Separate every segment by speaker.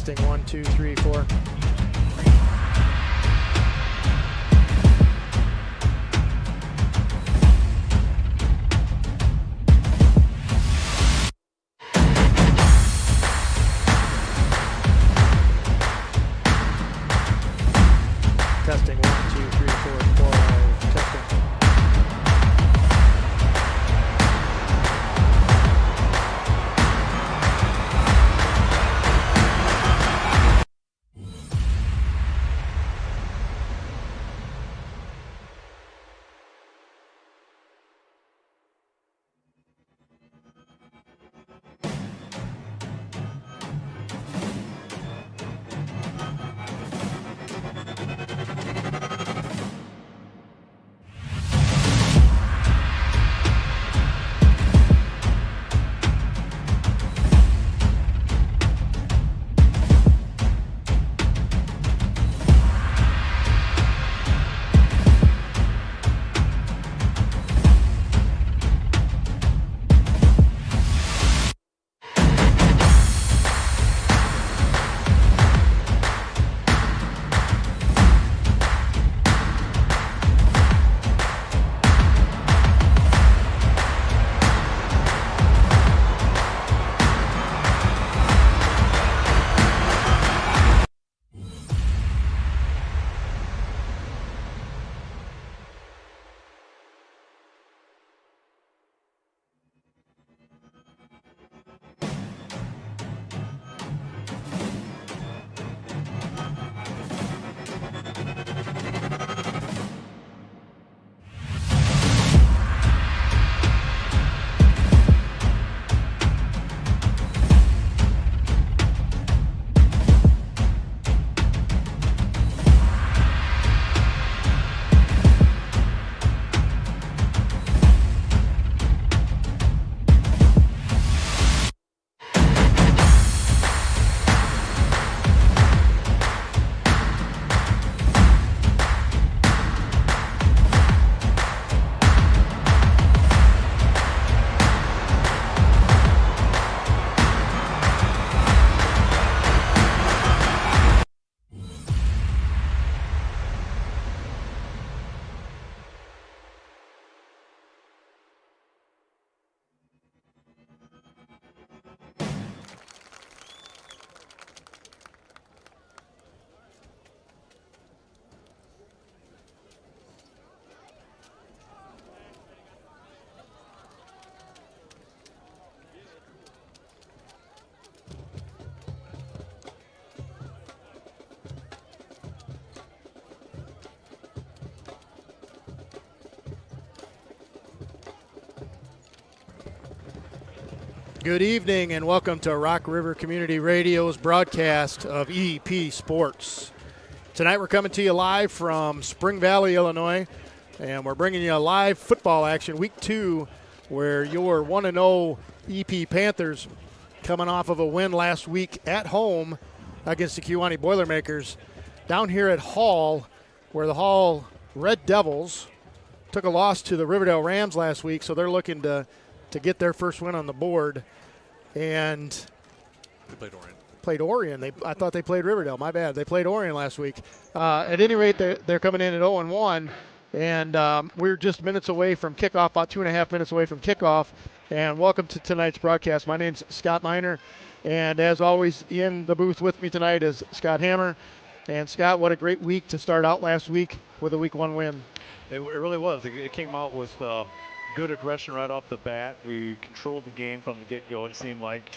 Speaker 1: Testing 1, 2, 3, 4. Testing 1, 2, 3, 4, 5. Testing. Good evening and welcome to Rock River Community Radio's broadcast of EP Sports. Tonight we're coming to you live from Spring Valley, Illinois, and we're bringing you a live football action, week 2, where your 1-0 EP Panthers, coming off of a win last week at home against the Kewanee Boilermakers, down here at Hall, where the Hall Red Devils took a loss to the Riverdale Rams last week, so they're looking to get their first win on the board. And
Speaker 2: they played Orion.
Speaker 1: I thought they played Riverdale. My bad. They played Orion last week. At any rate, they're coming in at 0-1, and we're just minutes away from kickoff, about 2.5 minutes away from kickoff. And welcome to tonight's broadcast. My name's Scott Miner, and as always, in the booth with me tonight is Scott Hammer. And Scott, what a great week to start out last week with a week 1 win.
Speaker 3: It really was. It came out with good aggression right off the bat. We controlled the game from the get-go. It seemed like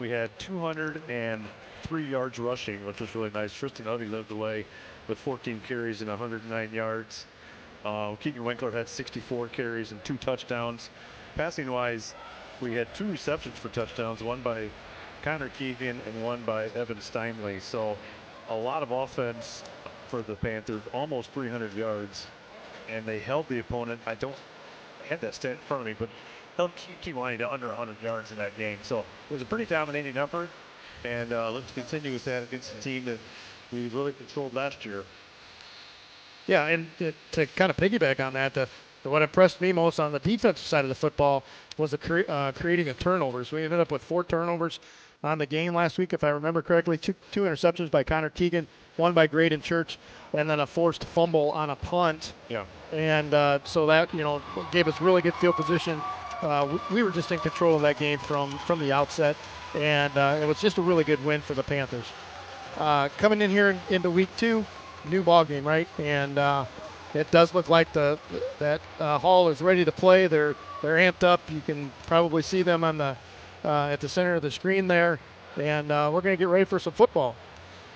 Speaker 3: we had 203 yards rushing, which was really nice. Tristan Uddy led the way with 14 carries and 109 yards. Keaton Winkler had 64 carries and 2 touchdowns. Passing-wise, we had 2 receptions for touchdowns, one by Connor Keegan and one by Evan Steinley. So a lot of offense for the Panthers, almost 300 yards. And they held the opponent. I don't have that stat in front of me, but held Kewanee to under 100 yards in that game. So it was a pretty dominating effort, and let's continue with that against the team that we really controlled last year.
Speaker 1: Yeah, and to kind of piggyback on that, what impressed me most on the defensive side of the football was the creating of turnovers. We ended up with 4 turnovers on the game last week, if I remember correctly. Two interceptions by Connor Keegan, one by Graydon Church, and then a forced fumble on a punt.
Speaker 3: Yeah.
Speaker 1: And so that, gave us really good field position. We were just in control of that game from the outset, and it was just a really good win for the Panthers. Coming in here into week 2, new ball game, right? And it does look like that Hall is ready to play. They're amped up. You can probably see them on the at the center of the screen there, and we're going to get ready for some football.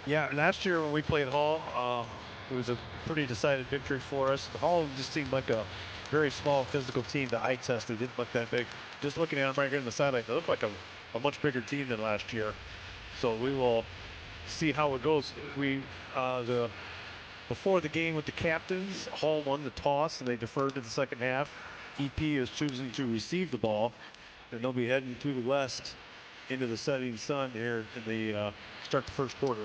Speaker 3: Yeah, last year when we played Hall, it was a pretty decided victory for us. Hall just seemed like a very small physical team. The eye test, it didn't look that big. Just looking at them right here on the sideline, they look like a much bigger team than last year. So we will see how it goes. Before the game with the captains, Hall won the toss and they deferred to the second half. EP is choosing to receive the ball, and they'll be heading to the west into the setting sun here in the start the first quarter.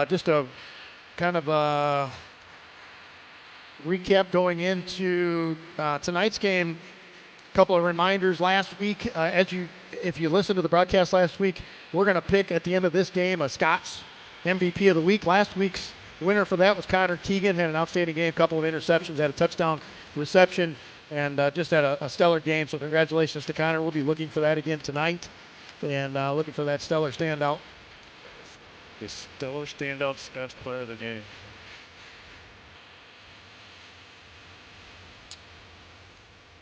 Speaker 1: Just a kind of a recap going into tonight's game. A couple of reminders last week. If you listened to the broadcast last week, we're going to pick at the end of this game a Scott's MVP of the week. Last week's winner for that was Connor Keegan. Had an outstanding game, a couple of interceptions, had a touchdown reception, and just had a stellar game. So congratulations to Connor. We'll be looking for that again tonight, and looking for that stellar standout.
Speaker 3: The stellar standout Scott's player of the game.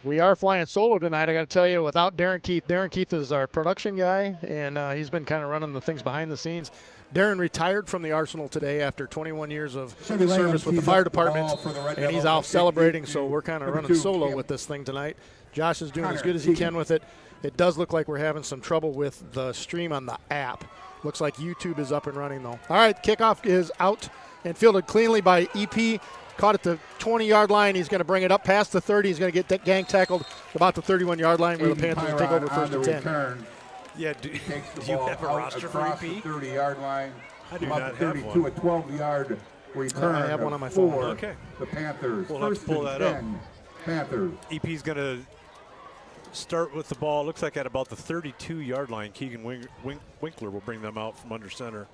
Speaker 1: We are flying solo tonight, I got to tell you, without Darren Keith. Darren Keith is our production guy, and he's been kind of running the things behind the scenes. Darren retired from the Arsenal today after 21 years of service with the fire department, and he's out celebrating, so we're kind of running solo with this thing tonight. Josh is doing as good as he can with it. It does look like we're having some trouble with the stream on the app. Looks like YouTube is up and running, though. All right, kickoff is out and fielded cleanly by EP. Caught at the 20-yard line. He's going to bring it up past the 30. He's going to get gang tackled about the 31-yard line where the Panthers take over first and 10.
Speaker 3: Yeah, do you have a roster for EP?
Speaker 2: 30-yard line.
Speaker 3: I do not have one.
Speaker 2: To a 12-yard return.
Speaker 1: I have one on my phone.
Speaker 3: Okay.
Speaker 2: The Panthers.
Speaker 3: We'll have to pull that up.
Speaker 2: Panthers.
Speaker 3: EP's going to start with the ball. Looks like at about the 32-yard line. Keegan Winkler will bring them out from under center.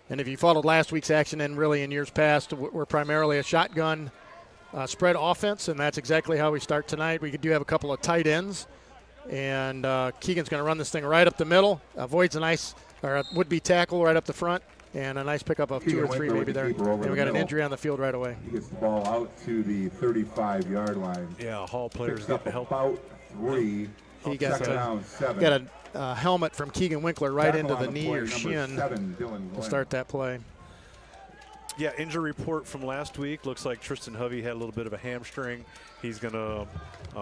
Speaker 1: And if you followed last week's action and really in years past, we're primarily a shotgun spread offense, and that's exactly how we start tonight. We do have a couple of tight ends, and Keegan's going to run this thing right up the middle, avoids a would-be tackle right up the front, and a nice pickup of 2 or 3 maybe there. And we got an injury on the field right away.
Speaker 2: He gets the ball out to the 35-yard line.
Speaker 3: Yeah, Hall players get the help.
Speaker 2: About 3.
Speaker 1: He got a helmet from Keegan Winkler right into the knee or shin to start that play.
Speaker 3: Yeah, injury report from last week. Looks like Tristan Hovey had a little bit of a hamstring. He's going to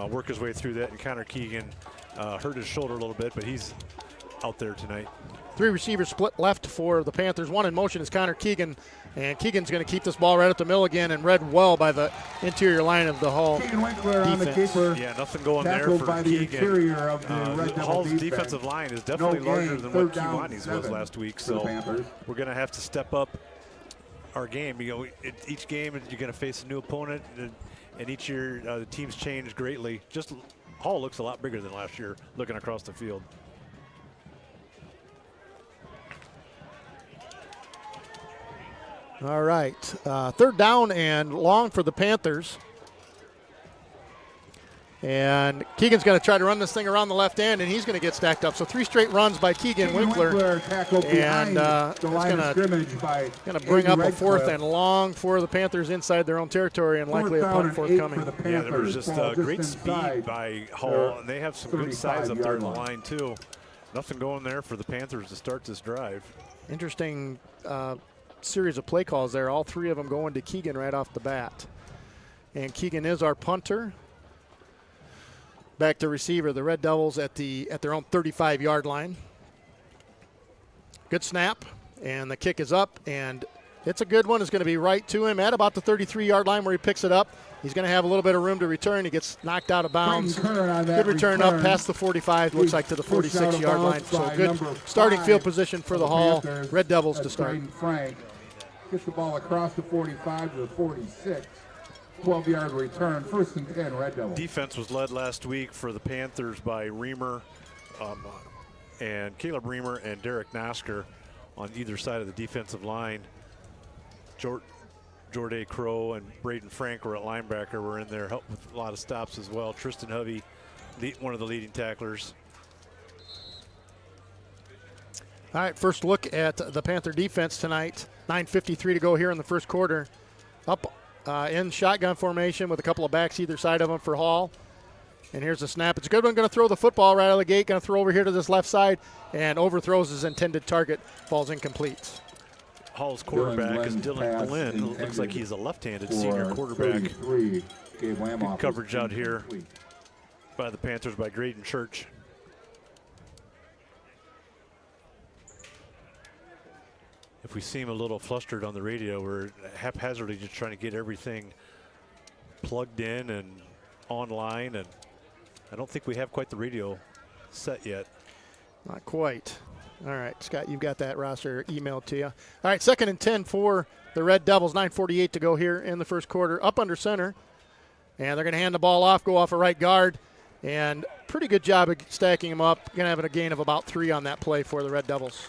Speaker 3: work his way through that. And Connor Keegan hurt his shoulder a little bit, but he's out there tonight.
Speaker 1: 3 receivers split left for the Panthers. One in motion is Connor Keegan. And Keegan's going to keep this ball right up the middle again and read well by the interior line of the Hall defense.
Speaker 3: Yeah, nothing going there for Keegan. Hall's defensive line is definitely larger than what Kiwani's was last week, so we're going to have to step up our game. Each game you're going to face a new opponent, and each year the teams change greatly. Just Hall looks a lot bigger than last year looking across the field.
Speaker 1: All right, 3rd down and long for the Panthers. And Keegan's going to try to run this thing around the left end, and he's going to get stacked up. So 3 straight runs by Keegan Winkler, and it's going to bring up a 4th and long for the Panthers inside their own territory, and likely a punt forthcoming.
Speaker 3: Yeah, there was just great speed by Hall, and they have some good size up there in the line too. Nothing going there for the Panthers to start this drive.
Speaker 1: Interesting series of play calls there. All 3 of them going to Keegan right off the bat. And Keegan is our punter. Back to receiver, the Red Devils at their own 35-yard line. Good snap, and the kick is up, and it's a good one. It's going to be right to him at about the 33-yard line where he picks it up. He's going to have a little bit of room to return. He gets knocked out of bounds. Good return up past the 45, looks like to the 46-yard line. So good starting field position for the Hall Red Devils to start.
Speaker 2: Frank gets the ball across the 45 to the 46. 12-yard return, 1st and 10, Red Devils.
Speaker 4: Defense was led last week for the Panthers by Reamer and Caleb Reamer and Derek Nasker on either side of the defensive line. Jordan Crow and Braden Frank were at linebacker, were in there, helped with a lot of stops as well. Tristan Hovey, one of the leading tacklers.
Speaker 1: All right, first look at the Panther defense tonight. 9:53 to go here in the first quarter. Up in shotgun formation with a couple of backs either side of them for Hall. And here's the snap. It's a good one. Going to throw the football right out of the gate. Going to throw over here to this left side and overthrows his intended target. Falls incomplete.
Speaker 4: Hall's quarterback is Dylan Glenn. Looks like he's a left-handed senior quarterback. Good coverage out here by the Panthers by Graydon Church. If we seem a little flustered on the radio, we're haphazardly just trying to get everything plugged in and online, and I don't think we have quite the radio set yet.
Speaker 1: Not quite. All right, Scott, you've got that roster emailed to you. All right, 2nd and 10 for the Red Devils. 9:48 to go here in the first quarter. Up under center, and they're going to hand the ball off, go off a right guard, and pretty good job of stacking them up. Going to have a gain of about 3 on that play for the Red Devils.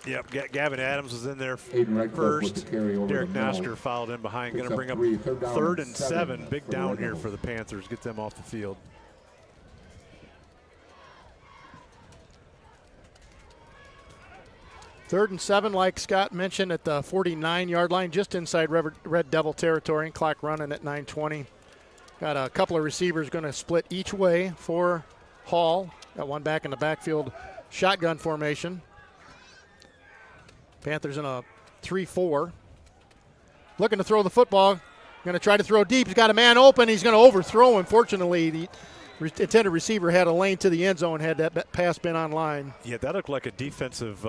Speaker 4: Yep, Gavin Adams was in there first. Derek Nasker followed in behind. Going to bring up 3rd and 7. Big down here for the Panthers. Get them off the field.
Speaker 1: Third and 7, like Scott mentioned, at the 49-yard line, just inside Red Devil territory. Clock running at 9:20. Got a couple of receivers going to split each way for Hall. Got one back in the backfield shotgun formation. Panthers in a 3-4. Looking to throw the football. Going to try to throw deep. He's got a man open. He's going to overthrow him. Fortunately, the intended receiver had a lane to the end zone, had that pass been online.
Speaker 4: Yeah, that looked like a defensive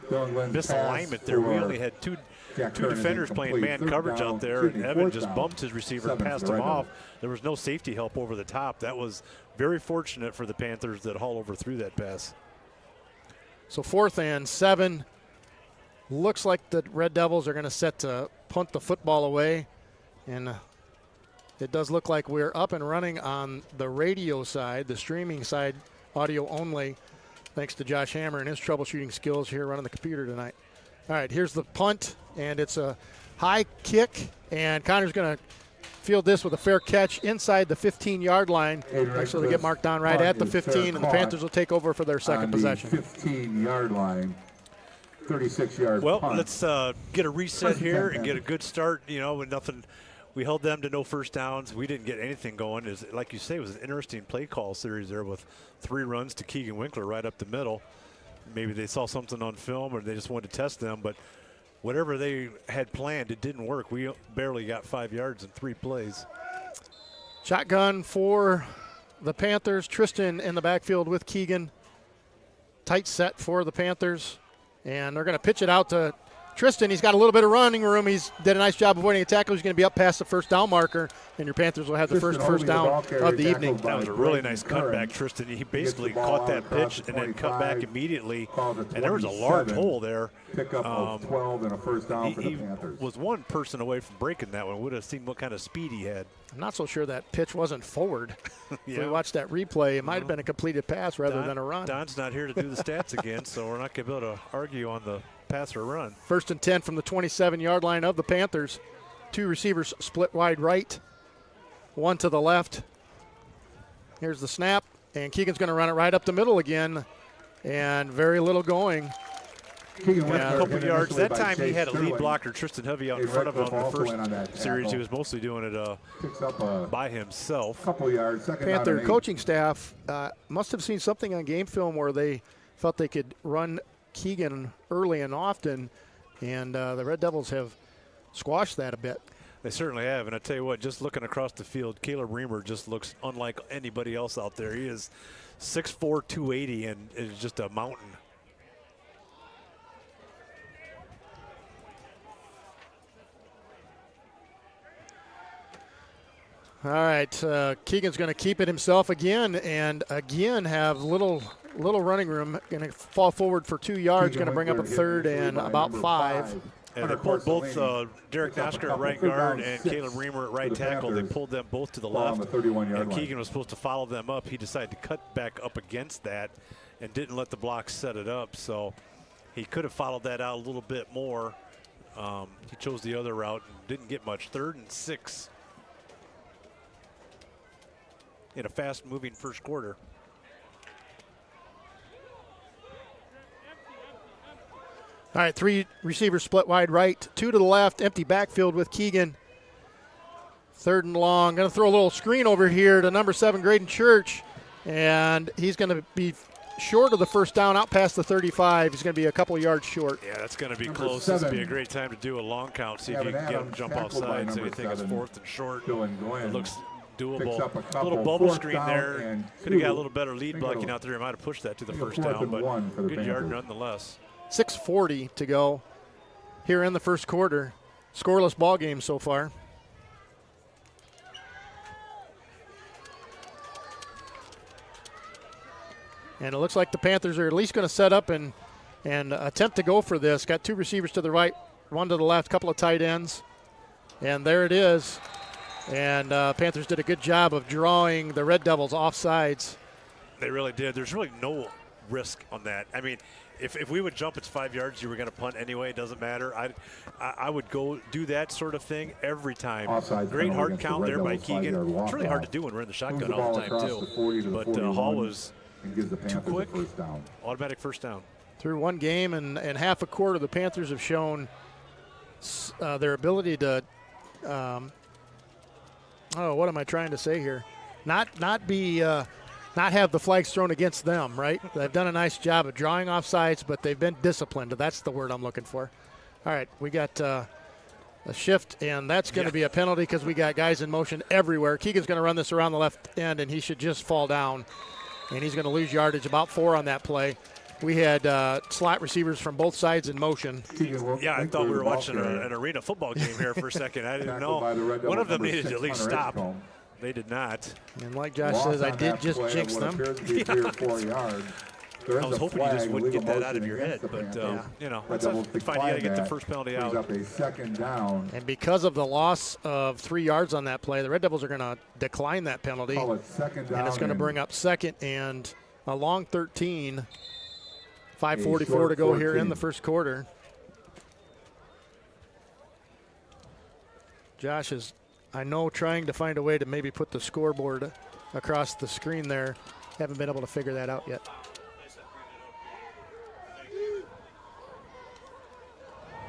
Speaker 4: misalignment there. We only had two defenders playing man coverage out there, and Evan just bumped his receiver and passed him off. There was no safety help over the top. That was very fortunate for the Panthers that Hall overthrew that pass.
Speaker 1: So 4th and 7. Looks like the Red Devils are going to set to punt the football away. And it does look like we're up and running on the radio side, the streaming side, audio only, thanks to Josh Hammer and his troubleshooting skills here running the computer tonight. All right, here's the punt, and it's a high kick, and Connor's going to field this with a fair catch inside the 15-yard line. So they get marked down right at the 15, and the Panthers will take over for their second possession.
Speaker 2: 15-yard line. 36-yard
Speaker 4: Well,
Speaker 2: punt.
Speaker 4: let's get a reset here and get a good start. You know, with nothing, we held them to no first downs. We didn't get anything going. Like you say, it was an interesting play call series there with 3 runs to Keegan Winkler right up the middle. Maybe they saw something on film or they just wanted to test them, but whatever they had planned, it didn't work. We barely got 5 yards in 3 plays.
Speaker 1: Shotgun for the Panthers. Tristan in the backfield with Keegan. Tight set for the Panthers. And they're going to pitch it out to Tristan. He's got a little bit of running room. He's did a nice job avoiding a tackle. He's going to be up past the first down marker, and your Panthers will have the first down of the evening.
Speaker 4: That was a really nice cutback, Tristan. He basically caught that pitch and then cut back immediately, and there was a large hole there.
Speaker 2: Pickup of 12 and a first down for the Panthers.
Speaker 4: He was one person away from breaking that one. Would have seen what kind of speed he had.
Speaker 1: I'm not so sure that pitch wasn't forward.
Speaker 4: Yeah.
Speaker 1: If we watched that replay, it might have been a completed pass rather than a run.
Speaker 4: Don's not here to do the stats again, so we're not going to be able to argue on the pass or run.
Speaker 1: 1st and 10 from the 27-yard line of the Panthers. 2 receivers split wide right, 1 to the left. Here's the snap, and Keegan's going to run it right up the middle again, and very little going.
Speaker 4: A couple yards. That time he had a lead blocker, Tristan Hovey, out in front of him on the first series. He was mostly doing it by himself.
Speaker 2: Couple yards.
Speaker 1: Panther coaching staff must have seen something on game film where they felt they could run Keegan early and often, and the Red Devils have squashed that a bit.
Speaker 4: They certainly have, and I tell you what, just looking across the field, Caleb Reamer just looks unlike anybody else out there. He is 6'4", 280, and is just a mountain.
Speaker 1: All right, Keegan's going to keep it himself again, and again have little running room. Going to fall forward for 2 yards. Going to bring up a 3rd and about 5.
Speaker 4: And they pulled both Derek Nasker at right guard and Caleb Reamer at right tackle. They pulled them both to the left. And Keegan was supposed to follow them up. He decided to cut back up against that and didn't let the block set it up. So he could have followed that out a little bit more. He chose the other route and didn't get much. 3rd and 6 in a fast-moving first quarter.
Speaker 1: All right, 3 receivers split wide right, 2 to the left, empty backfield with Keegan. 3rd and long. Going to throw a little screen over here to number 7, Graydon Church, and he's going to be short of the first down, out past the 35. He's going to be a couple yards short.
Speaker 4: Yeah, that's going to be close. This would be a great time to do a long count, see if you can get him jump off sides. So you think it's 4th and short. It looks doable. A little bubble screen there. Could have got a little better lead blocking out there. He might have pushed that to the first down, but good yard nonetheless.
Speaker 1: 6:40 to go here in the first quarter. Scoreless ball game so far. And it looks like the Panthers are at least going to set up and attempt to go for this. Got 2 receivers to the right, 1 to the left, couple of tight ends. And there it is. And Panthers did a good job of drawing the Red Devils off sides.
Speaker 4: They really did. There's really no risk on that. I mean, if we would jump, it's 5 yards. You were going to punt anyway. It doesn't matter. I would go do that sort of thing every time.
Speaker 2: Offside
Speaker 4: Great hard
Speaker 2: penalty
Speaker 4: count there by Keegan. It's really hard to do when we're in the shotgun all the time too. But Hall was too quick. Automatic first down.
Speaker 1: Through one game and half a quarter, the Panthers have shown their ability to what am I trying to say here? Not have the flags thrown against them, right? They've done a nice job of drawing off sides, but they've been disciplined. That's the word I'm looking for. All right, we got a shift, and that's going to be a penalty because we got guys in motion everywhere. Keegan's going to run this around the left end, and he should just fall down, and he's going to lose yardage, about 4 on that play. We had slot receivers from both sides in motion.
Speaker 4: Yeah, I thought we were watching an arena football game here for a second. I didn't know. One of them needed to at least stop. They did not.
Speaker 1: And like Josh says, I did just jinx them.
Speaker 4: I was hoping you just wouldn't get that out of your head, but you know, it's fine. You got to get the first penalty out.
Speaker 1: And because of the loss of 3 yards on that play, the Red Devils are going to decline that penalty, and it's going to bring up 2nd and a long 13. 5:44 to go here in the first quarter. Josh is, I know, trying to find a way to maybe put the scoreboard across the screen there. Haven't been able to figure that out yet.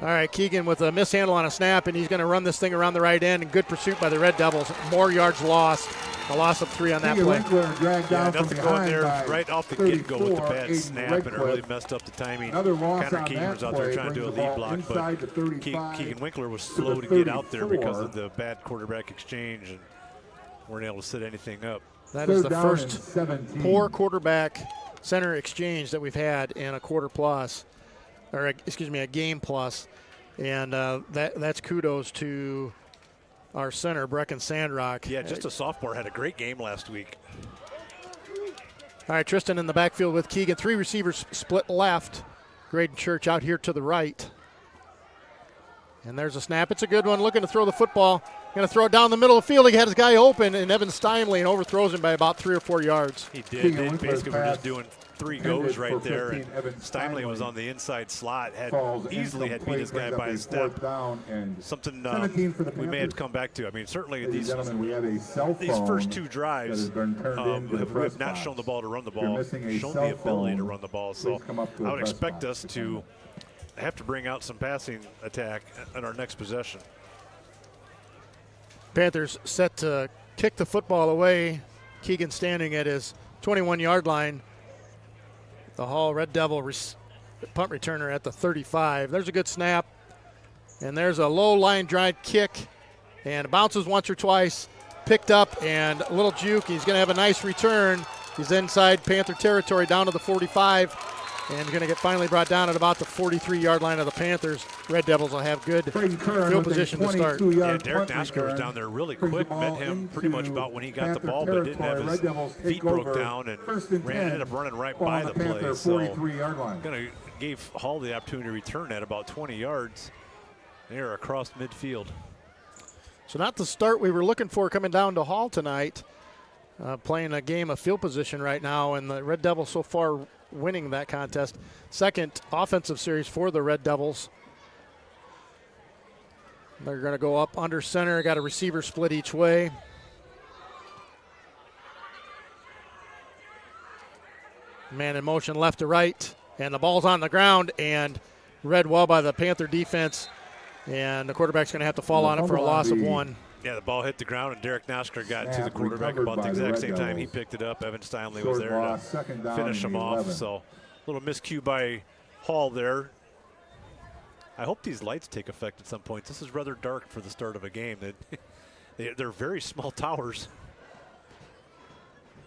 Speaker 1: All right, Keegan with a mishandle on a snap, and he's going to run this thing around the right end. And good pursuit by the Red Devils. More yards lost. A loss of 3 on that play.
Speaker 4: Nothing going there right off the get-go with the bad snap, and it really messed up the timing. Connor Keegan was out there trying to do a lead block, but Keegan Winkler was slow to get out there because of the bad quarterback exchange and weren't able to set anything up.
Speaker 1: That is the first poor quarterback center exchange that we've had in a quarter plus, or excuse me, a game plus, and that's kudos to our center, Brecken Sandrock.
Speaker 4: Yeah, just a sophomore, had a great game last week.
Speaker 1: All right, Tristan in the backfield with Keegan. 3 receivers split left. Graydon Church out here to the right. And there's a snap. It's a good one. Looking to throw the football. Going to throw it down the middle of the field. He had his guy open, and Evan Steinley, and overthrows him by about 3 or 4 yards.
Speaker 4: He did. They basically were just doing 3 goes right there, and Steinley was on the inside slot, easily had beat his guy by a step. Something we may have to come back to. I mean, certainly these first 2 drives have not shown the ball to run the ball, shown the ability to run the ball. So I would expect us to have to bring out some passing attack in our next possession.
Speaker 1: Panthers set to kick the football away. Keegan standing at his 21-yard line. The Hall Red Devil punt returner at the 35. There's a good snap. And there's a low line drive kick. And it bounces once or twice. Picked up and a little juke. He's going to have a nice return. He's inside Panther territory down to the 45. And going to get finally brought down at about the 43-yard line of the Panthers. Red Devils will have good field position to start.
Speaker 4: Yeah, Derek Nasker was down there really quick. Met him pretty much about when he got the ball, but didn't have his feet broke down and ended up running right by the play. So going to give Hall the opportunity to return at about 20 yards. They're across midfield.
Speaker 1: So not the start we were looking for coming down to Hall tonight. Playing a game of field position right now, and the Red Devils so far winning that contest. Second offensive series for the Red Devils. They're going to go up under center. Got a receiver split each way. Man in motion left to right, and the ball's on the ground and read well by the Panther defense, and the quarterback's going to have to fall on it for a loss of 1.
Speaker 4: Yeah, the ball hit the ground, and Derek Nosker got to the quarterback about the exact same time he picked it up. Evan Steinley was there to finish him off. So a little miscue by Hall there. I hope these lights take effect at some point. This is rather dark for the start of a game. They're very small towers.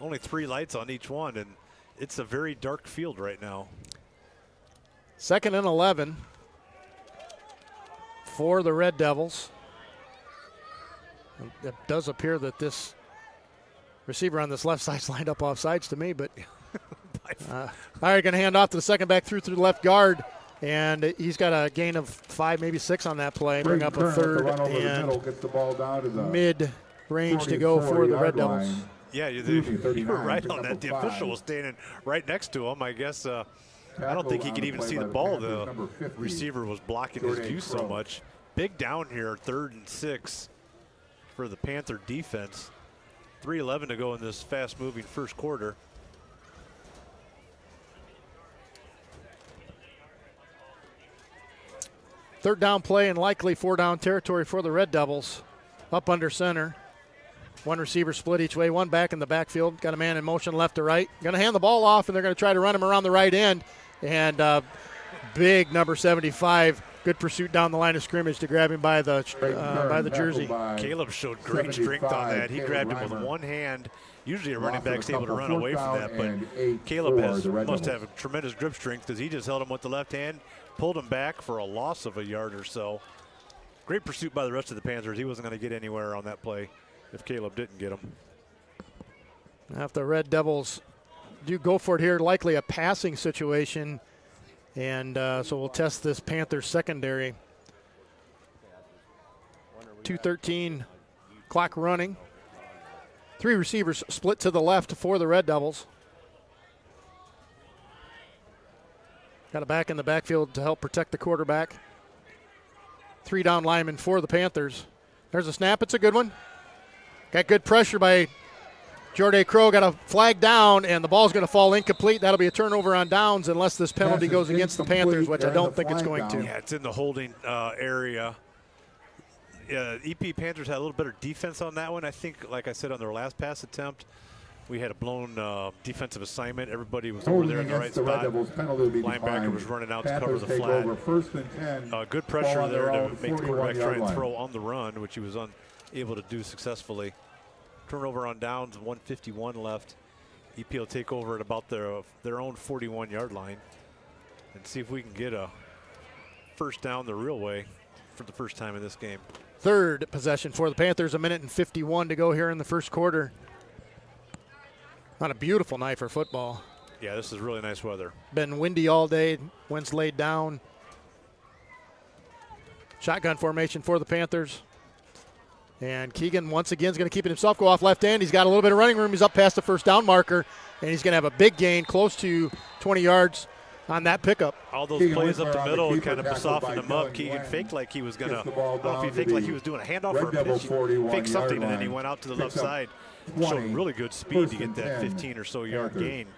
Speaker 4: Only 3 lights on each one, and it's a very dark field right now.
Speaker 1: 2nd and 11 for the Red Devils. It does appear that this receiver on this left side's lined up off sides to me, but all right, going to hand off to the second back through the left guard, and he's got a gain of 5, maybe 6 on that play. Bring up a third and mid-range to go for the Red Devils.
Speaker 4: Yeah, you were right on that. The official was standing right next to him. I guess I don't think he could even see the ball. The receiver was blocking his view so much. Big down here, 3rd and 6 for the Panther defense. 3:11 to go in this fast-moving first quarter.
Speaker 1: Third down play and likely 4-down territory for the Red Devils. Up under center. 1 receiver split each way, 1 back in the backfield. Got a man in motion left to right. Going to hand the ball off, and they're going to try to run him around the right end. And big number 75. Good pursuit down the line of scrimmage to grab him by the jersey.
Speaker 4: Caleb showed great strength on that. He grabbed him with one hand. Usually a running back's able to run away from that, but Caleb must have a tremendous grip strength because he just held him with the left hand, pulled him back for a loss of a yard or so. Great pursuit by the rest of the Panthers. He wasn't going to get anywhere on that play if Caleb didn't get him.
Speaker 1: If the Red Devils do go for it here, likely a passing situation. And so we'll test this Panthers secondary. 2:13 clock running. 3 receivers split to the left for the Red Devils. Got a back in the backfield to help protect the quarterback. 3 down linemen for the Panthers. There's a snap. It's a good one. Got good pressure by Jordan Crow. Got a flag down, and the ball's going to fall incomplete. That'll be a turnover on downs unless this penalty goes against the Panthers, which I don't think it's going to.
Speaker 4: Yeah, it's in the holding area. EP Panthers had a little better defense on that one. I think, like I said, on their last pass attempt, we had a blown defensive assignment. Everybody was over there in the right spot. Linebacker was running out to cover the flat. Good pressure there to make the quarterback try and throw on the run, which he was unable to do successfully. Turnover on downs, 1:51 left. EP will take over at about their own 41-yard line and see if we can get a first down the real way for the first time in this game.
Speaker 1: Third possession for the Panthers, 1:51 to go here in the first quarter. On a beautiful night for football.
Speaker 4: Yeah, this is really nice weather.
Speaker 1: Been windy all day, winds laid down. Shotgun formation for the Panthers. And Keegan once again is going to keep it himself, go off left end. He's got a little bit of running room. He's up past the first down marker, and he's going to have a big gain close to 20 yards on that pickup.
Speaker 4: All those plays up the middle kind of softened him up. Keegan faked like he was going to, I don't know if he faked like he was doing a handoff or a pitch. He faked something, and then he went out to the left side. Showed really good speed to get that 15 or so yard gain.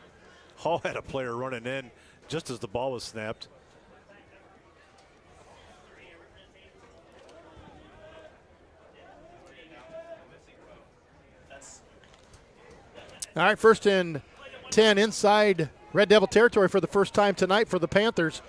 Speaker 4: Hall had a player running in just as the ball was snapped.
Speaker 1: All right, 1st and 10 inside Red Devil territory for the first time tonight for the Panthers.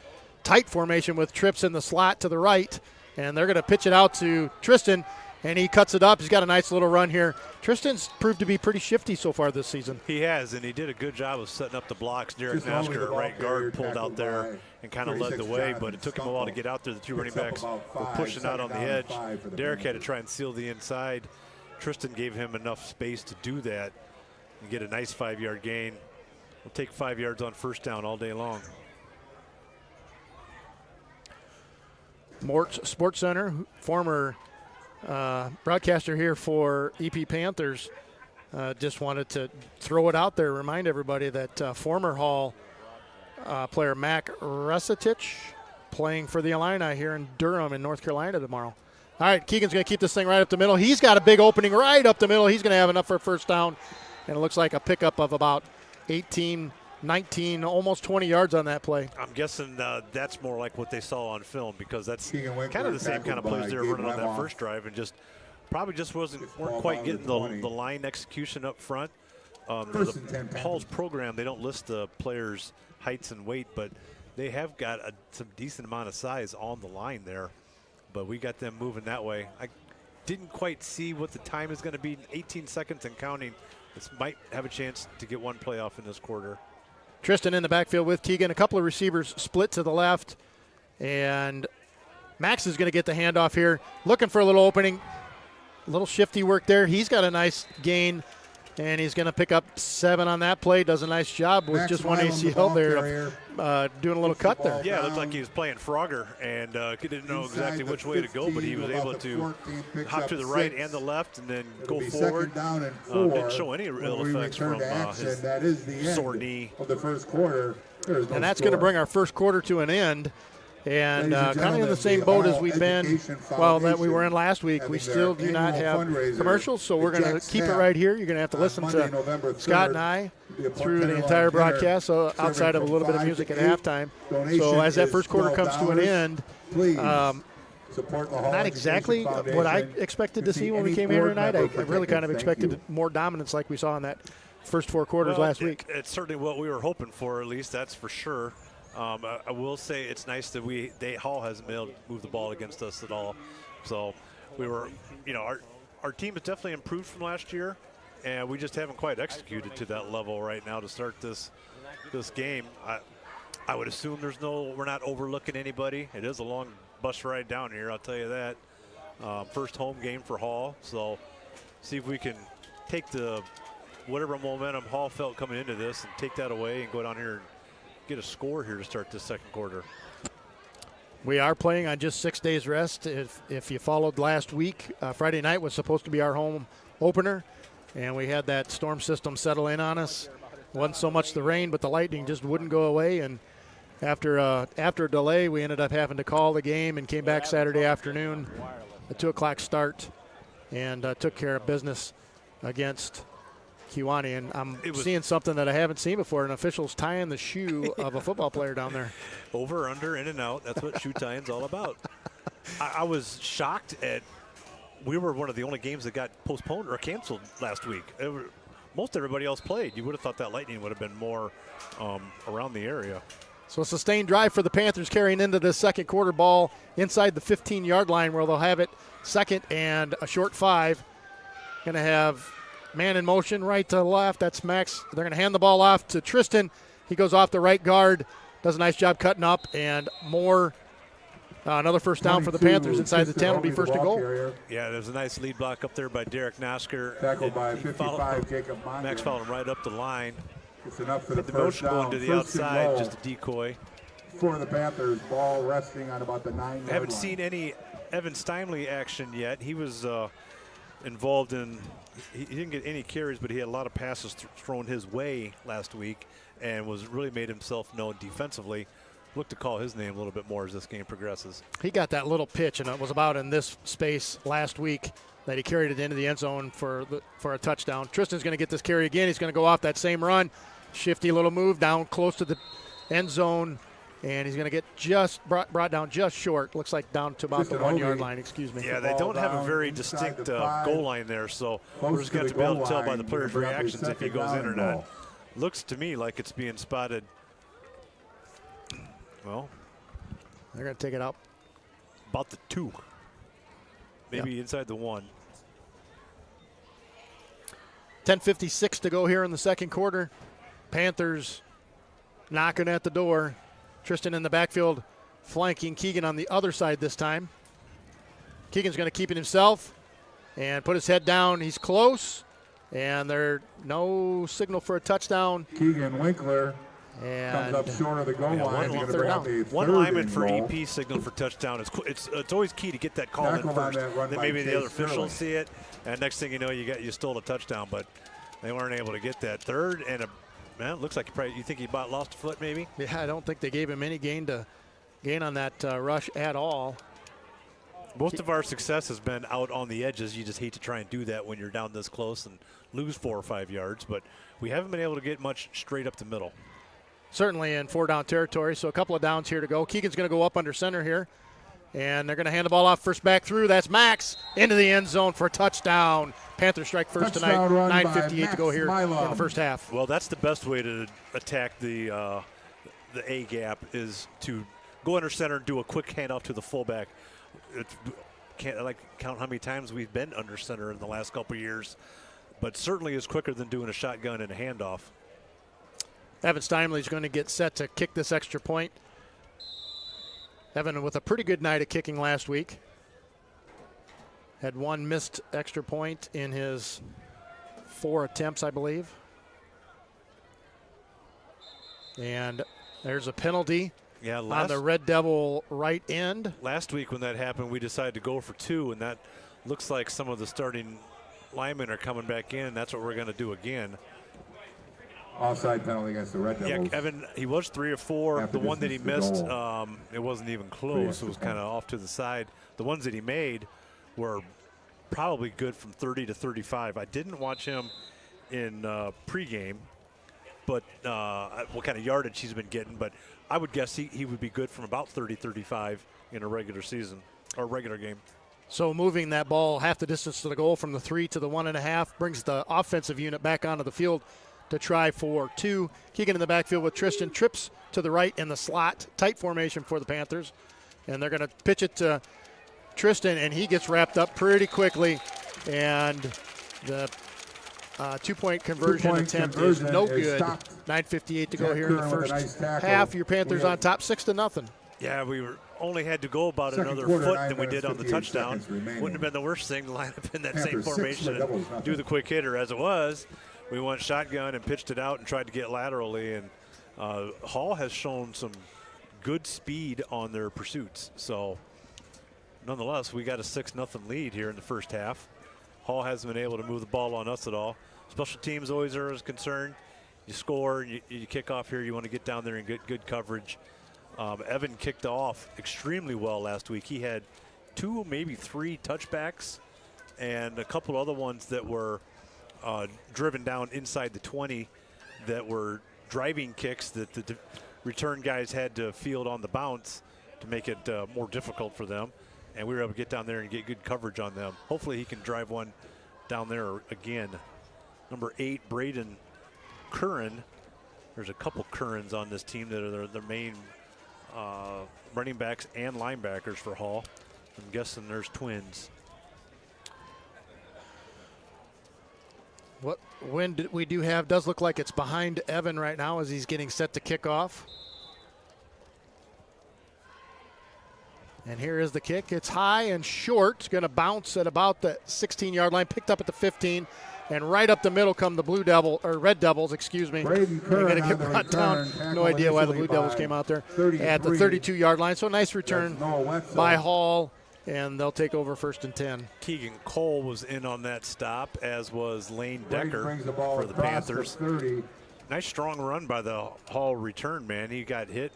Speaker 1: Tight formation with trips in the slot to the right, and they're going to pitch it out to Tristan, and he cuts it up. He's got a nice little run here. Tristan's proved to be pretty shifty so far this season.
Speaker 4: He has, and he did a good job of setting up the blocks. Derek Nosker, right guard, pulled out there and kind of led the way, but it took him a while to get out there. The 2 running backs were pushing out on the edge. Derek had to try and seal the inside. Tristan gave him enough space to do that and get a nice 5-yard gain. We'll take 5 yards on first down all day long.
Speaker 1: Mort's Sports Center, former broadcaster here for EP Panthers. Just wanted to throw it out there, remind everybody that former Hall player Mac Resitich playing for the Illini here in Durham in North Carolina tomorrow. All right, Keegan's going to keep this thing right up the middle. He's got a big opening right up the middle. He's going to have enough for a first down, and it looks like a pickup of about 18, 19, almost 20 yards on that play.
Speaker 4: I'm guessing that's more like what they saw on film, because that's kind of the same kind of plays they were running on that first drive, and just probably just weren't quite getting the line execution up front. Hall's program, they don't list the players' heights and weight, but they have got some decent amount of size on the line there. But we got them moving that way. I didn't quite see what the time is going to be. 18 seconds and counting. This might have a chance to get one play off in this quarter.
Speaker 1: Tristan in the backfield with Keegan. A couple of receivers split to the left. And Max is going to get the handoff here. Looking for a little opening. A little shifty work there. He's got a nice gain. And he's going to pick up 7 on that play. Does a nice job with just one ACL there, doing a little cut there.
Speaker 4: Yeah, it looked like he was playing Frogger, and he didn't know exactly which way to go, but he was able to hop to the right and the left and then go forward. Didn't show any real effects from his sore knee.
Speaker 1: And that's going to bring our first quarter to an end. And kind of in the same boat as we've been, that we were in last week. We still do not have commercials, so we're going to keep it right here. You're going to have to listen to Scott and I through the entire broadcast, so outside of a little bit of music at halftime. So as that first quarter comes to an end, not exactly what I expected to see when we came here tonight. I really kind of expected more dominance like we saw in that first 4 quarters last week.
Speaker 4: It's certainly what we were hoping for, at least, that's for sure. I will say it's nice that Hall hasn't been able to move the ball against us at all. So we were, our team has definitely improved from last year, and we just haven't quite executed to that level right now to start this game. I would assume we're not overlooking anybody. It is a long bus ride down here, I'll tell you that. First home game for Hall, so see if we can take whatever momentum Hall felt coming into this and take that away and go down here and get a score here to start this second quarter.
Speaker 1: We are playing on just 6 days rest. If you followed last week, Friday night was supposed to be our home opener, and we had that storm system settle in on us. It wasn't so much the rain, but the lightning just wouldn't go away. And after a delay, we ended up having to call the game and came back Saturday afternoon, a 2 o'clock start, and took care of business against Kewanee, and I'm seeing something that I haven't seen before, an official's tying the shoe of a football player down there.
Speaker 4: Over, under, in and out. That's what shoe tying's all about. I was shocked we were one of the only games that got postponed or canceled last week. Most everybody else played. You would have thought that lightning would have been more around the area.
Speaker 1: So a sustained drive for the Panthers carrying into this second quarter, ball inside the 15-yard line where they'll have it second and a short 5. Going to have man in motion, right to left. That's Max. They're going to hand the ball off to Tristan. He goes off the right guard, does a nice job cutting up, and another first down for the Panthers inside the 10 will be first to goal.
Speaker 4: Yeah, there's a nice lead block up there by Derek Nosker.
Speaker 2: Tackled by 55, Jacob Mondry.
Speaker 4: Max followed him right up the line.
Speaker 2: It's enough for the
Speaker 4: first down. Going to the outside, just a decoy.
Speaker 2: For the Panthers, ball resting on about the 9-yard line.
Speaker 4: I haven't seen any Evan Steinley action yet. He was involved in – he didn't get any carries, but he had a lot of passes thrown his way last week and really made himself known defensively. Look to call his name a little bit more as this game progresses.
Speaker 1: He got that little pitch, and it was about in this space last week that he carried it into the end zone for a touchdown. Tristan's going to get this carry again. He's going to go off that same run. Shifty little move down close to the end zone, and he's going to get just brought down just short. Looks like down to about the 1-yard line, excuse me.
Speaker 4: Yeah, they don't have a very distinct goal line there, so we're just going to be able to tell by the player's reactions if he goes in or not. Looks to me like it's being spotted. Well,
Speaker 1: they're going to take it out.
Speaker 4: About the 2. Maybe inside the 1.
Speaker 1: 10:56 to go here in the second quarter. Panthers knocking at the door. Tristan in the backfield, flanking Keegan on the other side this time. Keegan's going to keep it himself and put his head down. He's close, and there's no signal for a touchdown.
Speaker 2: Keegan Winkler Comes
Speaker 1: And
Speaker 2: up short of the goal line.
Speaker 1: one
Speaker 2: Gonna
Speaker 1: third
Speaker 2: bring
Speaker 1: down.
Speaker 2: up a
Speaker 4: One
Speaker 2: third
Speaker 4: lineman
Speaker 2: and
Speaker 4: for
Speaker 2: goal.
Speaker 4: EP signal for touchdown. It's always key to get that call in
Speaker 2: Tackled on
Speaker 4: first.
Speaker 2: that run
Speaker 4: Then
Speaker 2: by
Speaker 4: maybe the
Speaker 2: Chase
Speaker 4: other officials
Speaker 2: Sterling.
Speaker 4: see it, and next thing you know, you stole a touchdown. But they weren't able to get that third. And man, it looks like you think he about lost a foot maybe.
Speaker 1: yeah, I don't think they gave him any gain on that rush at all.
Speaker 4: Most of our success has been out on the edges. You just hate to try and do that when you're down this close and lose 4 or 5 yards. But we haven't been able to get much straight up the middle.
Speaker 1: Certainly in 4-down territory, so a couple of downs here to go. Keegan's going to go up under center here, and they're going to hand the ball off first back through. That's Max into the end zone for a touchdown. Panthers strike first
Speaker 2: Touchdown
Speaker 1: tonight.
Speaker 2: run by
Speaker 1: 9:58 to go
Speaker 2: Max
Speaker 1: here in
Speaker 2: Milam.
Speaker 1: the first half.
Speaker 4: Well, that's the best way to attack the A gap is to go under center and do a quick handoff to the fullback. Can't count how many times we've been under center in the last couple of years, but certainly is quicker than doing a shotgun and a handoff.
Speaker 1: Evan Steinley is going to get set to kick this extra point. Evan with a pretty good night of kicking last week. Had one missed extra point in his 4 attempts, I believe. And there's a penalty on the Red Devil right end.
Speaker 4: Last week when that happened, we decided to go for 2, and that looks like some of the starting linemen are coming back in. That's what we're going to do again.
Speaker 2: Offside penalty against the Red Devils.
Speaker 4: Yeah, Evan, he was 3 or 4.
Speaker 2: After
Speaker 4: The one that he
Speaker 2: distance to
Speaker 4: missed,
Speaker 2: goal.
Speaker 4: it wasn't even close. It was kind of off to the side. The ones that he made were probably good from 30 to 35. I didn't watch him in pregame, but what kind of yardage he's been getting. But I would guess he would be good from about 30, 35 in a regular season or regular game.
Speaker 1: So moving that ball half the distance to the goal from the 3 to the 1.5 brings the offensive unit back onto the field to try for 2. Keegan in the backfield with Tristan. Trips to the right in the slot. Tight formation for the Panthers. And they're going to pitch it to Tristan, and he gets wrapped up pretty quickly. And the 2-point conversion attempt is no good. 9:58 to go here in the first half. Your Panthers on top 6-0.
Speaker 4: Yeah, we only had to go about
Speaker 2: Second
Speaker 4: another
Speaker 2: quarter,
Speaker 4: foot
Speaker 2: 9
Speaker 4: than we did on the
Speaker 2: minutes, 58
Speaker 4: touchdown.
Speaker 2: seconds remaining.
Speaker 4: Wouldn't have been the worst thing to line up in that
Speaker 2: Panthers
Speaker 4: same
Speaker 2: 6,
Speaker 4: formation
Speaker 2: Red Devils
Speaker 4: and
Speaker 2: nothing.
Speaker 4: do the quick hitter. As it was, we went shotgun and pitched it out and tried to get laterally. And Hall has shown some good speed on their pursuits. So, nonetheless, we got a 6-0 lead here in the first half. Hall hasn't been able to move the ball on us at all. Special teams always are as concerned. You score, you kick off here, you want to get down there and get good coverage. Evan kicked off extremely well last week. He had 2, maybe 3 touchbacks and a couple other ones that were driven down inside the 20 that were driving kicks that the return guys had to field on the bounce to make it more difficult for them. And we were able to get down there and get good coverage on them. Hopefully he can drive one down there again. Number 8, Braden Curran. There's a couple Currans on this team that are the main running backs and linebackers for Hall. I'm guessing there's twins.
Speaker 1: What wind we do have does look like it's behind Evan right now as he's getting set to kick off. And here is the kick. It's high and short. It's going to bounce at about the 16-yard line, picked up at the 15, and right up the middle come the Red Devils, excuse me. They're going to get brought down. No idea why the Blue Devils came out there at the 32-yard line. So nice return by Hall, and they'll take over 1st and 10.
Speaker 4: Keegan Cole was in on that stop, as was Lane Decker for the Panthers. Nice strong run by the Hall return man. He got hit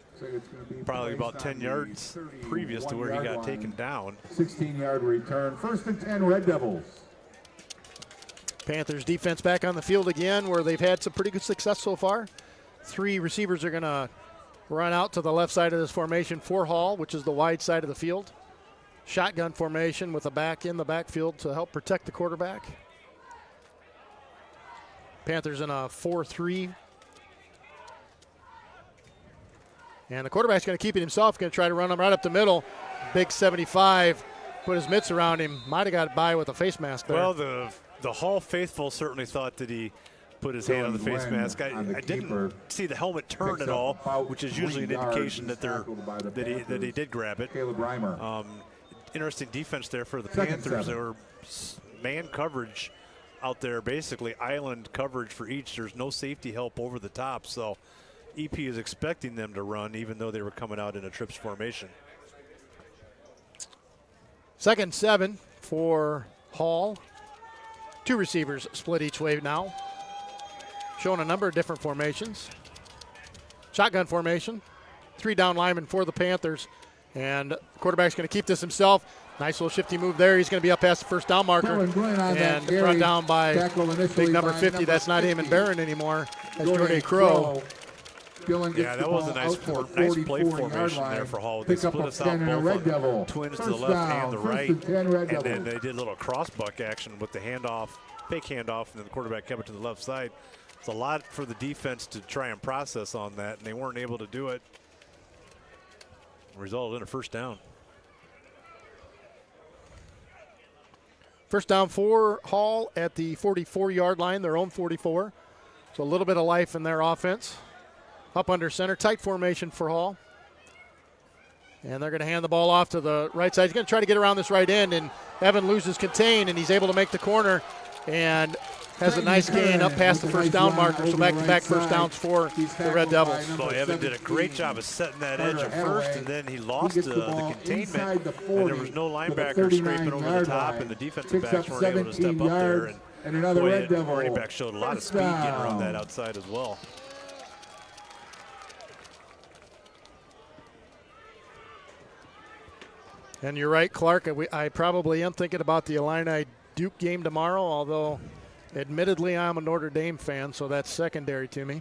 Speaker 4: probably about 10 yards previous to where he got taken down.
Speaker 2: 16-yard return. 1st and 10, Red Devils.
Speaker 1: Panthers defense back on the field again, where they've had some pretty good success so far. 3 receivers are going to run out to the left side of this formation for Hall, which is the wide side of the field. Shotgun formation with a back in the backfield to help protect the quarterback. Panthers in a 4-3. And the quarterback's going to keep it himself, going to try to run him right up the middle. Big 75, put his mitts around him. Might have got by with a face mask there.
Speaker 4: Well, the Hall faithful certainly thought that he put his hand on the face mask. I didn't see the helmet turn at all, which is usually an indication that he did grab it.
Speaker 2: Caleb Reimer.
Speaker 4: Interesting defense there for the
Speaker 2: Second
Speaker 4: Panthers.
Speaker 2: 7.
Speaker 4: There were man coverage out there, basically island coverage for each. There's no safety help over the top, so EP is expecting them to run, even though they were coming out in a trips formation.
Speaker 1: 2nd and 7 for Hall. 2 receivers split each way now. Showing a number of different formations. Shotgun formation. 3 down linemen for the Panthers. And the quarterback's going to keep this himself. Nice little shifty move there. He's going to be up past the first down marker. And brought down by big number 50. That's not Eamon Barron anymore. That's Jordan Crow.
Speaker 4: Yeah, that was a nice play formation there for Hall. They split us out both twins to the left and the right. And then they did a little cross-buck action with the handoff, fake handoff, and then the quarterback kept it to the left side. It's a lot for the defense to try and process on that, and they weren't able to do it. Resulted in a first down.
Speaker 1: First down for Hall at the 44-yard line, their own 44. So a little bit of life in their offense. Up under center, tight formation for Hall. And they're going to hand the ball off to the right side. He's going to try to get around this right end, and Evan loses contain, and he's able to make the corner and has a nice gain up past the first down marker. So back-to-back first downs for the Red Devils.
Speaker 4: So Evan did a great job of setting that edge at first, and then he lost the containment, and there was no linebacker scraping over the top, and the defensive backs weren't able to step up there. And
Speaker 2: another
Speaker 4: boy,
Speaker 2: Red
Speaker 4: the
Speaker 2: Devil.
Speaker 4: running back showed a lot of speed getting around that outside as well.
Speaker 1: And you're right, Clark. I probably am thinking about the Illini Duke game tomorrow, although admittedly I'm a Notre Dame fan, so that's secondary to me.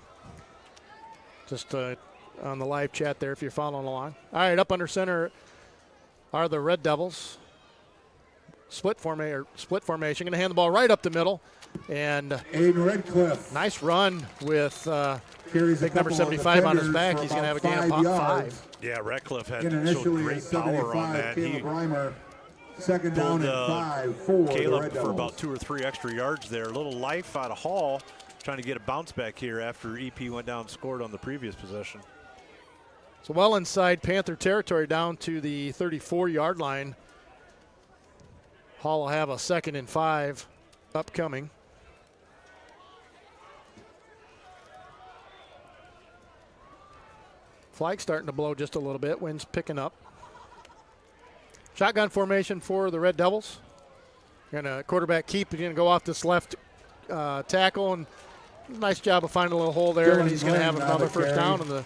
Speaker 1: Just on the live chat there if you're following along. All right, up under center are the Red Devils. Split formation. Going to hand the ball right up the middle. And
Speaker 2: Aiden Redcliffe.
Speaker 1: Nice run with big number 75 on his back. He's going to have a gain of 5.
Speaker 4: Yeah, Redcliffe showed great power on that. He
Speaker 2: second down and 5 for
Speaker 4: Caleb for about 2 or 3 extra yards there. A little life out of Hall, trying to get a bounce back here after EP went down and scored on the previous possession.
Speaker 1: So well inside Panther territory down to the 34-yard line. Hall will have a 2nd and 5 upcoming. Flag starting to blow just a little bit. Wind's picking up. Shotgun formation for the Red Devils. Gonna quarterback keep. He's gonna go off this left tackle, and nice job of finding a little hole there. And he's gonna have another first down, and the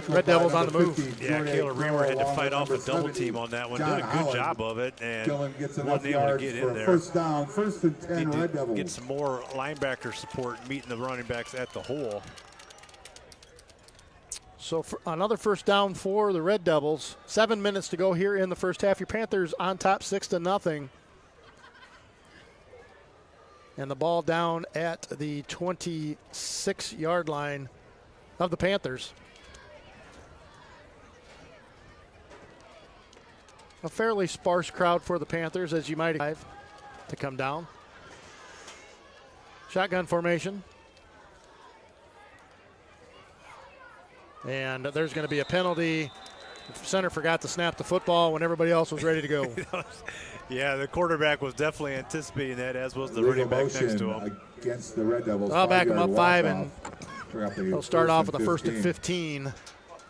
Speaker 1: Red Devils on the move.
Speaker 4: Yeah, Caleb Reamer had to fight off a double team on that one. Did a good job of it, and wasn't able to get in there.
Speaker 2: First down, 1st and 10 Red Devils.
Speaker 4: Get some more linebacker support, meeting the running backs at the hole.
Speaker 1: So for another first down for the Red Devils. 7 minutes to go here in the first half. Your Panthers on top 6-0. And the ball down at the 26-yard line of the Panthers. A fairly sparse crowd for the Panthers, as you might expect to come down. Shotgun formation. And there's going to be a penalty. The center forgot to snap the football when everybody else was ready to go.
Speaker 4: Yeah, the quarterback was definitely anticipating that, as was the running back next to him.
Speaker 2: Against the Red Devils.
Speaker 1: I'll back them up 5, and they'll start off with a 1st and
Speaker 2: 15.
Speaker 1: 15,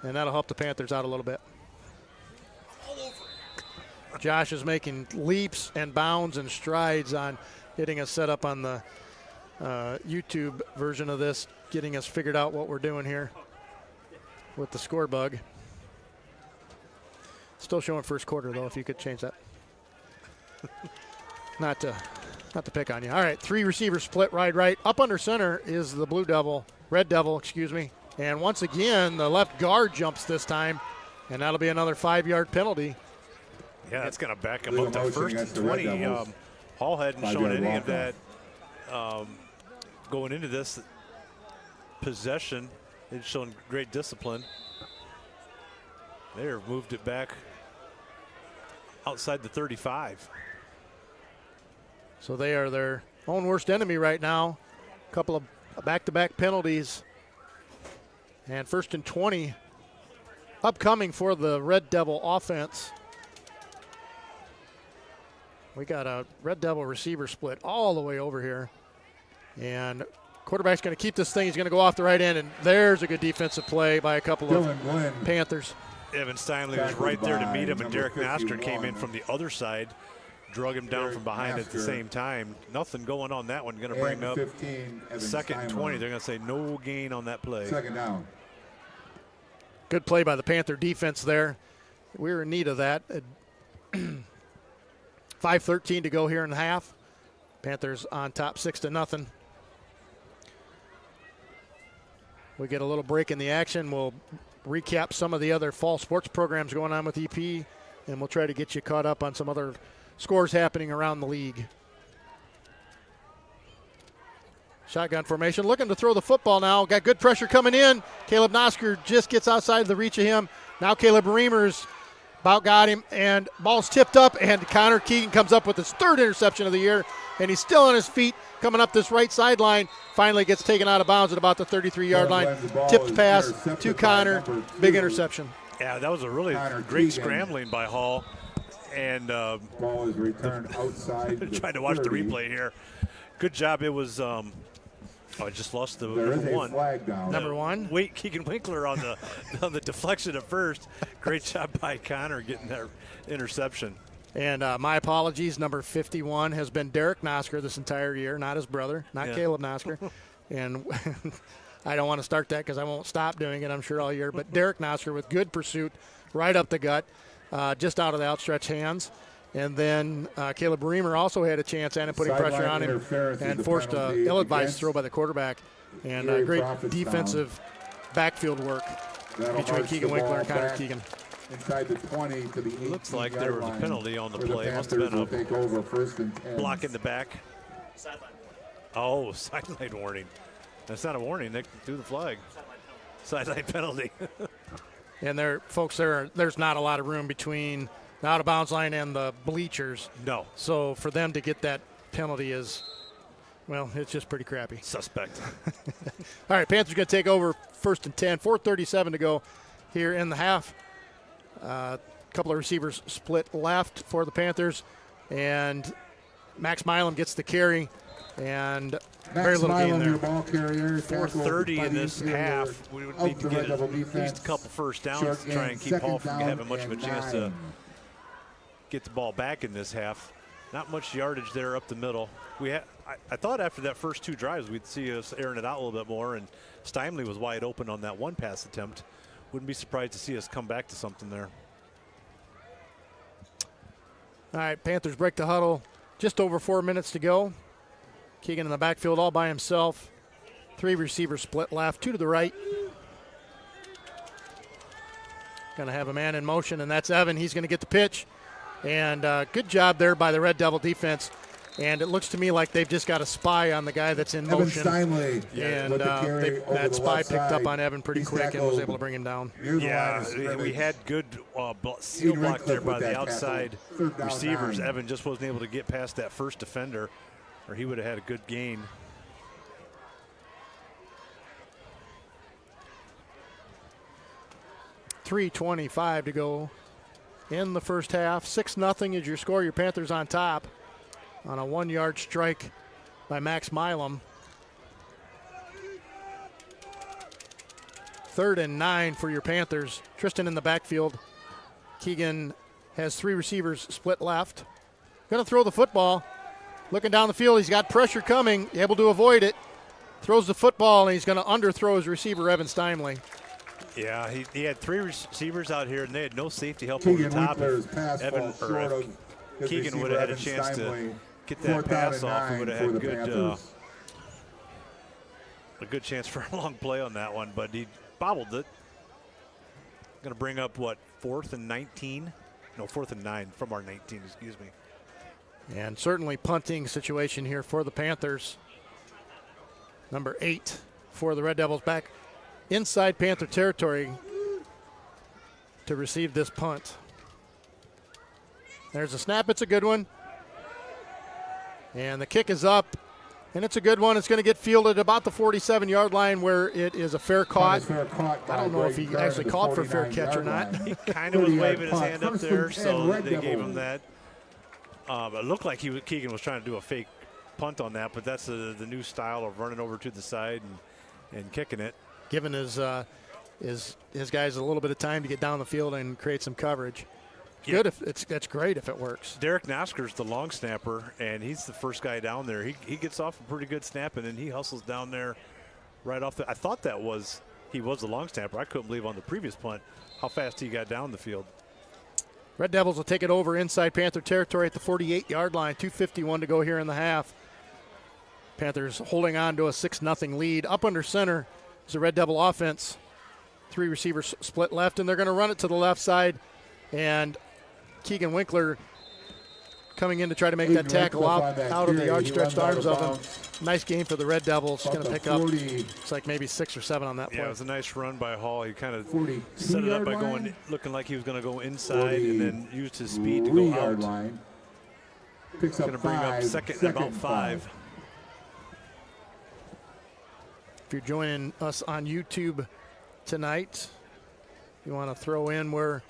Speaker 1: and that'll help the Panthers out a little bit. Josh is making leaps and bounds and strides on getting us set up on the YouTube version of this, getting us figured out what we're doing here with the score bug. Still showing first quarter, though, if you could change that. Not to pick on you. All right, 3 receivers split right. Up under center is the Red Devil, excuse me. And once again, the left guard jumps this time, and that'll be another 5-yard penalty.
Speaker 4: Yeah, that's going to back him up to 1st and 20. Hall hadn't shown any of that going into this possession. They've shown great discipline. They've moved it back outside the 35.
Speaker 1: So they are their own worst enemy right now. A couple of back-to-back penalties. And 1st and 20 upcoming for the Red Devil offense. We got a Red Devil receiver split all the way over here. And Quarterback's going to keep this thing. He's going to go off the right end, and there's a good defensive play by a couple of
Speaker 2: Dylan Glenn.
Speaker 1: Panthers.
Speaker 4: Evan Steinley was right there to meet him, and Derek Nosker came in from the other side, drug him down from behind at the same time. Nothing going on that one. Going to bring up
Speaker 2: 15,
Speaker 4: second and 20. They're going to say no gain on that play.
Speaker 2: Second down.
Speaker 1: Good play by the Panther defense there. We were in need of that. 5:13 to go here in the half. Panthers on top 6-0. We get a little break in the action. We'll recap some of the other fall sports programs going on with EP, and we'll try to get you caught up on some other scores happening around the league. Shotgun formation, looking to throw the football now. Got good pressure coming in. Caleb Nosker just gets outside the reach of him. Now Caleb Reimers about got him, and ball's tipped up, and Connor Keegan comes up with his third interception of the year, and he's still on his feet coming up this right sideline. Finally gets taken out of bounds at about the 33-yard line. Tipped pass to Connor. Big interception.
Speaker 4: Yeah, that was a really great scrambling by Hall. And
Speaker 2: Ball is returned outside.
Speaker 4: trying to watch the replay here. Good job. It was I just lost the
Speaker 2: There is
Speaker 4: number
Speaker 2: a
Speaker 4: one.
Speaker 2: flag down.
Speaker 1: Number one.
Speaker 4: Wait, Keegan Winkler on the deflection at first. Great job by Connor getting that interception.
Speaker 1: And my apologies, number 51 has been Derek Nosker this entire year, not his brother, not Caleb Nosker. And I don't want to start that because I won't stop doing it, I'm sure, all year. But Derek Nosker with good pursuit, right up the gut, just out of the outstretched hands. And then Caleb Reamer also had a chance at him, putting pressure on him, and forced an ill-advised throw by the quarterback. And great defensive backfield work between Keegan Winkler and Connor Keegan.
Speaker 2: Inside the 20 to the 18
Speaker 4: Looks like there was a penalty on the play. Must have been a
Speaker 2: take over first and 10.
Speaker 4: block in the back. Oh, sideline warning. That's not a warning. They threw the flag. Sideline penalty.
Speaker 1: And there's not a lot of room between the out-of-bounds line and the bleachers.
Speaker 4: No.
Speaker 1: So for them to get that penalty is, well, it's just pretty crappy.
Speaker 4: Suspect.
Speaker 1: All right, Panthers going to take over first and 10. 4:37 to go here in the half. A couple of receivers split left for the Panthers, and Max Milam gets the carry, and very little gain there.
Speaker 4: 4:30 in this half. We would need to get at least a couple first downs to try and keep Hall from having much of a chance to get the ball back in this half. Not much yardage there up the middle. I thought after that first two drives we'd see us airing it out a little bit more, and Steinley was wide open on that one pass attempt. Wouldn't be surprised to see us come back to something there.
Speaker 1: All right, Panthers break the huddle. Just over 4 minutes to go. Keegan in the backfield all by himself. 3 receivers split left, 2 to the right. Going to have a man in motion, and that's Evan. He's going to get the pitch. And good job there by the Red Devil defense. And it looks to me like they've just got a spy on the guy that's in motion.
Speaker 2: Steinley,
Speaker 1: and that spy picked up on Evan pretty quick and was able to bring him down.
Speaker 4: Yeah, we had good seal block there by the outside receivers. Evan just wasn't able to get past that first defender, or he would have had a good gain.
Speaker 1: .325 to go in the first half. 6-0 is your score. Your Panthers on top on a 1-yard strike by Max Milam. 3rd and 9 for your Panthers. Tristan in the backfield. Keegan has 3 receivers split left. Going to throw the football. Looking down the field, he's got pressure coming, able to avoid it. Throws the football, and he's going to underthrow his receiver, Evan Steinley.
Speaker 4: Yeah, he had 3 receivers out here, and they had no safety help over the top. Keegan would have had a chance to get that pass off. He would have had a good chance for a long play on that one, but he bobbled it. Going to bring up, what, 4th and 19? No, 4th and 9 from our 19, excuse me.
Speaker 1: And certainly punting situation here for the Panthers. Number 8 for the Red Devils back inside Panther territory to receive this punt. There's a snap. It's a good one. And the kick is up, and it's a good one. It's going to get fielded about the 47-yard line where it is a fair caught. I don't know if he actually called for a fair catch or not.
Speaker 4: He kind of was waving his hand up there, so they gave him that. It looked like Keegan was trying to do a fake punt on that, but that's the new style of running over to the side and kicking it.
Speaker 1: Giving his guys a little bit of time to get down the field and create some coverage.
Speaker 4: Yeah.
Speaker 1: Good. That's great if it works.
Speaker 4: Derek Nosker's the long snapper, and he's the first guy down there. He gets off a pretty good snap, and then he hustles down there right off I thought he was the long snapper. I couldn't believe on the previous punt how fast he got down the field.
Speaker 1: Red Devils will take it over inside Panther territory at the 48-yard line. 2:51 to go here in the half. Panthers holding on to a 6-0 lead. Up under center is the Red Devil offense. 3 receivers split left, and they're going to run it to the left side. And Keegan Winkler coming in to try to make that tackle out of the outstretched arms of him. Nice game for the Red Devils. Going to pick up, it's like maybe 6 or 7 on that play.
Speaker 4: Yeah, it was a nice run by Hall. He kind of set it up by looking like he was going to go inside and then used his speed to go out. Going to bring up second and about 5.
Speaker 1: If you're joining us on YouTube tonight, you want to throw in where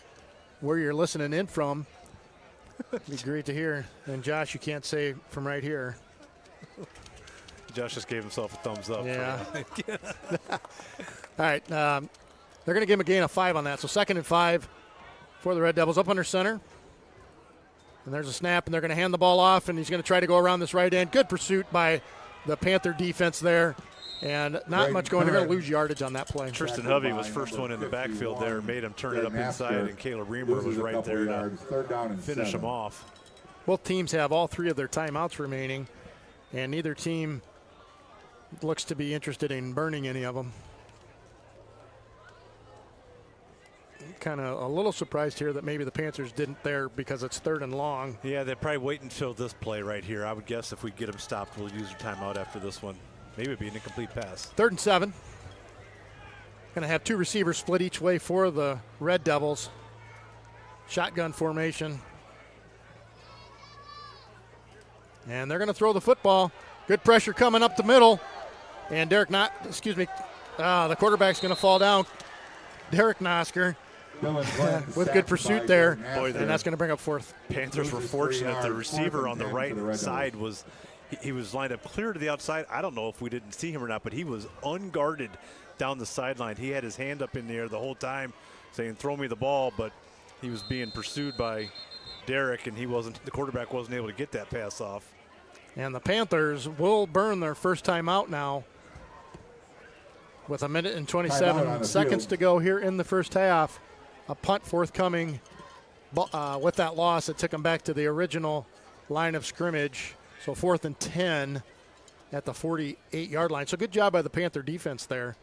Speaker 1: you're listening in from. It'd be great to hear. And Josh, you can't say from right here.
Speaker 4: Josh just gave himself a thumbs up.
Speaker 1: Yeah. All right. They're going to give him a gain of 5 on that. So 2nd and 5 for the Red Devils up under center. And there's a snap, and they're going to hand the ball off, and he's going to try to go around this right end. Good pursuit by the Panther defense there. And not much going. They're going to lose yardage on that play.
Speaker 4: Tristan Hovey was first one in the backfield there, made him turn it up inside, and Caleb Reamer was right there to finish him off.
Speaker 1: Both teams have all 3 of their timeouts remaining, and neither team looks to be interested in burning any of them. Kind of a little surprised here that maybe the Panthers didn't there because it's 3rd and long.
Speaker 4: Yeah, they're probably waiting until this play right here. I would guess if we get them stopped, we'll use their timeout after this one. Maybe it'd be an incomplete pass.
Speaker 1: 3rd and 7. Going to have 2 receivers split each way for the Red Devils. Shotgun formation. And they're going to throw the football. Good pressure coming up the middle. And the quarterback's going to fall down. Derek Nosker with good pursuit there. And that's going to bring up 4th.
Speaker 4: Panthers were fortunate. The receiver on the right side was – he was lined up clear to the outside. I don't know if we didn't see him or not, but he was unguarded down the sideline. He had his hand up in the air the whole time saying, throw me the ball, but he was being pursued by Derek, and the quarterback wasn't able to get that pass off.
Speaker 1: And the Panthers will burn their first time out now with 1 minute and 27 seconds to go here in the first half. A punt forthcoming with that loss. It took them back to the original line of scrimmage. So 4th and 10 at the 48-yard line. So good job by the Panther defense there.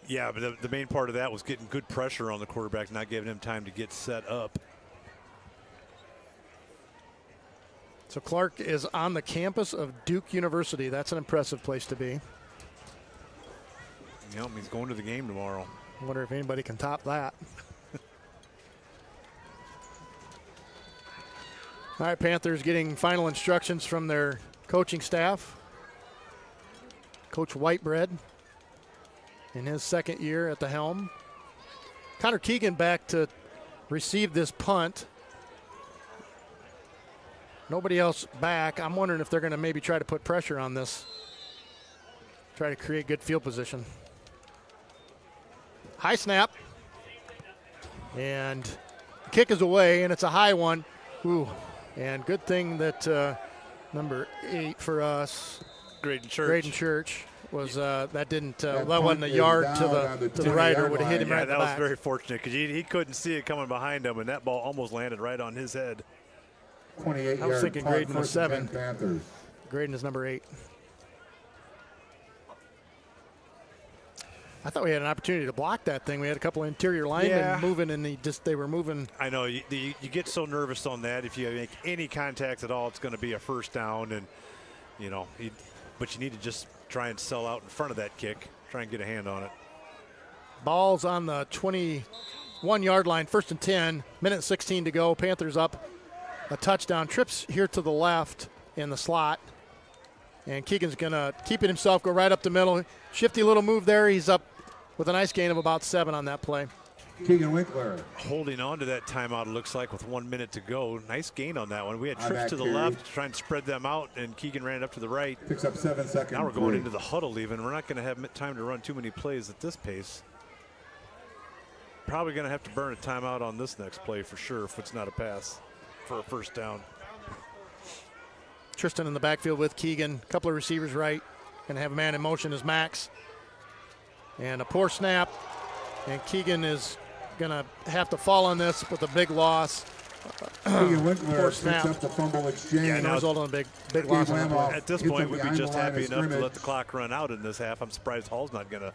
Speaker 4: Yeah, but the main part of that was getting good pressure on the quarterback, not giving him time to get set up.
Speaker 1: So Clark is on the campus of Duke University. That's an impressive place to be.
Speaker 4: Yep, he's going to the game tomorrow.
Speaker 1: I wonder if anybody can top that. All right, Panthers getting final instructions from their coaching staff. Coach Whitebread in his 2nd year at the helm. Connor Keegan back to receive this punt. Nobody else back. I'm wondering if they're going to maybe try to put pressure on this. Try to create good field position. High snap. And the kick is away, and it's a high one. Ooh. And good thing that number 8 for us,
Speaker 4: Graydon
Speaker 1: Church, was that wasn't a yard to the right, or would have hit him right in the back.
Speaker 4: That was very fortunate because he couldn't see it coming behind him, and that ball almost landed right on his head.
Speaker 2: 28
Speaker 1: I was thinking Graydon was 7.
Speaker 2: Panthers.
Speaker 1: Graydon is number 8. I thought we had an opportunity to block that thing. We had a couple of interior linemen moving, and they were moving.
Speaker 4: I know you get so nervous on that. If you make any contact at all, it's going to be a first down, and but you need to just try and sell out in front of that kick. Try and get a hand on it.
Speaker 1: Ball's on the 21-yard line. 1st and 10. Minute 16 to go. Panthers up a touchdown. Trips here to the left in the slot. And Keegan's going to keep it himself, go right up the middle. Shifty little move there. He's up with a nice gain of about 7 on that play.
Speaker 2: Keegan Winkler.
Speaker 4: Holding on to that timeout, it looks like, with 1 minute to go. Nice gain on that one. We had
Speaker 2: On
Speaker 4: trips
Speaker 2: that
Speaker 4: to the
Speaker 2: carry.
Speaker 4: left to try and spread them out, and Keegan ran up to the right.
Speaker 2: Picks up 7 seconds.
Speaker 4: Now we're going into the huddle even. We're not going to have time to run too many plays at this pace. Probably going to have to burn a timeout on this next play for sure if it's not a pass for a first down.
Speaker 1: Tristan in the backfield with Keegan. A couple of receivers right. Going to have a man in motion as Max. And a poor snap. And Keegan is going to have to fall on this with a big loss.
Speaker 2: Keegan Winkler
Speaker 1: Poor
Speaker 2: picks
Speaker 1: snap.
Speaker 2: up the fumble exchange.
Speaker 4: Yeah,
Speaker 1: And
Speaker 4: now-
Speaker 1: result in a big loss on the play.
Speaker 4: At this
Speaker 2: Hits
Speaker 4: point,
Speaker 2: up
Speaker 4: we'd be
Speaker 2: behind
Speaker 4: just
Speaker 2: the line
Speaker 4: happy
Speaker 2: of
Speaker 4: enough to
Speaker 2: scrimmage.
Speaker 4: let the clock run out in this half. I'm surprised Hall's not going to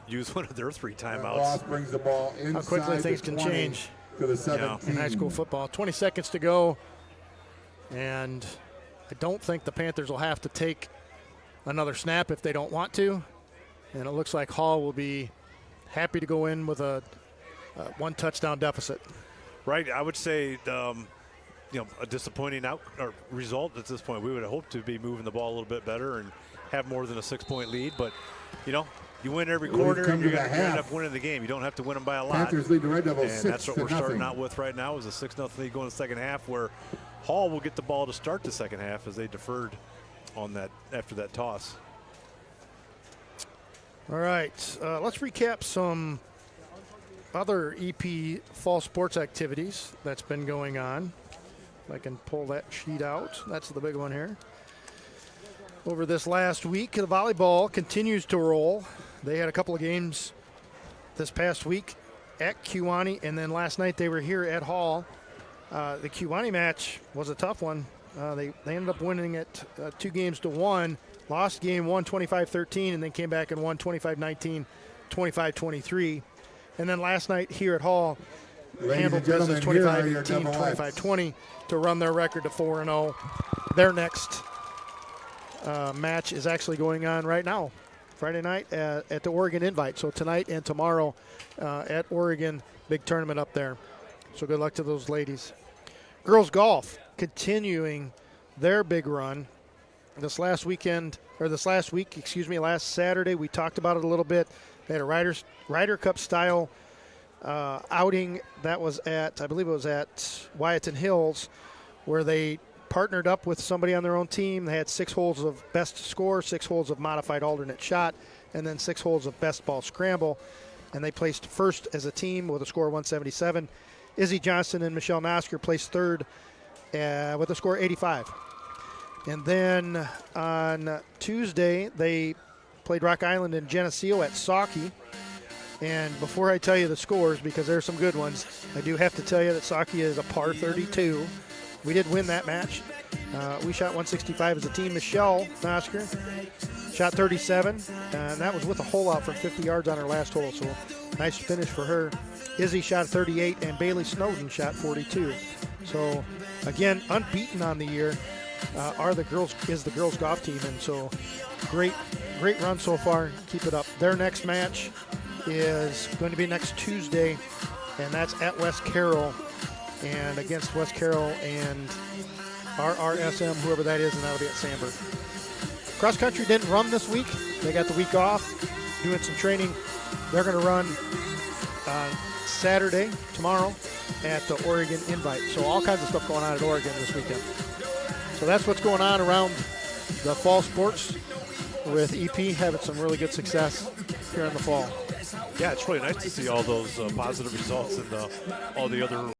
Speaker 4: use one of their 3
Speaker 2: That
Speaker 4: timeouts.
Speaker 2: loss brings the ball inside
Speaker 1: How quickly
Speaker 2: the
Speaker 1: things can
Speaker 2: 20
Speaker 1: change
Speaker 2: to the 17.
Speaker 1: in high school football. 20 seconds to go. And I don't think the Panthers will have to take another snap if they don't want to. And it looks like Hall will be happy to go in with a 1 touchdown deficit.
Speaker 4: Right, I would say, a disappointing result at this point. We would have hoped to be moving the ball a little bit better and have more than a 6-point lead. But, you win every
Speaker 2: We've
Speaker 4: quarter,
Speaker 2: come
Speaker 4: and
Speaker 2: to
Speaker 4: you're
Speaker 2: the
Speaker 4: going to end
Speaker 2: half.
Speaker 4: up winning the game. You don't have to win them by a lot.
Speaker 2: Panthers lead the Red Devils
Speaker 4: And
Speaker 2: 6
Speaker 4: that's what
Speaker 2: to
Speaker 4: we're starting
Speaker 2: nothing.
Speaker 4: out with right now is a 6-0 lead going to the second half, where Hall will get the ball to start the second half as they deferred on that after that toss.
Speaker 1: All right, let's recap some other EP fall sports activities that's been going on. If I can pull that sheet out. That's the big one here. Over this last week, the volleyball continues to roll. They had a couple of games this past week at Kewanee, and then last night they were here at Hall. The Kewanee match was a tough one. They ended up winning it 2-1. Lost game 1, 25-13, and then came back and won 25-19, 25-23. And then last night here at Hall,
Speaker 2: Ladies
Speaker 1: handled
Speaker 2: and gentlemen,
Speaker 1: business
Speaker 2: here are your
Speaker 1: 25-18,
Speaker 2: double X.
Speaker 1: 25-20 to run their record to 4-0. Their next match is actually going on right now, Friday night at the Oregon Invite. So tonight and tomorrow at Oregon, big tournament up there. So good luck to those ladies. Girls golf continuing their big run. Last week, last Saturday, we talked about it a little bit. They had a Ryder Cup style outing that was I believe it was at Wyattton Hills, where they partnered up with somebody on their own team. They had 6 holes of best score, 6 holes of modified alternate shot, and then 6 holes of best ball scramble. And they placed first as a team with a score of 177. Izzy Johnson and Michelle Nosker placed third with a score of 85. And then on Tuesday, they played Rock Island and Geneseo at Saukey. And before I tell you the scores, because there are some good ones, I do have to tell you that Saukey is a par 32. We did win that match. We shot 165 as a team. Michelle Nosker shot 37, and that was with a hole out from 50 yards on her last hole, so nice finish for her. Izzy shot 38, and Bailey Snowden shot 42. So, again, unbeaten on the year. The girls golf team, and so great run so far. Keep it up. Their next match is going to be next Tuesday, and that's at West Carroll, and against West Carroll and RRSM, whoever that is, and that'll be at Sandburg. Cross country didn't run this week. They got the week off, doing some training. They're going to run Saturday, tomorrow, at the Oregon Invite. So all kinds of stuff going on at Oregon this weekend. So that's what's going on around the fall sports, with EP having some really good success here in the fall.
Speaker 4: Yeah, it's really nice to see all those positive results and all the other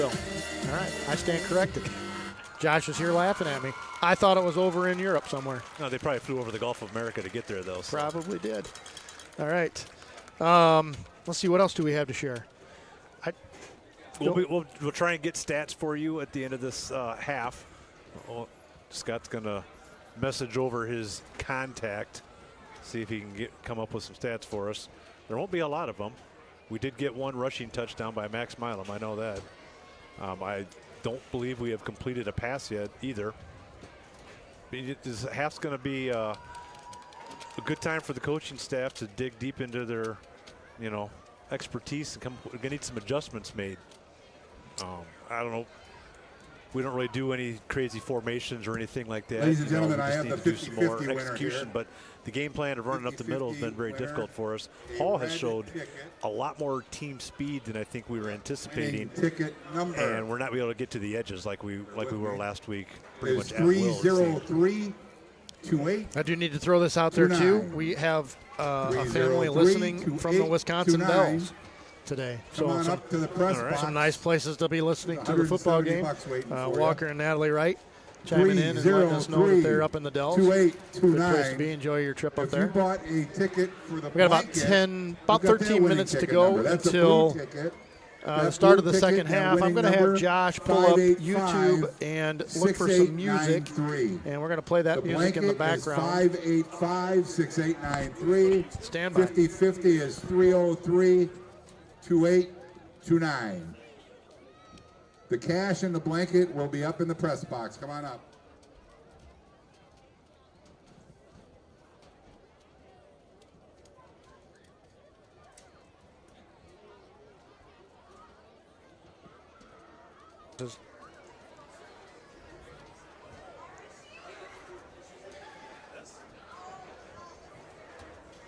Speaker 1: All right, I stand corrected. Josh is here laughing at me. I thought it was over in Europe somewhere.
Speaker 4: No, they probably flew over the Gulf of America to get there, though. So.
Speaker 1: Probably did. All right. Let's see, what else do we have to share?
Speaker 4: We'll try and get stats for you at the end of this half. Scott's going to message over his contact, see if he can come up with some stats for us. There won't be a lot of them. We did get one rushing touchdown by Max Milam. I know that. I don't believe we have completed a pass yet either. This half's going to be a good time for the coaching staff to dig deep into their, expertise and we're going to need some adjustments made. I don't know. We don't really do any crazy formations or anything like that.
Speaker 2: Ladies and gentlemen,
Speaker 4: we
Speaker 2: I
Speaker 4: just
Speaker 2: have
Speaker 4: need
Speaker 2: the
Speaker 4: to do some more
Speaker 2: 50-50 winner
Speaker 4: execution.
Speaker 2: here.
Speaker 4: But the game plan of running up the middle has been very difficult for us. Hall has showed a lot more team speed than I think we were anticipating.
Speaker 2: Ticket number.
Speaker 4: And we're not able to get to the edges like we were last week. Pretty
Speaker 2: Is
Speaker 4: much at will.
Speaker 2: 30328.
Speaker 1: I do need to throw this out there, too. We have a family listening from the Wisconsin Dells today.
Speaker 2: Come on up to the press box.
Speaker 1: Some nice places to be listening to the football game. Walker and Natalie Wright chiming in and letting us know that they're up in the Dells. Good place to be. Enjoy your trip up there.
Speaker 2: You bought a ticket for the
Speaker 1: we got about 13 minutes to go until the start of the second half. I'm going to have Josh pull up YouTube and look for some music, and we're going to play that music in the background.
Speaker 2: 585-6893.
Speaker 1: Stand by.
Speaker 2: 50-50 is 303-2829. The cash and the blanket will be up in the press box. Come on up.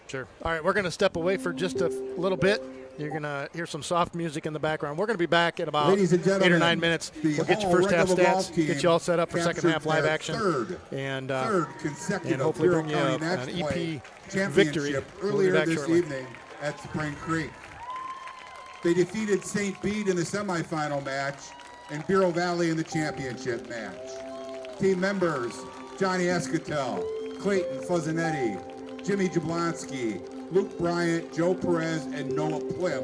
Speaker 1: Sure. All right, we're going to step away for just a little bit. You're going to hear some soft music in the background. We're going to be back in about 8 or 9 minutes. We'll get your first half stats, get you all set up for second half live action, and hopefully bring you an EP victory
Speaker 2: earlier this evening at Spring Creek. They defeated St. Bede in the semifinal match and Bureau Valley in the championship match. Team members, Johnny Escatel, Clayton Fuzzanetti, Jimmy Jablonski, Luke Bryant, Joe Perez, and Noah Plim.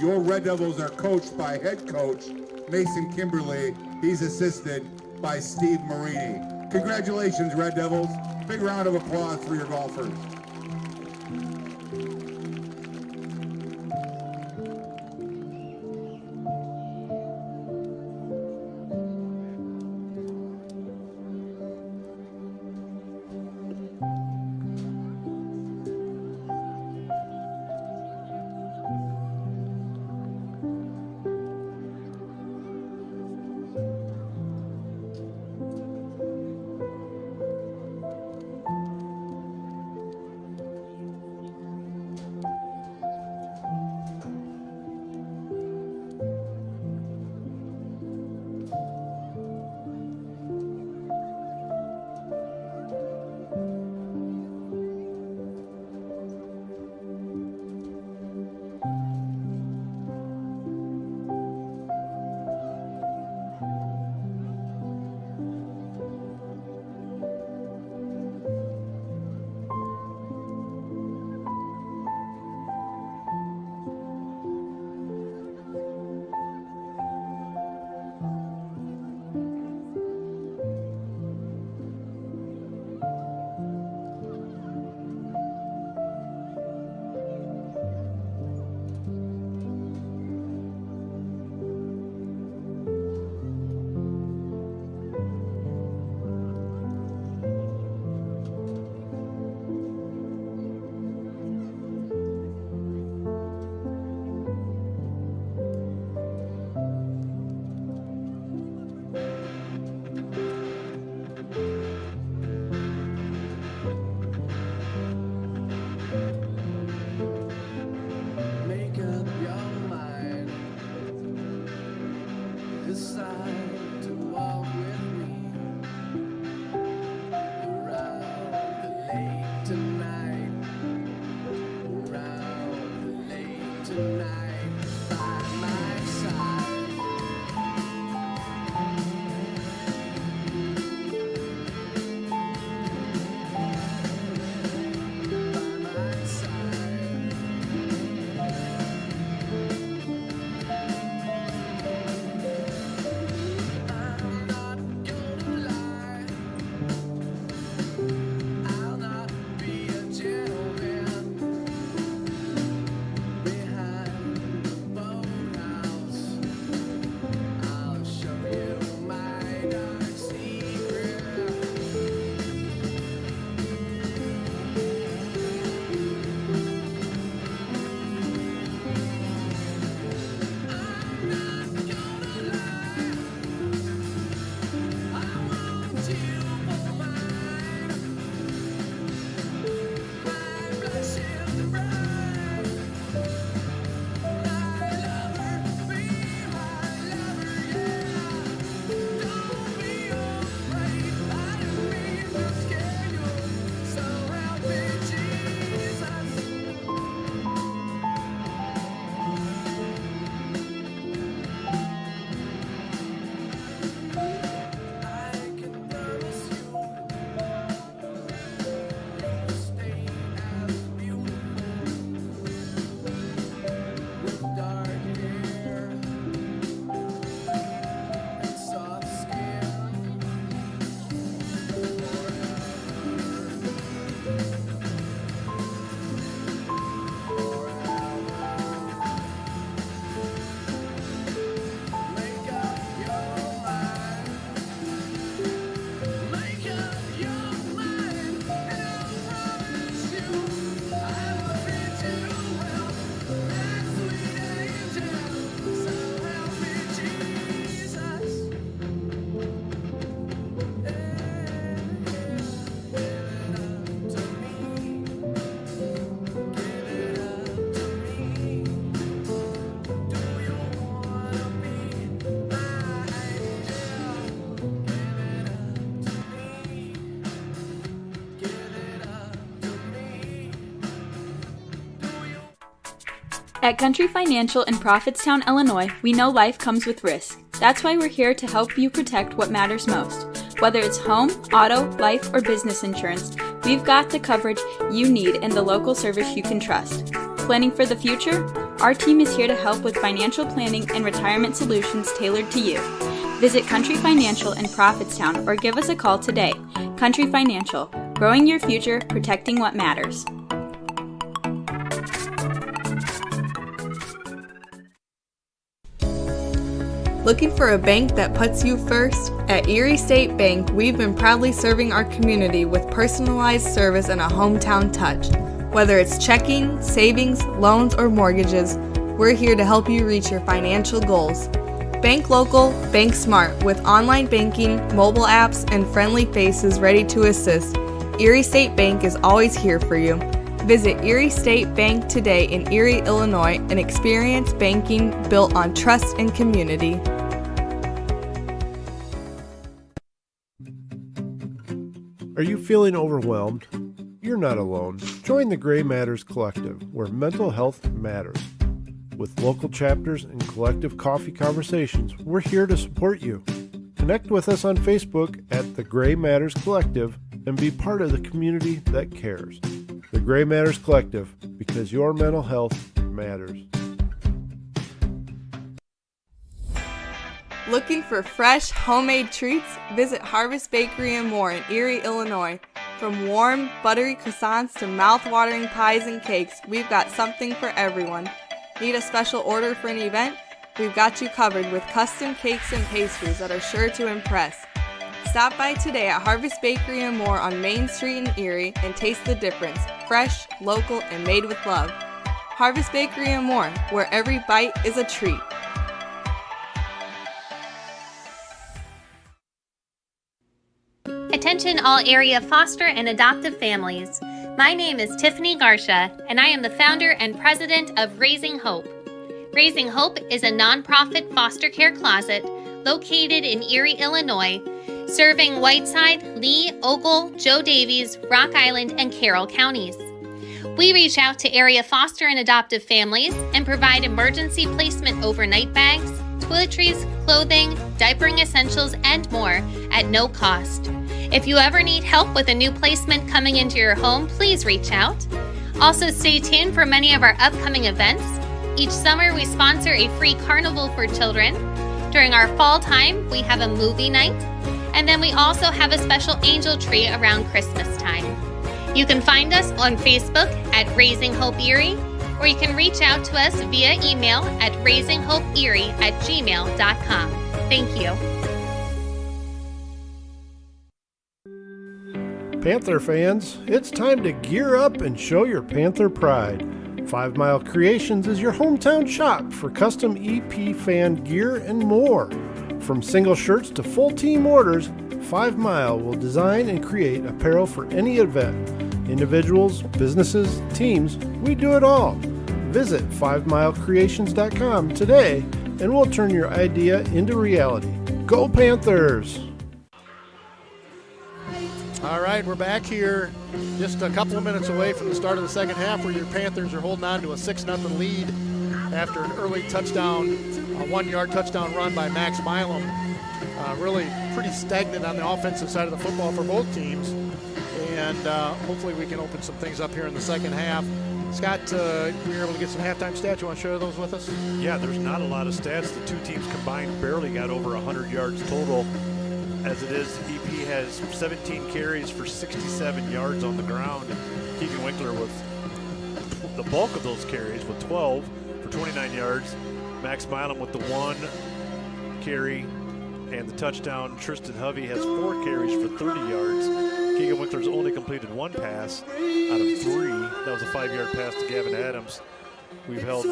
Speaker 2: Your Red Devils are coached by head coach Mason Kimberly. He's assisted by Steve Marini. Congratulations, Red Devils. Big round of applause for your golfers.
Speaker 5: At Country Financial in Prophetstown, Illinois, we know life comes with risk. That's why we're here to help you protect what matters most. Whether it's home, auto, life, or business insurance, we've got the coverage you need and the local service you can trust. Planning for the future? Our team is here to help with financial planning and retirement solutions tailored to you. Visit Country Financial in Prophetstown or give us a call today. Country Financial, growing your future, protecting what matters.
Speaker 6: Looking for a bank that puts you first? At Erie State Bank, we've been proudly serving our community with personalized service and a hometown touch. Whether it's checking, savings, loans, or mortgages, we're here to help you reach your financial goals. Bank local, bank smart, with online banking, mobile apps, and friendly faces ready to assist. Erie State Bank is always here for you. Visit Erie State Bank today in Erie, Illinois, and experience banking built on trust and community.
Speaker 7: Are you feeling overwhelmed? You're not alone. Join the Gray Matters Collective, where mental health matters. With local chapters and collective coffee conversations, we're here to support you. Connect with us on Facebook at the Gray Matters Collective and be part of the community that cares. The Gray Matters Collective, because your mental health matters.
Speaker 6: Looking for fresh, homemade treats? Visit Harvest Bakery and More in Erie, Illinois. From warm, buttery croissants to mouth-watering pies and cakes, we've got something for everyone. Need a special order for an event? We've got you covered with custom cakes and pastries that are sure to impress. Stop by today at Harvest Bakery and More on Main Street in Erie and taste the difference. Fresh, local, and made with love. Harvest Bakery and More, where every bite is a treat.
Speaker 8: Attention all area foster and adoptive families. My name is Tiffany Garsha, and I am the founder and president of Raising Hope. Raising Hope is a nonprofit foster care closet located in Erie, Illinois, serving Whiteside, Lee, Ogle, Joe Davies, Rock Island, and Carroll counties. We reach out to area foster and adoptive families and provide emergency placement overnight bags, toiletries, clothing, diapering essentials, and more at no cost. If you ever need help with a new placement coming into your home, please reach out. Also, stay tuned for many of our upcoming events. Each summer, we sponsor a free carnival for children. During our fall time, we have a movie night. And then we also have a special angel tree around Christmas time. You can find us on Facebook at Raising Hope Erie, or you can reach out to us via email at raisinghopeerie@gmail.com. Thank you.
Speaker 7: Panther fans, it's time to gear up and show your Panther pride. 5 Mile Creations is your hometown shop for custom EP fan gear and more. From single shirts to full team orders, 5 Mile will design and create apparel for any event. Individuals, businesses, teams, we do it all. Visit 5milecreations.com today and we'll turn your idea into reality. Go Panthers!
Speaker 1: All right, we're back here just a couple of minutes away from the start of the second half where your Panthers are holding on to a 6-0 lead after an early touchdown, a 1-yard touchdown run by Max Milam. Really pretty stagnant on the offensive side of the football for both teams. And hopefully we can open some things up here in the second half. Scott, we were able to get some halftime stats. You want to share those with us?
Speaker 4: Yeah, there's not a lot of stats. The two teams combined barely got over 100 yards total. As it is, EP has 17 carries for 67 yards on the ground. Keegan Winkler with the bulk of those carries with 12 for 29 yards. Max Milam with the 1 carry and the touchdown. Tristan Hovey has 4 carries for 30 yards. Keegan Winkler's only completed 1 pass out of 3. That was a 5-yard pass to Gavin Adams. We've held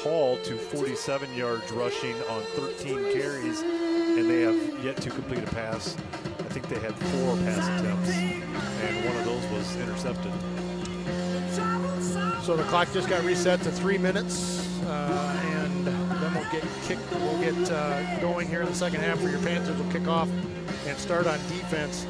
Speaker 4: Hall to 47 yards rushing on 13 carries, and they have yet to complete a pass. I think they had 4 pass attempts, and one of those was intercepted.
Speaker 1: So the clock just got reset to 3 minutes, and then we'll get going here in the second half where your Panthers will kick off and start on defense.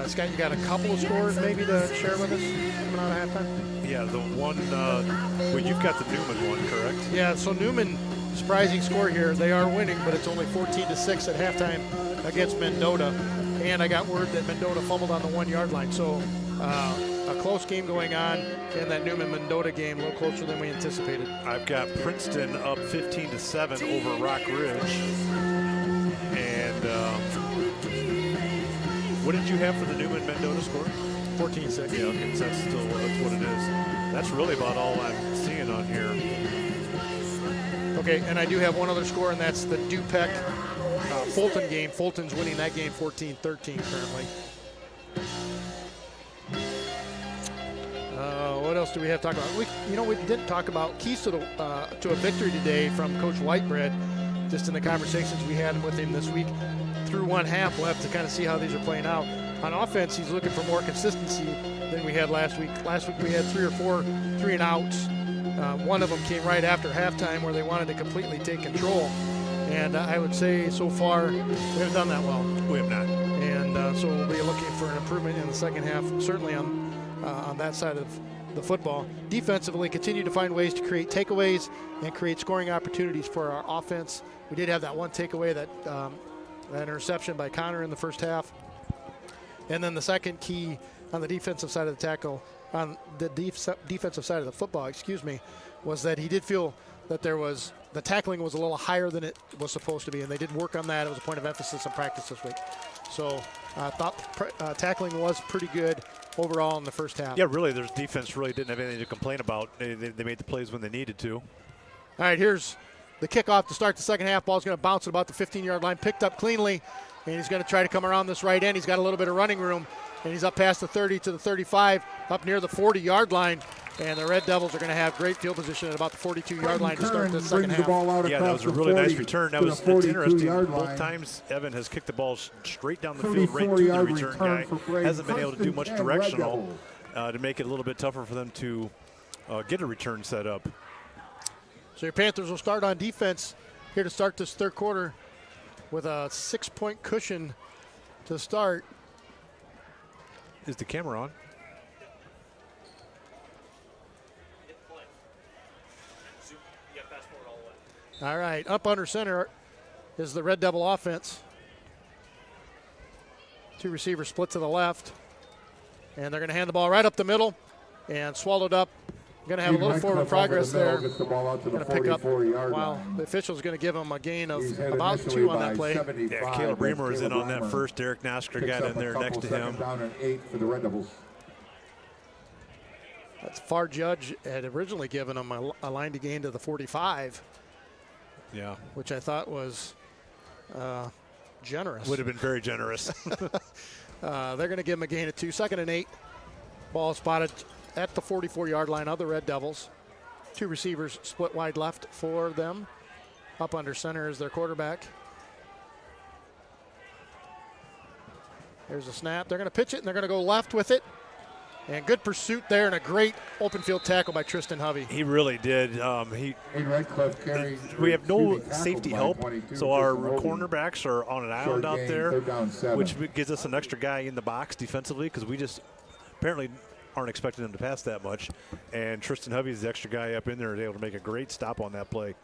Speaker 1: Scott, you got a couple of scores maybe to share with us coming out of halftime?
Speaker 4: Yeah, the one, well, you've got the Newman one, correct?
Speaker 1: Yeah, so Newman, surprising score here. They are winning, but it's only 14-6 at halftime against Mendota. And I got word that Mendota fumbled on the 1-yard line. So a close game going on in that Newman-Mendota game, a little closer than we anticipated.
Speaker 4: I've got Princeton up 15-7 over Rock Ridge. And what did you have for the Newman-Mendota score?
Speaker 1: 14-6.
Speaker 4: Yeah, okay, so that's what it is. That's really about all I'm seeing on here.
Speaker 1: Okay, and I do have one other score, and that's the Dupec Fulton game. Fulton's winning that game 14-13 currently. What else do we have to talk about? We didn't talk about keys to a victory today from Coach Whitebread. Just in the conversations we had with him this week, through one half, we'll have to kind of see how these are playing out. On offense, he's looking for more consistency than we had last week. Last week we had 3 or 4 3-and-outs. One of them came right after halftime where they wanted to completely take control. And I would say so far we haven't done that well.
Speaker 4: We have not.
Speaker 1: And so we'll be looking for an improvement in the second half, certainly on that side of the football. Defensively, continue to find ways to create takeaways and create scoring opportunities for our offense. We did have that one takeaway, that interception by Connor in the first half. And then the second key on the defensive side of the tackle, on the defensive side of the football, was that he did feel that the tackling was a little higher than it was supposed to be, and they did work on that. It was a point of emphasis in practice this week. So I thought tackling was pretty good overall in the first half.
Speaker 4: Yeah, really, their defense really didn't have anything to complain about. They made the plays when they needed to.
Speaker 1: All right, here's the kickoff to start the second half. Ball's going to bounce at about the 15-yard line, picked up cleanly, and he's going to try to come around this right end. He's got a little bit of running room, and he's up past the 30 to the 35, up near the 40-yard line. And the Red Devils are going to have great field position at about the 42-yard line to start the second half.
Speaker 4: Yeah, that was a really nice return. That's interesting. Both times Evan has kicked the ball straight down the field right to the return guy. Hasn't been able to do much directional to make it a little bit tougher for them to get a return set up.
Speaker 1: So your Panthers will start on defense here to start this third quarter with a 6-point cushion to start.
Speaker 4: Is the camera on?
Speaker 1: All right, up under center is the Red Devil offense. 2 receivers split to the left. And they're going to hand the ball right up the middle and swallowed up. Going to have a little forward progress there. Going to pick up while the official's going to give him a gain of about 2 on that play.
Speaker 4: Yeah, Caleb Reamer was in on that first. Derek Nosker got in there next to him.
Speaker 2: Down and 8 for the Red Devils.
Speaker 1: That's Far Judge had originally given him a line to gain to the 45.
Speaker 4: Yeah.
Speaker 1: Which I thought was generous.
Speaker 4: Would have been very generous.
Speaker 1: They're going to give him a gain of 2. 2nd and 8. Ball spotted at the 44-yard line of the Red Devils. 2 receivers split wide left for them. Up under center is their quarterback. There's a snap. They're going to pitch it, and they're going to go left with it. And good pursuit there, and a great open field tackle by Tristan Hovey.
Speaker 4: He really did. We have no safety help, so our cornerbacks are on an island out there, which gives us an extra guy in the box defensively because we just apparently aren't expecting them to pass that much. And Tristan Hovey is the extra guy up in there, is able to make a great stop on that play.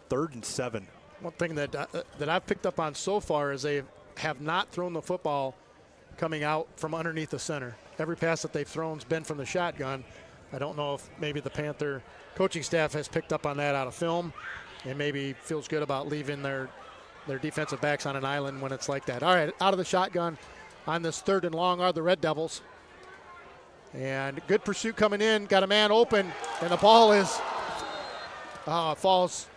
Speaker 4: 3rd and 7.
Speaker 1: One thing that I've picked up on so far is they have not thrown the football coming out from underneath the center. Every pass that they've thrown has been from the shotgun. I don't know if maybe the Panther coaching staff has picked up on that out of film and maybe feels good about leaving their defensive backs on an island when it's like that. All right, out of the shotgun on this 3rd and long are the Red Devils. And good pursuit coming in. Got a man open, and the ball is falls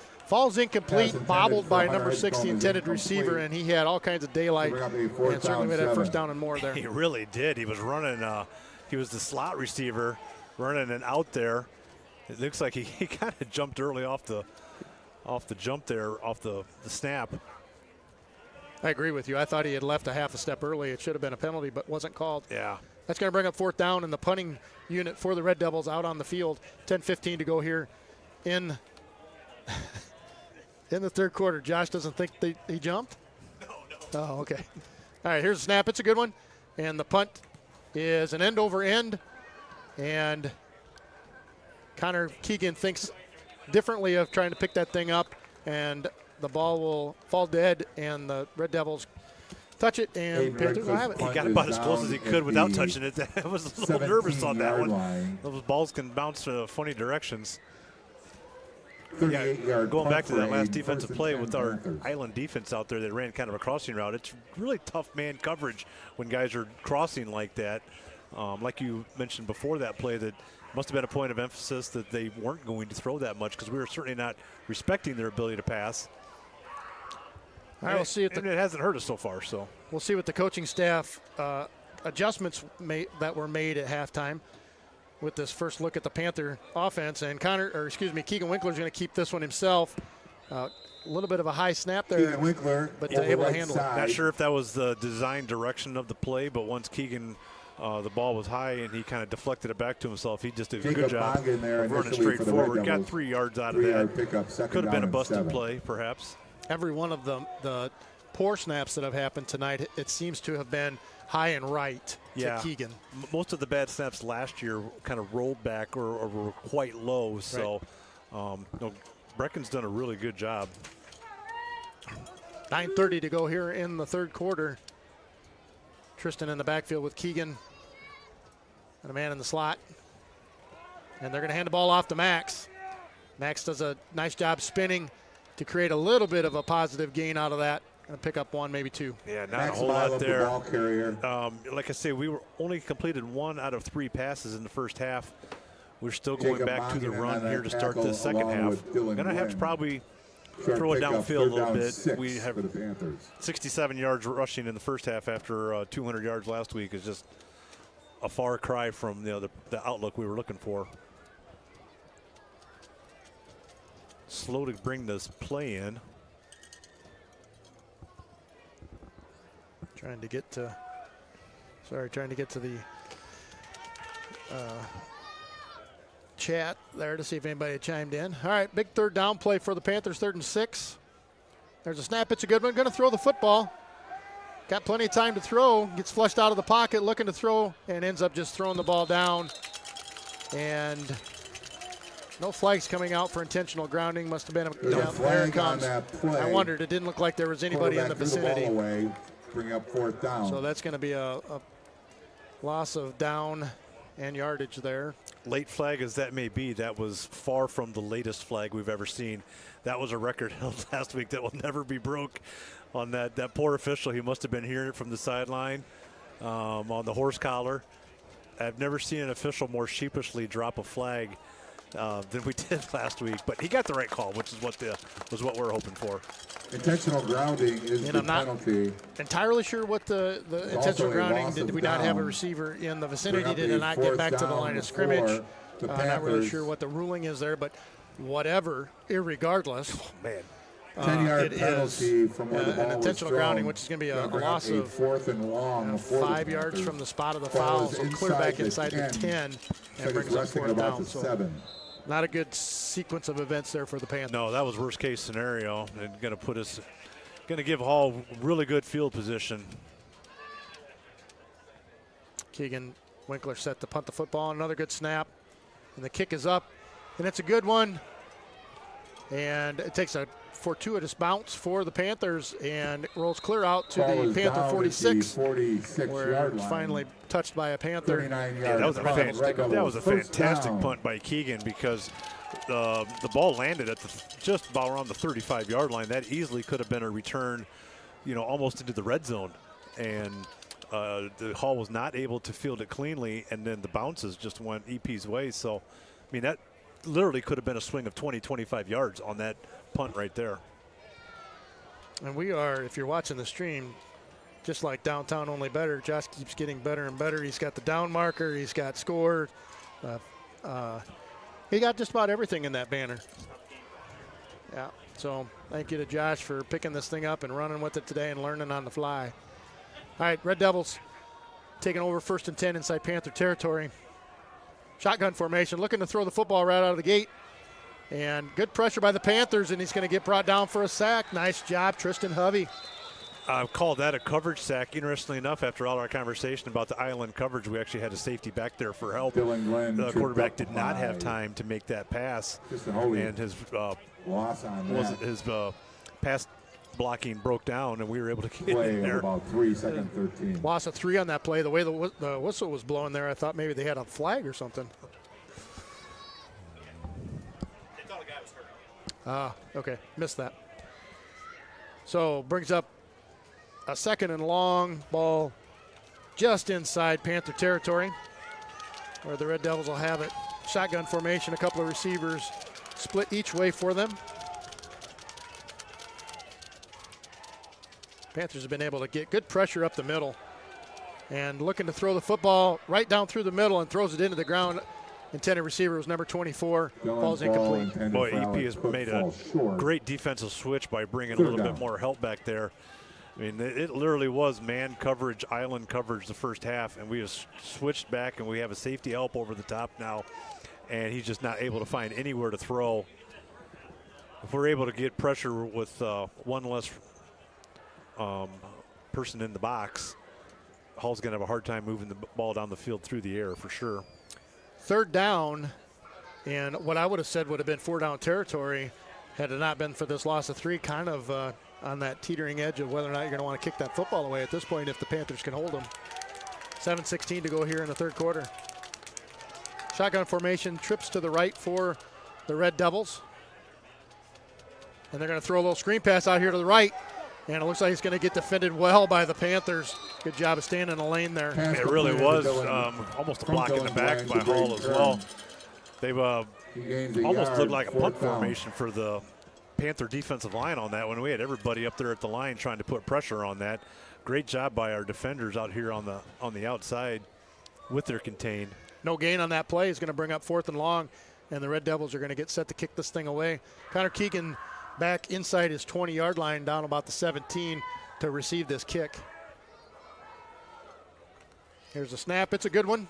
Speaker 1: incomplete, bobbled by number 6, the intended receiver, and he had all kinds of daylight and certainly made that 1st down and more there.
Speaker 4: He really did. He was running. He was the slot receiver running and out there. It looks like he kind of jumped early off the jump there, off the snap.
Speaker 1: I agree with you. I thought he had left a half a step early. It should have been a penalty, but wasn't called.
Speaker 4: Yeah.
Speaker 1: That's going to bring up 4th down, and the punting unit for the Red Devils out on the field. 10:15 to go here in the third quarter. Josh doesn't think he jumped?
Speaker 4: No.
Speaker 1: Oh, okay. All right, here's a snap. It's a good one. And the punt is an end over end. And Connor Keegan thinks differently of trying to pick that thing up. And the ball will fall dead, and the Red Devils touch it, and Panthers will have it.
Speaker 4: He got about as close as he could without touching it. I was a little nervous on that one.
Speaker 2: line.
Speaker 4: Those balls can bounce funny directions.
Speaker 2: 38-yard
Speaker 4: Going back
Speaker 2: punt
Speaker 4: to that
Speaker 2: for a
Speaker 4: last defensive
Speaker 2: first and
Speaker 4: play
Speaker 2: 10
Speaker 4: with our
Speaker 2: Panthers.
Speaker 4: island defense out there that ran kind of a crossing route, it's really tough man coverage when guys are crossing like that. Like you mentioned before that play, that must have been a point of emphasis that they weren't going to throw that much because we were certainly not respecting their ability to pass.
Speaker 1: All right, we'll see
Speaker 4: and it hasn't hurt us so far. So
Speaker 1: we'll see what the coaching staff adjustments that were made at halftime with this first look at the Panther offense. And Keegan Winkler's going to keep this one himself. A little bit of a high snap there,
Speaker 2: Keegan Winkler,
Speaker 1: but
Speaker 2: over
Speaker 1: able to
Speaker 2: right
Speaker 1: handle it.
Speaker 2: side.
Speaker 4: not sure if that was the design direction of the play, but once Keegan, the ball was high and he kind of deflected it back to himself, he just did a
Speaker 2: Jacob
Speaker 4: good job
Speaker 2: Bong in there
Speaker 4: of running
Speaker 2: initially
Speaker 4: straight
Speaker 2: for the Red
Speaker 4: forward. Got
Speaker 2: Devils.
Speaker 4: 3 yards out of
Speaker 2: 3-yard
Speaker 4: that.
Speaker 2: pickup, second
Speaker 4: Could have
Speaker 2: down
Speaker 4: been a
Speaker 2: and
Speaker 4: busted
Speaker 2: 7.
Speaker 4: play, perhaps.
Speaker 1: Every one of the poor snaps that have happened tonight, it seems to have been high and right to Keegan.
Speaker 4: Most of the bad snaps last year kind of rolled back or were quite low. So, Brecken's done a really good job.
Speaker 1: 9:30 to go here in the third quarter. Tristan in the backfield with Keegan and a man in the slot. And they're going to hand the ball off to Max. Max does a nice job spinning to create a little bit of a positive gain out of that. Going to pick up one, maybe two.
Speaker 4: Yeah, not
Speaker 2: Max
Speaker 4: a whole
Speaker 2: Milo,
Speaker 4: lot
Speaker 2: the
Speaker 4: there.
Speaker 2: ball carrier.
Speaker 4: Like I say, we were only completed 1 out of 3 passes in the first half. We're still going
Speaker 2: Jacob
Speaker 4: back to the
Speaker 2: Mongan
Speaker 4: run
Speaker 2: on that
Speaker 4: here to start
Speaker 2: tackle
Speaker 4: the second
Speaker 2: along
Speaker 4: half.
Speaker 2: with Dylan
Speaker 4: Going to have to
Speaker 2: Gwynn.
Speaker 4: probably
Speaker 2: Short
Speaker 4: throw it
Speaker 2: pickup,
Speaker 4: downfield a
Speaker 2: third
Speaker 4: little
Speaker 2: down,
Speaker 4: bit.
Speaker 2: 6
Speaker 4: We have
Speaker 2: for the Panthers.
Speaker 4: 67 yards rushing in the first half after 200 yards last week is just a far cry from the outlook we were looking for. Slow to bring this play in.
Speaker 1: Trying to get to the chat there to see if anybody had chimed in. All right, big third down play for the Panthers, 3rd and 6. There's a snap. It's a good one. Going to throw the football. Got plenty of time to throw. Gets flushed out of the pocket, looking to throw, and ends up just throwing the ball down. And no flags coming out for intentional grounding. Must have been
Speaker 2: There's a
Speaker 1: there it
Speaker 2: flag on
Speaker 1: comes.
Speaker 2: that play.
Speaker 1: I wondered. It didn't look like there was anybody in the
Speaker 2: Quarterback threw the
Speaker 1: vicinity.
Speaker 2: ball away, bring up 4th down.
Speaker 1: So that's going to be a loss of down and yardage there.
Speaker 4: Late flag as that may be, that was far from the latest flag we've ever seen. That was a record held last week that will never be broke on that poor official. He must have been hearing it from the sideline on the horse collar. I've never seen an official more sheepishly drop a flag than we did last week. But he got the right call, which is what we're hoping for.
Speaker 2: Intentional grounding is the
Speaker 1: I'm not
Speaker 2: penalty.
Speaker 1: entirely sure what the
Speaker 2: also
Speaker 1: intentional
Speaker 2: a
Speaker 1: grounding.
Speaker 2: loss
Speaker 1: Did
Speaker 2: of
Speaker 1: we not have a
Speaker 2: down.
Speaker 1: receiver in the
Speaker 2: Bring
Speaker 1: vicinity?
Speaker 2: up
Speaker 1: Did
Speaker 2: a
Speaker 1: it not get
Speaker 2: 4th
Speaker 1: back to the
Speaker 2: down
Speaker 1: line of
Speaker 2: for
Speaker 1: scrimmage?
Speaker 2: the
Speaker 1: Not really
Speaker 2: Panthers.
Speaker 1: sure what the ruling is there, but whatever, irregardless,
Speaker 4: Man,
Speaker 2: 10-yard
Speaker 1: it
Speaker 2: penalty
Speaker 1: is
Speaker 2: from where the ball
Speaker 1: an intentional
Speaker 2: was
Speaker 1: grounding,
Speaker 2: thrown.
Speaker 1: which is going to be a
Speaker 2: Gonna bring up
Speaker 1: loss
Speaker 2: a
Speaker 1: of
Speaker 2: 4th and long for the
Speaker 1: 5 yards
Speaker 2: Panthers.
Speaker 1: from the spot of the
Speaker 2: Ball
Speaker 1: foul,
Speaker 2: is
Speaker 1: so clear back
Speaker 2: inside
Speaker 1: inside the 10
Speaker 2: Looks
Speaker 1: and
Speaker 2: like
Speaker 1: brings
Speaker 2: it's
Speaker 1: up
Speaker 2: resting
Speaker 1: 4th
Speaker 2: about
Speaker 1: down.
Speaker 2: the
Speaker 1: So
Speaker 2: 7.
Speaker 1: not a good sequence of events there for the Panthers.
Speaker 4: no, that was worst case scenario and going to give Hall really good field position.
Speaker 1: Keegan Winkler set to punt the football. Another good snap. And the kick is up. And it's a good one. And it takes a fortuitous bounce for the Panthers and it rolls clear out to
Speaker 2: Ball
Speaker 1: the
Speaker 2: is
Speaker 1: Panther
Speaker 2: down at the
Speaker 1: 46,
Speaker 2: 46
Speaker 1: where
Speaker 2: yard
Speaker 1: it's
Speaker 2: line.
Speaker 1: finally touched by a Panther.
Speaker 2: 39
Speaker 4: Yeah,
Speaker 2: yards.
Speaker 4: that was a,
Speaker 2: punt.
Speaker 4: fan-
Speaker 2: Red
Speaker 4: that was a
Speaker 2: Devils, first
Speaker 4: fantastic
Speaker 2: down.
Speaker 4: punt by Keegan because the ball landed at just about around the 35-yard line. That easily could have been a return, almost into the red zone. And the Hall was not able to field it cleanly, and then the bounces just went EP's way. So, I mean, that literally could have been a swing of 20, 25 yards on that punt right there.
Speaker 1: And we are, if you're watching the stream, just like downtown, only better. Josh keeps getting better and better. He's got the down marker. He's got score. He got just about everything in that banner. Yeah. So thank you to Josh for picking this thing up and running with it today and learning on the fly. All right, Red Devils taking over 1st and 10 inside Panther territory. Shotgun formation, looking to throw the football right out of the gate. And good pressure by the Panthers, and he's going to get brought down for a sack. Nice job, Tristan Hovey.
Speaker 4: called that a coverage sack. Interestingly enough, after all our conversation about the island coverage, we actually had a safety back there for help. The quarterback did not have time to make that pass, and his pass blocking broke down, and we were able to get in there.
Speaker 2: About 3, second 13.
Speaker 1: Loss of 3 on that play. The way the whistle was blowing there, I thought maybe they had a flag or something. Okay, missed that. So brings up a 2nd and long, ball just inside Panther territory, where the Red Devils will have it. Shotgun formation, a couple of receivers split each way for them. Panthers have been able to get good pressure up the middle and looking to throw the football right down through the middle and throws it into the ground. Intended receiver was number 24, falls incomplete.
Speaker 4: Boy, EP has made a great defensive switch by bringing a little bit more help back there. I mean, it literally was man coverage, island coverage the first half, and we just switched back, and we have a safety help over the top now, and he's just not able to find anywhere to throw. If we're able to get pressure with one less person in the box, Hall's going to have a hard time moving the ball down the field through the air for sure.
Speaker 1: 3rd down, and what I would have said would have been 4-down territory had it not been for this loss of 3, kind of on that teetering edge of whether or not you're going to want to kick that football away at this point if the Panthers can hold them. 7:16 to go here in the 3rd quarter. Shotgun formation, trips to the right for the Red Devils. And they're going to throw a little screen pass out here to the right. And it looks like it's going to get defended well by the Panthers. Good job of staying in the lane there.
Speaker 4: It really was almost a block in the back by Hall as well. They've almost looked like a punt formation for the Panther defensive line on that one. We had everybody up there at the line trying to put pressure on that. Great job by our defenders out here on the outside with their contain.
Speaker 1: No gain on that play is going to bring up 4th and long, and the Red Devils are going to get set to kick this thing away. Connor Keegan back inside his 20-yard line down about the 17 to receive this kick. Here's a snap. It's a good one.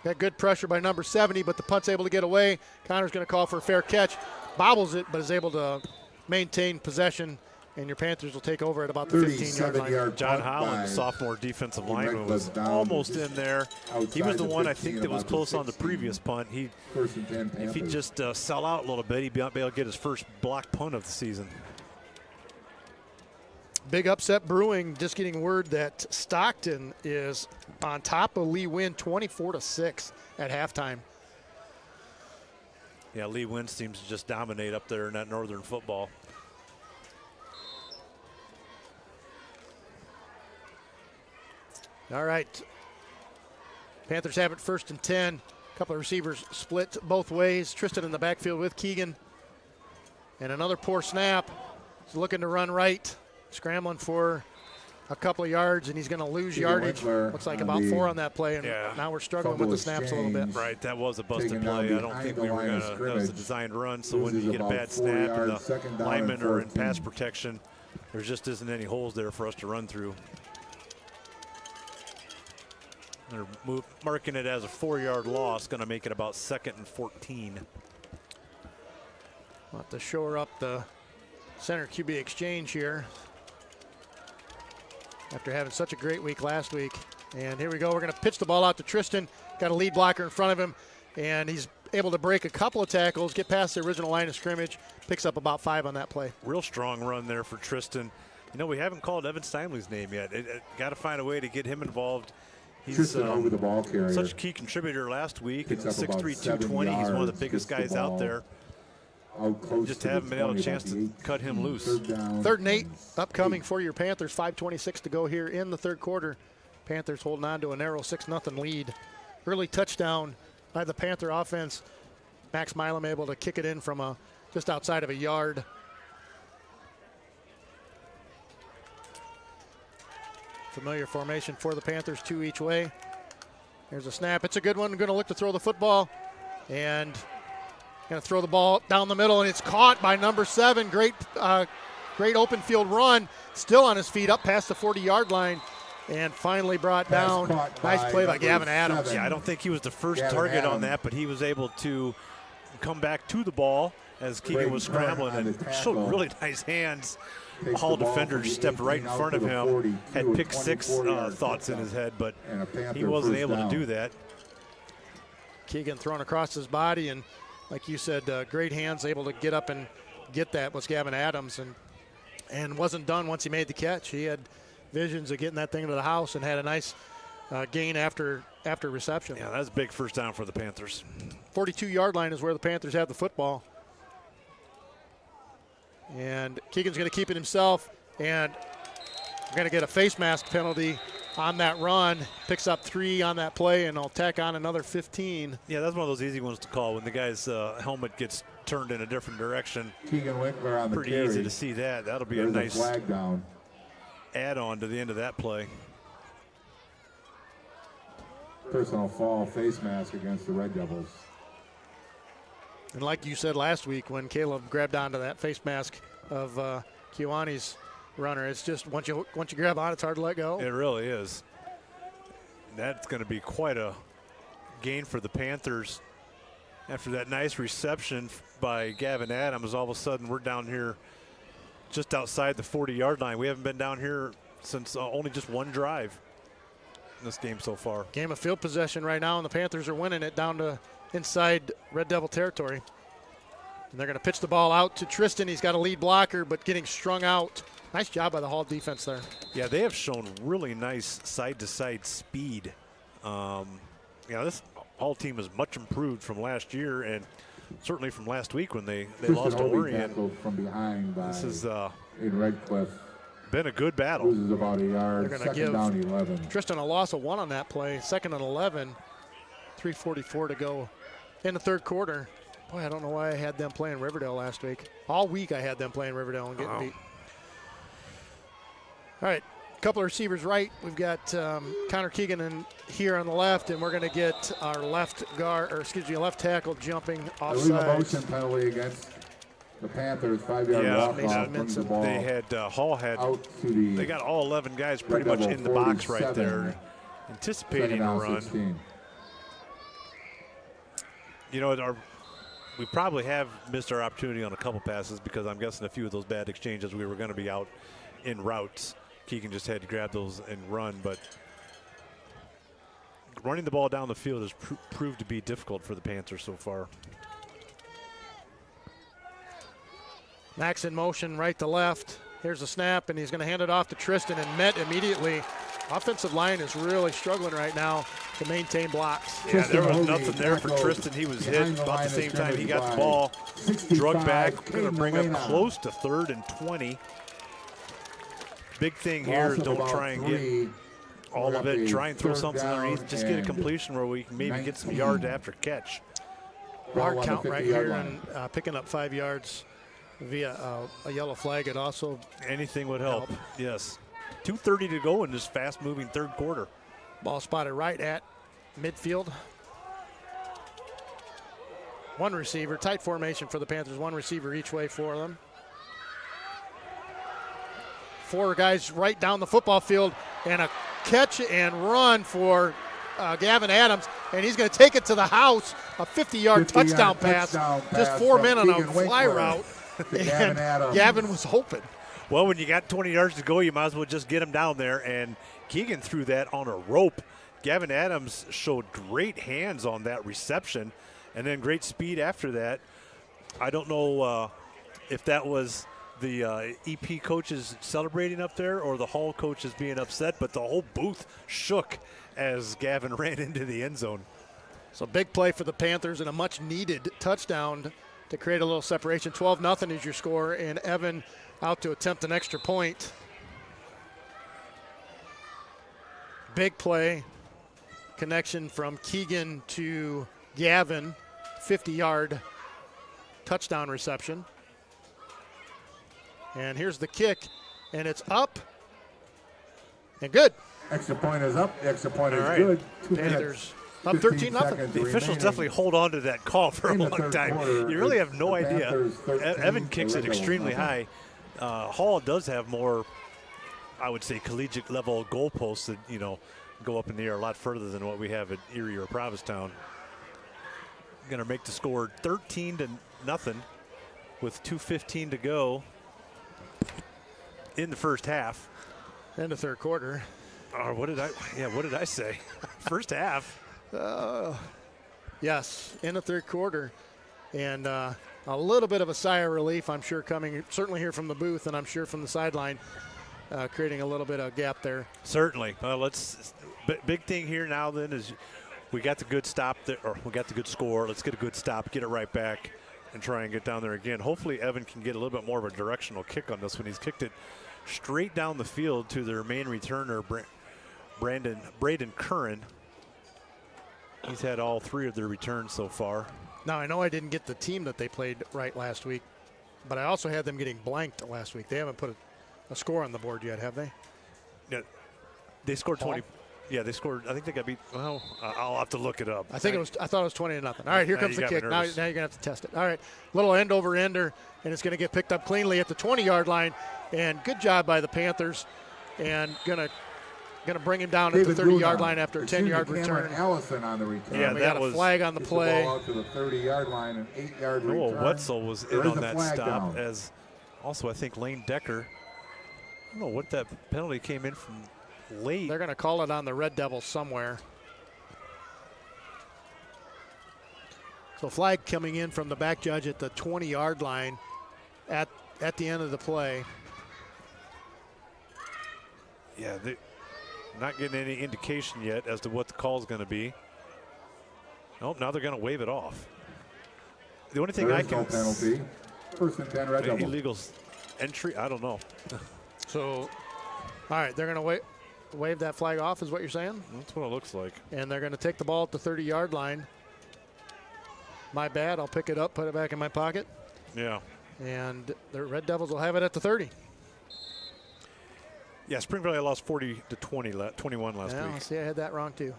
Speaker 1: Got good pressure by number 70, but the punt's able to get away. Connor's going to call for a fair catch. Bobbles it, but is able to maintain possession, and your Panthers will take over at about the 15-yard line.
Speaker 4: John Holland, sophomore defensive lineman, was almost in there. He was the one I think that was close on the previous punt. If he'd just sell out a little bit, he'd be able to get his first block punt of the season.
Speaker 1: Big upset brewing. Just getting word that Stockton is on top of Lee Wynn 24-6 at halftime.
Speaker 4: Yeah, Lee Wynn seems to just dominate up there in that northern football.
Speaker 1: All right. Panthers have it 1st and 10. A couple of receivers split both ways. Tristan in the backfield with Keegan. And another poor snap. He's looking to run right. Scrambling for a couple of yards, and he's going to lose yardage. Looks like about 4 on that play, and now we're struggling with the snaps a little bit.
Speaker 4: Right, that was a busted play. I don't think we were going to – that was a designed run, so when you get a bad snap and the linemen are in pass protection, there just isn't any holes there for us to run through. They're marking it as a 4-yard loss, going to make it about 2nd and 14.
Speaker 1: We'll have to shore up the center QB exchange here after having such a great week last week. And here we go. We're going to pitch the ball out to Tristan. Got a lead blocker in front of him, and he's able to break a couple of tackles, get past the original line of scrimmage, picks up about 5 on that play.
Speaker 4: Real strong run there for Tristan. You know, we haven't called Evan Steinley's name yet. Got to find a way to get him involved. He's
Speaker 2: over the ball carrier.
Speaker 4: Such a key contributor last week. At 6'3", 220, he's one of the biggest guys out there. Just haven't been able a chance to cut him loose.
Speaker 1: 3rd and 8 upcoming for your Panthers. 5:26 to go here in the 3rd quarter. Panthers holding on to a narrow 6-0 lead. Early touchdown by the Panther offense. Max Milam able to kick it in from just outside of a yard. Familiar formation for the Panthers, 2 each way. Here's a snap. It's a good one. Going to look to throw the football. And going to throw the ball down the middle, and it's caught by number 7. Great open field run. Still on his feet up past the 40-yard line. And finally brought down. Nice play by Gavin Adams.
Speaker 4: Yeah, I don't think he was the first target on that, but he was able to come back to the ball as Keegan was scrambling and showed really nice hands
Speaker 2: Takes
Speaker 4: Hall
Speaker 2: the ball
Speaker 4: defender
Speaker 2: from the
Speaker 4: picked right
Speaker 2: 18
Speaker 4: in
Speaker 2: out
Speaker 4: front
Speaker 2: to
Speaker 4: of
Speaker 2: the
Speaker 4: him,
Speaker 2: 42,
Speaker 4: had
Speaker 2: a
Speaker 4: pick six
Speaker 2: 24-yard
Speaker 4: thoughts in
Speaker 2: touchdown.
Speaker 4: his head, but
Speaker 2: And a Panther
Speaker 4: he wasn't
Speaker 2: first
Speaker 4: able
Speaker 2: down.
Speaker 4: to do that.
Speaker 1: Keegan thrown across his body, and like you said, great hands, able to get up and get that was Gavin Adams, and wasn't done once he made the catch. He had visions of getting that thing to the house and had a nice gain after reception.
Speaker 4: Yeah, that's a big first down for the Panthers.
Speaker 1: 42-yard line is where the Panthers have the football. And Keegan's going to keep it himself, and we're going to get a face mask penalty on that run. Picks up 3 on that play, and I'll tack on another 15.
Speaker 4: Yeah, that's one of those easy ones to call when the guy's helmet gets turned in a different direction.
Speaker 2: Keegan Winkler on the
Speaker 4: Pretty
Speaker 2: carry.
Speaker 4: easy to see that. That'll be
Speaker 2: There's
Speaker 4: a nice
Speaker 2: flag down.
Speaker 4: add-on to the end of that play.
Speaker 2: Personal foul face mask against the Red Devils.
Speaker 1: And like you said last week when Caleb grabbed onto that face mask of Kiwani's runner, it's just once you grab on, it's hard to let go.
Speaker 4: It really is. That's going to be quite a gain for the Panthers. After that nice reception by Gavin Adams, all of a sudden we're down here just outside the 40-yard line. We haven't been down here since only just one drive in this game so far.
Speaker 1: Game of field possession right now, and the Panthers are winning it down to inside Red Devil territory. And they're going to pitch the ball out to Tristan. He's got a lead blocker, but getting strung out. Nice job by the Hall defense there.
Speaker 4: Yeah, they have shown really nice side-to-side speed. This Hall team is much improved from last year and certainly from last week when they lost to Orion.
Speaker 2: From behind by
Speaker 4: This has
Speaker 2: in Redcliffe.
Speaker 4: been a good battle.
Speaker 2: Loses about a yard.
Speaker 1: They're gonna
Speaker 2: Second
Speaker 1: give
Speaker 2: down 11.
Speaker 1: Tristan a loss of 1 on that play. 2nd and 11. 3:44 to go in the third quarter. Boy, I don't know why I had them playing Riverdale last week. All week I had them playing Riverdale and getting beat. All right, a couple of receivers right. We've got Connor Keegan here on the left, and we're going to get our left tackle jumping
Speaker 2: I believe a
Speaker 1: offside.
Speaker 2: motion penalty against the Panthers. 5-yard walk-off. Brings the ball
Speaker 4: They had Hall had
Speaker 2: out to the
Speaker 4: they got all 11 guys pretty
Speaker 2: Red
Speaker 4: much
Speaker 2: Devil
Speaker 4: in the box right
Speaker 2: 47.
Speaker 4: there, anticipating
Speaker 2: second
Speaker 4: a
Speaker 2: down
Speaker 4: run.
Speaker 2: 16.
Speaker 4: We probably have missed our opportunity on a couple passes because I'm guessing a few of those bad exchanges we were going to be out in routes. Keegan just had to grab those and run, but running the ball down the field has proved to be difficult for the Panthers so far.
Speaker 1: Max in motion right to left. Here's a snap, and he's going to hand it off to Tristan and met immediately. Offensive line is really struggling right now to maintain blocks.
Speaker 4: Yeah, there was nothing there for Tristan. He was hit about the same time he got the ball. Drug back, going to bring up close to 3rd and 20. Big thing here is don't try and get all of it. Try and throw something underneath. Just get a completion where we can maybe get some yards after catch.
Speaker 1: Hard count right here and picking up 5 yards via a yellow flag. It also
Speaker 4: anything would help. Yes. 2:30 to go in this fast-moving third quarter.
Speaker 1: Ball spotted right at midfield. One receiver, tight formation for the Panthers. One receiver each way for them. 4 guys right down the football field, and a catch and run for Gavin Adams, and he's going to take it to the house. A 50-yard touchdown pass. Just 4 men on a fly route, and Gavin was hoping.
Speaker 4: Well, when you got 20 yards to go, you might as well just get him down there, and Keegan threw that on a rope. Gavin Adams showed great hands on that reception, and then great speed after that. I don't know if that was the EP coaches celebrating up there or the Hall coaches being upset, but the whole booth shook as Gavin ran into the end zone.
Speaker 1: So big play for the Panthers and a much-needed touchdown to create a little separation. 12-0 is your score, and Evan out to attempt an extra point. Big play. Connection from Keegan to Gavin. 50-yard touchdown reception. And here's the kick, and it's up and good.
Speaker 2: Extra point is up. The extra point is
Speaker 4: right.
Speaker 2: good.
Speaker 1: Panthers up 13-0.
Speaker 4: The officials definitely hold on to that call for a long time. You really have no idea. Evan kicks it extremely high. Hall does have more, I would say, collegiate level goalposts that, go up in the air a lot further than what we have at Erie or Provincetown. Going to make the score 13-0 with 2:15 to go. in the first half.
Speaker 1: In the third quarter.
Speaker 4: Or what did I say? First half.
Speaker 1: Yes, in the third quarter. And a little bit of a sigh of relief, I'm sure, coming certainly here from the booth, and I'm sure from the sideline, creating a little bit of gap there.
Speaker 4: Certainly. Well, big thing here now then is we got the good stop there, or we got the good score. Let's get a good stop, get it right back, and try and get down there again. Hopefully Evan can get a little bit more of a directional kick on this one. He's kicked it straight down the field to their main returner, Braden Curran. He's had all 3 of their returns so far.
Speaker 1: Now, I know I didn't get the team that they played right last week, but I also had them getting blanked last week. They haven't put a score on the board yet, have they?
Speaker 4: Yeah, they scored 20. Yeah, they scored. I think they got beat. Well, I'll have to look it up.
Speaker 1: I thought it was 20-0. All right, here comes the kick. Now you're going to have to test it. All right, little end over ender, and it's going to get picked up cleanly at the 20-yard line. And good job by the Panthers, and going to bring him down at the 30-yard line after a 10-yard return.
Speaker 2: Allison on the return.
Speaker 1: Yeah, we got a flag on the play.
Speaker 2: The ball out to the 30-yard line, an 8-yard return.
Speaker 4: Noah Wetzel was in on that stop, down. As also I think Lane Decker. I don't know what that penalty came in from late.
Speaker 1: They're going to call it on the Red Devils somewhere. So flag coming in from the back judge at the 20-yard line at the end of the play.
Speaker 4: Yeah, they're not getting any indication yet as to what the call is going to be. Nope, now they're going to wave it off. The only thing I can...
Speaker 2: no penalty. First and 10, Red Devils.
Speaker 4: Illegal entry? I don't know.
Speaker 1: So, all right, they're going to wave that flag off is what you're saying?
Speaker 4: That's what it looks like.
Speaker 1: And they're going to take the ball at the 30-yard line. My bad. I'll pick it up, put it back in my pocket.
Speaker 4: Yeah. And
Speaker 1: the Red Devils will have it at the 30.
Speaker 4: Yeah, Spring Valley lost 40-20, 21 last week.
Speaker 1: See, I had that wrong too.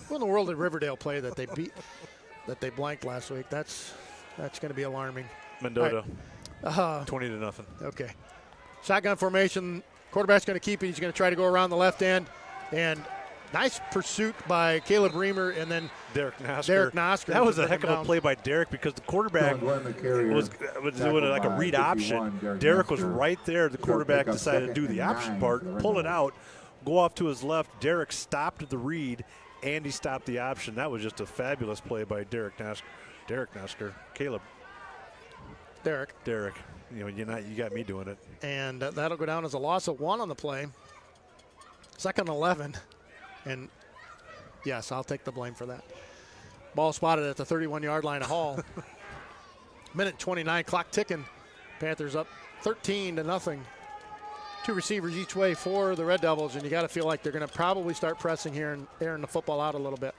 Speaker 1: Who in the world did Riverdale play that they beat, that they blanked last week? That's going to be alarming.
Speaker 4: Mendota, 20-0.
Speaker 1: Okay. Shotgun formation. Quarterback's going to keep it. He's going to try to go around the left end. And nice pursuit by Caleb Reamer and then
Speaker 4: Derek Nosker. That was a heck of a play by Derek because the quarterback was doing like a read option. Derek was right there. The quarterback decided to do the option part, pull it out, go off to his left. Derek stopped the read, and he stopped the option. That was just a fabulous play by Derek Nosker. Caleb. Derek. You got me doing it.
Speaker 1: And that'll go down as a loss of 1 on the play. Second 11. And, yes, I'll take the blame for that. Ball spotted at the 31-yard line of Hall. Minute 29, clock ticking. Panthers up 13-0. 2 receivers each way for the Red Devils, and you got to feel like they're going to probably start pressing here and airing the football out a little bit.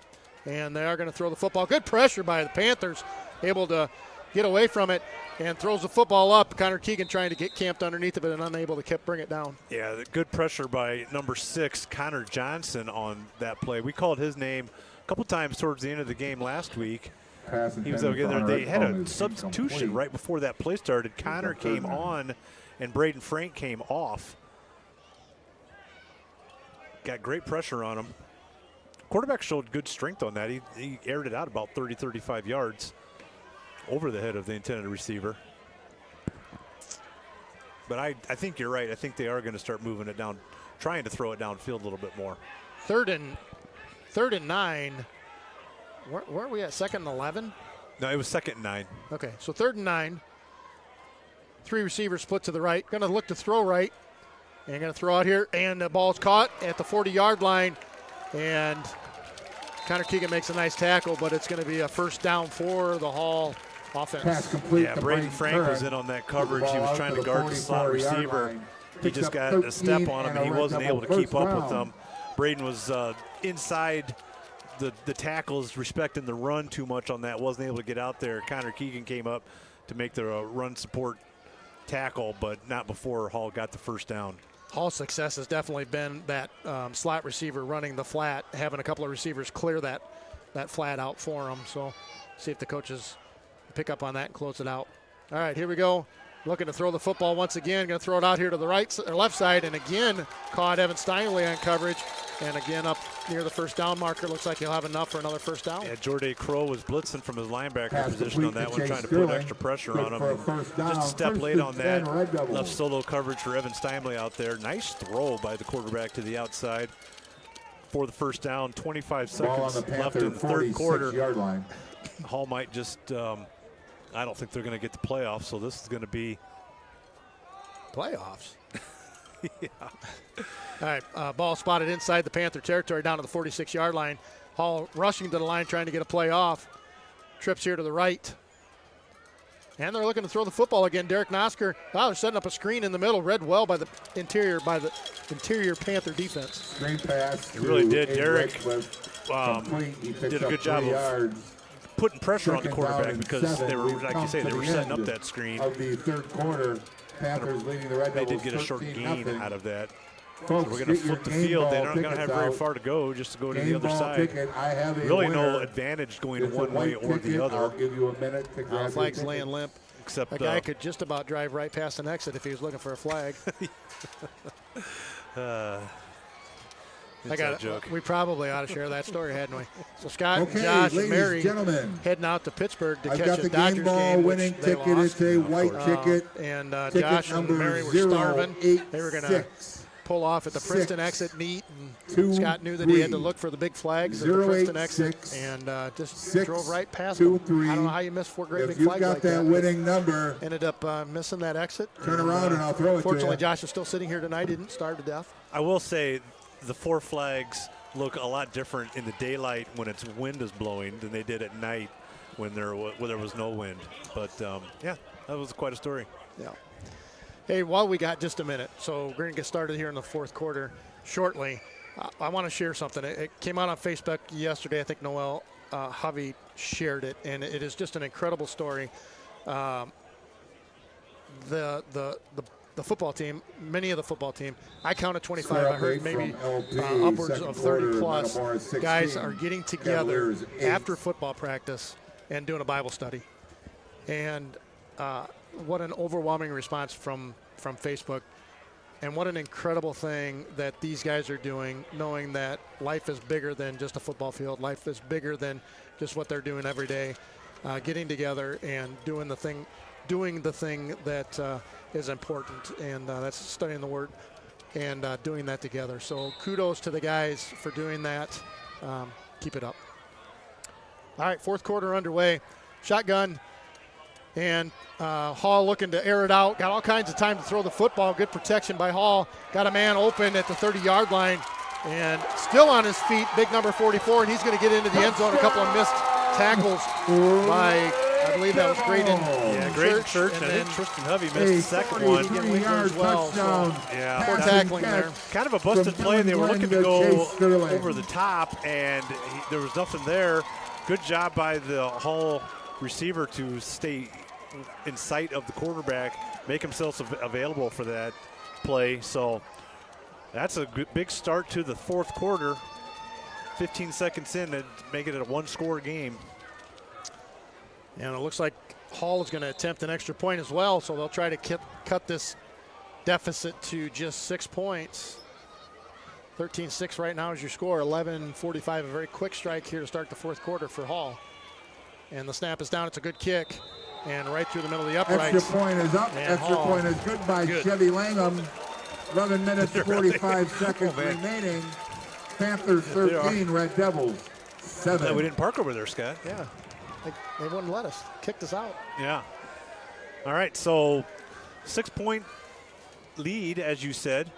Speaker 1: And they are going to throw the football. Good pressure by the Panthers, able to get away from it and throws the football up. Connor Keegan trying to get camped underneath of it and unable to bring it down.
Speaker 4: Yeah, good pressure by number 6, Connor Johnson, on that play. We called his name a couple times towards the end of the game last week. He was over there. They had a substitution right before that play started. Connor came on and Braden Frank came off. Got great pressure on him. Quarterback showed good strength on that. He aired it out about 30, 35 yards over the head of the intended receiver. But I think you're right. I think they are going to start moving it down, trying to throw it downfield a little bit more.
Speaker 1: Third and 9. Where are we at? Second and 11?
Speaker 4: No, it was second and 9.
Speaker 1: Okay, so 3rd and 9. 3 receivers split to the right. Going to look to throw right. And going to throw out here. And the ball's caught at the 40-yard line. And Connor Keegan makes a nice tackle, but it's going to be a first down for the Hall offense.
Speaker 4: Yeah, Braden Frank was in on that coverage. He was trying to guard the slot receiver. He just got a step on him, and he wasn't able to keep up with them. Braden was inside the tackles, respecting the run too much on that, wasn't able to get out there. Connor Keegan came up to make the run support tackle, but not before Hall got the first down.
Speaker 1: Hall's success has definitely been that slot receiver running the flat, having a couple of receivers clear that flat out for him. So see if the coaches pick up on that and close it out. All right, here we go. Looking to throw the football once again. Going to throw it out here to the left side, and again caught Evan Steinley on coverage. And again, up near the first down marker, looks like he'll have enough for another first down.
Speaker 4: Yeah, Jordan Crow was blitzing from his linebacker
Speaker 2: Pass
Speaker 4: position on that
Speaker 2: complete
Speaker 4: one,
Speaker 2: to
Speaker 4: trying to
Speaker 2: Chase
Speaker 4: put
Speaker 2: Sterling.
Speaker 4: extra pressure
Speaker 2: Good
Speaker 4: on him.
Speaker 2: for a
Speaker 4: And
Speaker 2: first down.
Speaker 4: just a step
Speaker 2: First
Speaker 4: late
Speaker 2: and
Speaker 4: on
Speaker 2: 10,
Speaker 4: that.
Speaker 2: Red Devils.
Speaker 4: Left solo coverage for Evan Steinley out there. Nice throw by the quarterback to the outside for the first down. 25
Speaker 2: Ball on
Speaker 4: seconds
Speaker 2: the
Speaker 4: left in
Speaker 2: Panther
Speaker 4: the third quarter.
Speaker 2: 46-yard line.
Speaker 4: Hall might just, I don't think they're going to get the playoffs, so this is going to be.
Speaker 1: Playoffs.
Speaker 4: Yeah.
Speaker 1: All right, ball spotted inside the Panther territory down to the 46-yard line. Hall rushing to the line, trying to get a play off. Trips here to the right. And they're looking to throw the football again. Derek Nosker, wow, they're setting up a screen in the middle. Read well by the interior Panther defense.
Speaker 2: Screen pass.
Speaker 4: It really did.
Speaker 2: to
Speaker 4: Derek
Speaker 2: complete. He picks
Speaker 4: did a
Speaker 2: up
Speaker 4: good job
Speaker 2: 3
Speaker 4: of
Speaker 2: yards.
Speaker 4: putting pressure on the
Speaker 2: Second down
Speaker 4: quarterback
Speaker 2: and
Speaker 4: because
Speaker 2: 7.
Speaker 4: they were,
Speaker 2: We've
Speaker 4: like you
Speaker 2: come
Speaker 4: say,
Speaker 2: to
Speaker 4: they were
Speaker 2: the
Speaker 4: setting up
Speaker 2: end
Speaker 4: that screen.
Speaker 2: Of the third quarter, Panthers leading the Red
Speaker 4: They
Speaker 2: Devils
Speaker 4: did get a short gain
Speaker 2: 13-0.
Speaker 4: out of that.
Speaker 2: Folks,
Speaker 4: So we're going to
Speaker 2: get your
Speaker 4: flip the
Speaker 2: game
Speaker 4: field. They're
Speaker 2: ball
Speaker 4: not going to have
Speaker 2: tickets
Speaker 4: very
Speaker 2: out.
Speaker 4: far to go just to go to the
Speaker 2: Game
Speaker 4: other
Speaker 2: ball
Speaker 4: side.
Speaker 2: ticket, I have a
Speaker 4: Really no
Speaker 2: winner.
Speaker 4: advantage going
Speaker 2: It's a
Speaker 4: one way
Speaker 2: white
Speaker 4: or the
Speaker 2: ticket. I'll
Speaker 4: other.
Speaker 2: give you a minute to grab
Speaker 1: Flag's
Speaker 2: your
Speaker 1: laying
Speaker 2: ticket.
Speaker 1: limp.
Speaker 4: Except
Speaker 1: A guy could just about drive right past an exit if he was looking for a flag. I got it.
Speaker 4: Joke.
Speaker 1: We probably ought to share that story, hadn't we? So Scott,
Speaker 2: Okay,
Speaker 1: Josh,
Speaker 2: ladies
Speaker 1: and Mary
Speaker 2: gentlemen,
Speaker 1: heading out to Pittsburgh to
Speaker 2: I've
Speaker 1: catch
Speaker 2: got
Speaker 1: a
Speaker 2: the
Speaker 1: Dodgers
Speaker 2: game ball
Speaker 1: game, which
Speaker 2: winning
Speaker 1: they
Speaker 2: ticket.
Speaker 1: lost.
Speaker 2: It's a white ticket.
Speaker 1: And
Speaker 2: Ticket
Speaker 1: Josh and
Speaker 2: number
Speaker 1: Mary were starving. They were going to
Speaker 2: 086.
Speaker 1: pull off at the Princeton
Speaker 2: 6,
Speaker 1: exit neat, and
Speaker 2: 2,
Speaker 1: Scott knew that he had to
Speaker 2: 3.
Speaker 1: look for the big flags at the Princeton exit,
Speaker 2: 086,
Speaker 1: and just
Speaker 2: 6,
Speaker 1: drove right past
Speaker 2: 2,
Speaker 1: them.
Speaker 2: 3.
Speaker 1: I don't know how you missed 4 great
Speaker 2: If
Speaker 1: big
Speaker 2: you've
Speaker 1: flags
Speaker 2: got
Speaker 1: like
Speaker 2: that
Speaker 1: that.
Speaker 2: winning number,
Speaker 1: Ended up missing that exit.
Speaker 2: turn around and I'll throw it to
Speaker 1: Fortunately,
Speaker 2: you.
Speaker 1: Josh is still sitting here tonight. He didn't starve to death.
Speaker 4: I will say the 4 flags look a lot different in the daylight when it's wind is blowing than they did at night when there was no wind. But, yeah, that was quite a story.
Speaker 1: Yeah. Hey, while we got just a minute, so we're going to get started here in the fourth quarter shortly. I want to share something. It came out on Facebook yesterday. I think Noel Javi shared it, and it is just an incredible story. The football team, many of the football team, I counted 25. I heard maybe upwards of 30 plus guys are getting together after football practice and doing a Bible study. And what an overwhelming response from Facebook. And what an incredible thing that these guys are doing, knowing that life is bigger than just a football field. Life is bigger than just what they're doing every day. Getting together and doing the thing that is important, and that's studying the Word and doing that together. So kudos to the guys for doing that. Keep it up. All right, fourth quarter underway. Shotgun, and Hall looking to air it out. Got all kinds of time to throw the football. Good protection by Hall. Got a man open at the 30-yard line, and still on his feet, big number 44, and he's going to get into the end zone. A couple of missed tackles by, I believe that was Graydon Church.
Speaker 4: And
Speaker 1: And
Speaker 4: then
Speaker 1: then
Speaker 4: Tristan Hovey missed the second one.
Speaker 1: Keegan Winkler as well. So
Speaker 4: Yeah.
Speaker 1: poor tackling there.
Speaker 4: Kind of a busted play. They were looking to go over the top, and there was nothing there. Good job by the Hall receiver to stay in sight of the quarterback, make himself available for that play. So that's a big start to the fourth quarter. 15 seconds in and make it a one-score game.
Speaker 1: And it looks like Hall is going to attempt an extra point as well, so they'll try to cut this deficit to just 6 points. 13-6 right now is your score. 11:45, a very quick strike here to start the fourth quarter for Hall. And the snap is down. It's a good kick. And right through the middle of the uprights.
Speaker 2: Extra point is up.
Speaker 1: And
Speaker 2: Extra
Speaker 1: Hall.
Speaker 2: point is good by Chevy Langham. 11 minutes, 45 seconds remaining. Panthers 13, Red Devils 7.
Speaker 4: We didn't park over there, Scott.
Speaker 1: Yeah, they wouldn't let us. Kicked us out.
Speaker 4: Yeah. All right, so 6-point lead, as you said.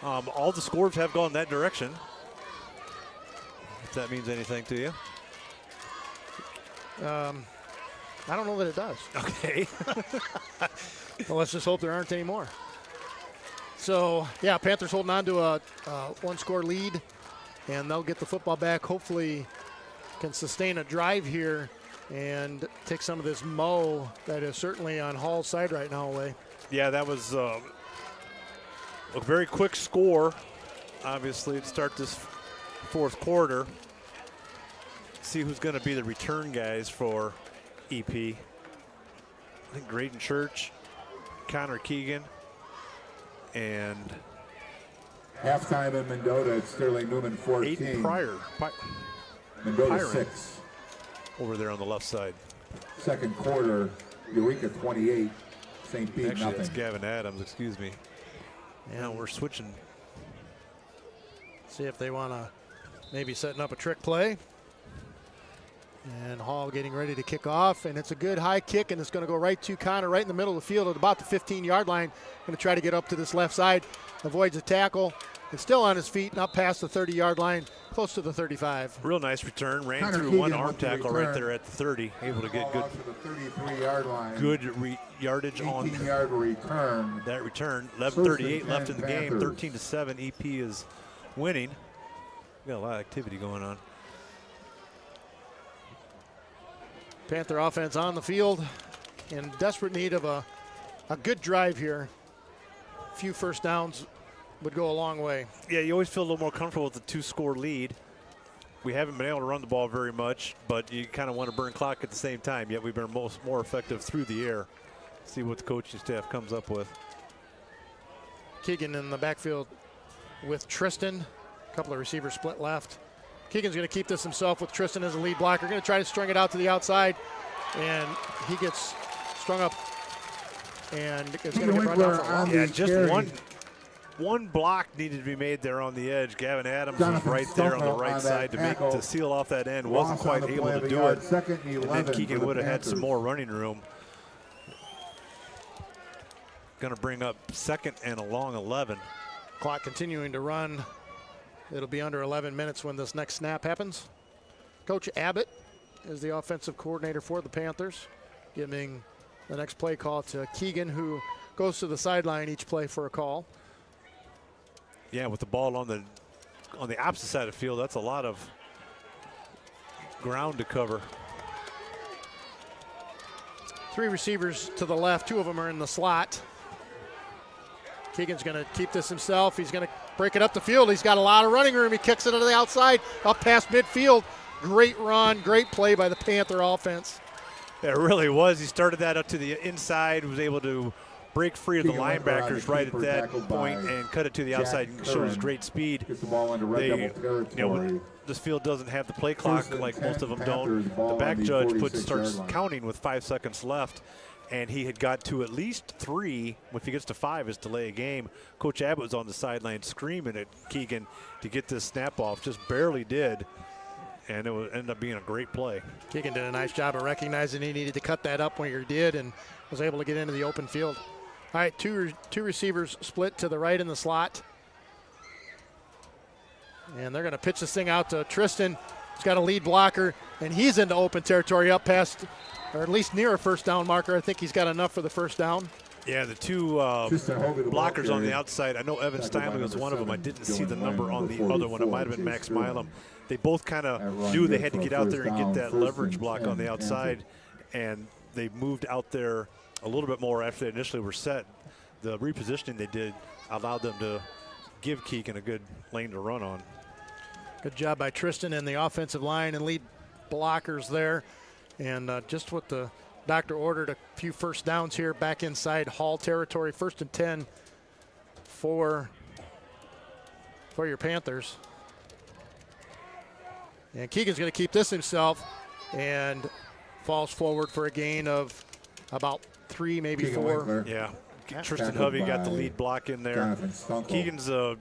Speaker 4: All the scores have gone that direction. If that means anything to you.
Speaker 1: I don't know that it does.
Speaker 4: Okay.
Speaker 1: Well, let's just hope there aren't any more. So, yeah, Panthers holding on to a one-score lead, and they'll get the football back. Hopefully can sustain a drive here and take some of this mow that is certainly on Hall's side right now away.
Speaker 4: Yeah, that was a very quick score, obviously, to start this fourth quarter. See who's going to be the return guys for EP. I think Graydon Church, Connor Keegan, and
Speaker 2: Halftime in Mendota, it's Sterling Newman 14.
Speaker 4: Aiden Pryor.
Speaker 2: Mendota
Speaker 4: Pyron
Speaker 2: 6.
Speaker 4: Over there on the left side.
Speaker 2: Second quarter, Eureka 28, St. Pete
Speaker 4: Actually,
Speaker 2: nothing.
Speaker 4: that's Gavin Adams, excuse me. Yeah, we're switching.
Speaker 1: See if they want to maybe setting up a trick play. And Hall getting ready to kick off, and it's a good high kick, and it's going to go right to Connor, right in the middle of the field at about the 15-yard line. Going to try to get up to this left side, avoids a tackle, and still on his feet and up past the 30-yard line, close to the 35.
Speaker 4: Real nice return, ran
Speaker 2: Connor
Speaker 4: through
Speaker 2: Keegan
Speaker 4: one
Speaker 2: with
Speaker 4: arm
Speaker 2: the
Speaker 4: tackle
Speaker 2: return.
Speaker 4: right there at the 30, able to get
Speaker 2: Ball out to the 33-yard line.
Speaker 4: good yardage on
Speaker 2: 18-yard return.
Speaker 4: that return.
Speaker 2: First
Speaker 4: 11:38
Speaker 2: and
Speaker 4: left in
Speaker 2: 10
Speaker 4: the game,
Speaker 2: Panthers.
Speaker 4: 13-7. EP is winning. Got a lot of activity going on.
Speaker 1: Panther offense on the field in desperate need of a good drive here. A few first downs would go a long way.
Speaker 4: Yeah, you always feel a little more comfortable with the 2-score lead. We haven't been able to run the ball very much, but you kind of want to burn clock at the same time, yet we've been more effective through the air. See what the coaching staff comes up with.
Speaker 1: Keegan in the backfield with Tristan. A couple of receivers split left. Keegan's going to keep this himself with Tristan as a lead blocker. Going to try to string it out to the outside, and he gets strung up, and it's going to get run down for a loss.
Speaker 4: Yeah, just one block needed to be made there on the edge. Gavin Adams was right there on the right side to seal off that end. Wasn't quite able to do it. And then Keegan would have had some more running room. Going to bring up 2nd and a long 11.
Speaker 1: Clock continuing to run. It'll be under 11 minutes when this next snap happens. Coach Abbott is the offensive coordinator for the Panthers, giving the next play call to Keegan, who goes to the sideline each play for a call.
Speaker 4: Yeah, with the ball on the opposite side of the field, that's a lot of ground to cover.
Speaker 1: 3 receivers to the left, 2 of them are in the slot. Keegan's going to keep this himself. He's going to break it up the field. He's got a lot of running room. He kicks it to the outside, up past midfield. Great run, great play by the Panther offense.
Speaker 4: It really was. He started that up to the inside, was able to break free of the
Speaker 2: Keegan
Speaker 4: linebackers right at
Speaker 2: keeper,
Speaker 4: that
Speaker 2: tackled
Speaker 4: point
Speaker 2: by
Speaker 4: and cut it to the
Speaker 2: Jack
Speaker 4: outside and shows
Speaker 2: Curran.
Speaker 4: great speed.
Speaker 2: Gets the ball into red double territory.
Speaker 4: This field doesn't have the play clock
Speaker 2: First and
Speaker 4: like
Speaker 2: 10
Speaker 4: most of them
Speaker 2: Panthers,
Speaker 4: don't.
Speaker 2: ball
Speaker 4: The back
Speaker 2: on the
Speaker 4: judge
Speaker 2: 46-yard
Speaker 4: starts
Speaker 2: line.
Speaker 4: counting with 5 seconds left, and he had got to at least 3. If he gets to 5, is delay a game. Coach Abbott was on the sideline screaming at Keegan to get this snap off. Just barely did, and it ended up being a great play.
Speaker 1: Keegan did a nice job of recognizing he needed to cut that up when he did and was able to get into the open field. All right, two receivers split to the right in the slot. And they're going to pitch this thing out to Tristan. He's got a lead blocker, and he's into open territory up past, or at least near a first down marker. I think he's got enough for the first down.
Speaker 4: Yeah, the 2 blockers on the outside. I know Evan Steinley was one of them. I didn't see the number on the other one. It might have been Max Milam. They both kind of knew they had to get out there and get that leverage block on the outside, and they moved out there a little bit more after they initially were set. The repositioning they did allowed them to give Keegan a good lane to run on.
Speaker 1: Good job by Tristan and the offensive line and lead blockers there. And just what the doctor ordered, a few first downs here back inside Hall territory. 1st and 10 for your Panthers. And Keegan's going to keep this himself and falls forward for a gain of about 3, maybe
Speaker 2: Keegan
Speaker 1: 4.
Speaker 2: Winkler.
Speaker 4: Yeah, Tristan
Speaker 2: Tackled
Speaker 4: Hovey got the
Speaker 2: by
Speaker 4: lead block in there.
Speaker 2: Jonathan Stunkel.
Speaker 4: Keegan's a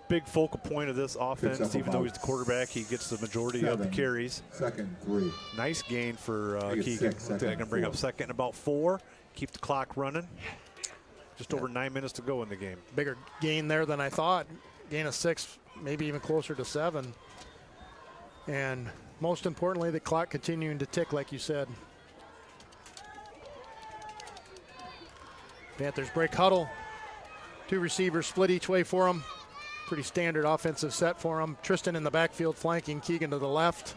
Speaker 4: big focal point of this
Speaker 2: Picks
Speaker 4: offense.
Speaker 2: up
Speaker 4: Even though
Speaker 2: about
Speaker 4: he's the quarterback, he gets the majority of the
Speaker 2: 7.
Speaker 4: carries.
Speaker 2: 2nd 3.
Speaker 4: Nice gain for
Speaker 2: I think it's
Speaker 4: Keegan.
Speaker 2: 6,
Speaker 4: Looks like I
Speaker 2: 2nd
Speaker 4: can bring
Speaker 2: 4.
Speaker 4: up 2nd and about 4. Keep the clock running. Just over 9 minutes to go in the game.
Speaker 1: Bigger gain there than I thought. Gain of 6, maybe even closer to 7. And most importantly, the clock continuing to tick, like you said. Panthers break huddle. 2 receivers split each way for them. Pretty standard offensive set for them. Tristan in the backfield flanking Keegan to the left.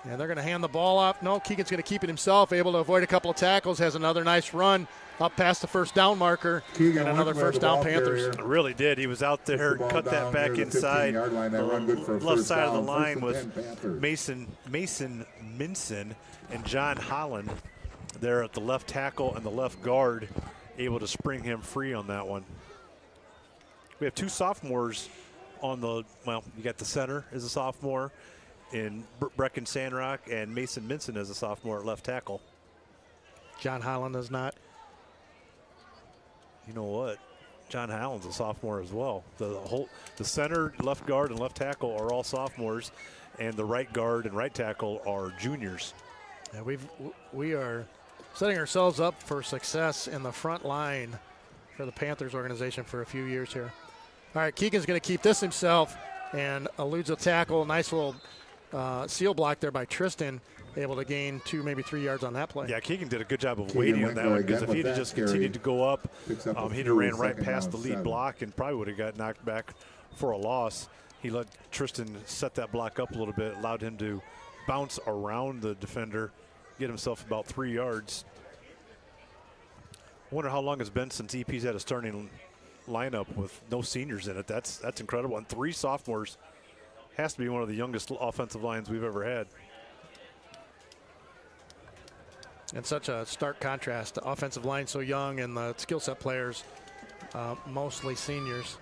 Speaker 1: And they're going to hand the ball off. No, Keegan's going to keep it himself, able to avoid a couple of tackles, has another nice run up past the first down marker,
Speaker 2: Keegan
Speaker 1: and another
Speaker 2: Winkler,
Speaker 1: first
Speaker 2: the
Speaker 1: down
Speaker 2: ball
Speaker 1: Panthers.
Speaker 2: carrier.
Speaker 4: Really did. He was out there,
Speaker 2: Puts the ball
Speaker 4: cut that
Speaker 2: down
Speaker 4: back
Speaker 2: near the
Speaker 4: inside.
Speaker 2: 15-yard line. That run good for a
Speaker 4: Left
Speaker 2: first
Speaker 4: side of the
Speaker 2: down.
Speaker 4: line
Speaker 2: 1st and
Speaker 4: was
Speaker 2: 10 Panthers.
Speaker 4: Mason Minson and John Holland there at the left tackle and the left guard, able to spring him free on that one. We have 2 sophomores on the, well, you got the center as a sophomore in Brecken Sandrock, and Mason Minson as a sophomore at left tackle.
Speaker 1: John Holland is not.
Speaker 4: You know what? John Holland's a sophomore as well. The center, left guard, and left tackle are all sophomores, and the right guard and right tackle are juniors.
Speaker 1: Yeah, we are setting ourselves up for success in the front line for the Panthers organization for a few years here. All right, Keegan's going to keep this himself and eludes a tackle. Nice little seal block there by Tristan, able to gain 2, maybe 3 yards on that play.
Speaker 4: Yeah, Keegan did a good job of waiting on that one, because if he'd have just continued to go up, he'd have ran right past the lead block and probably would have got knocked back for a loss. He let Tristan set that block up a little bit, allowed him to bounce around the defender, get himself about 3 yards. I wonder how long it's been since EP's had a starting lineup with no seniors in it. That's incredible. And 3 sophomores. Has to be one of the youngest offensive lines we've ever had.
Speaker 1: And such a stark contrast. The offensive line so young and the skill set players mostly seniors.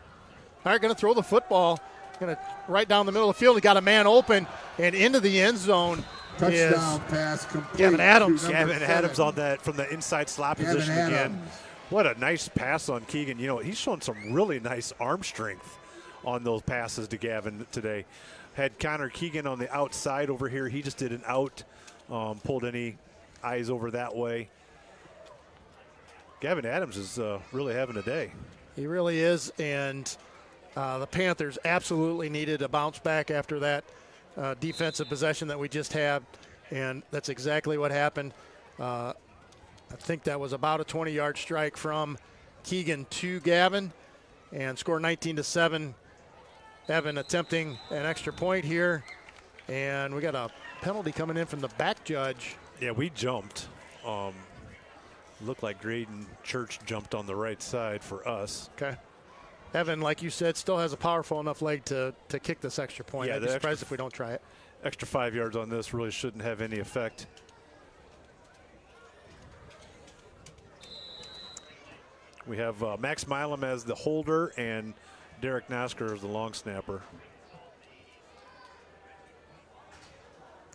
Speaker 1: All right, going to throw the football. Going to right down the middle of the field. He got a man open and into the end zone.
Speaker 2: Touchdown pass complete.
Speaker 1: Gavin Adams.
Speaker 4: Gavin Adams on that from the inside slot position again. What a nice pass on Keegan. You know, he's shown some really nice arm strength on those passes to Gavin today. Had Connor Keegan on the outside over here. He just did an out, pulled any eyes over that way. Gavin Adams is really having a day.
Speaker 1: He really is, and the Panthers absolutely needed a bounce back after that defensive possession that we just had, and that's exactly what happened. I think that was about a 20-yard strike from Keegan to Gavin, and score 19-7. Evan attempting an extra point here, and we got a penalty coming in from the back judge.
Speaker 4: Yeah, we jumped. Looked like Graydon Church jumped on the right side for us.
Speaker 1: Okay. Evan, like you said, still has a powerful enough leg to kick this extra point.
Speaker 4: Yeah,
Speaker 1: I'd be surprised if we don't try it.
Speaker 4: Extra 5 yards on this really shouldn't have any effect. We have Max Milam as the holder and Derek Nasker as the long snapper.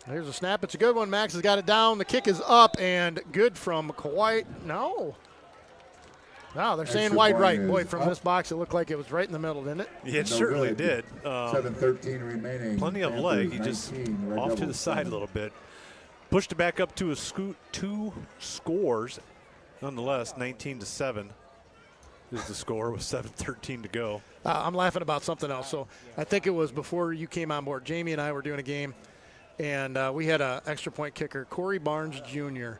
Speaker 1: Here's a snap. It's a good one. Max has got it down. The kick is up and good from Kawhi. No, they're saying wide right. Boy, from this box, it looked like it was right in the middle, didn't it?
Speaker 4: Yeah, it certainly did.
Speaker 2: 7:13 remaining.
Speaker 4: Plenty of leg. He just off to the side a little bit. Pushed it back up to a scoot. 2 scores. Nonetheless, 19-7 is the score with 7:13 to go.
Speaker 1: I'm laughing about something else. So I think it was before you came on board. Jamie and I were doing a game, and we had an extra point kicker, Corey Barnes Jr.,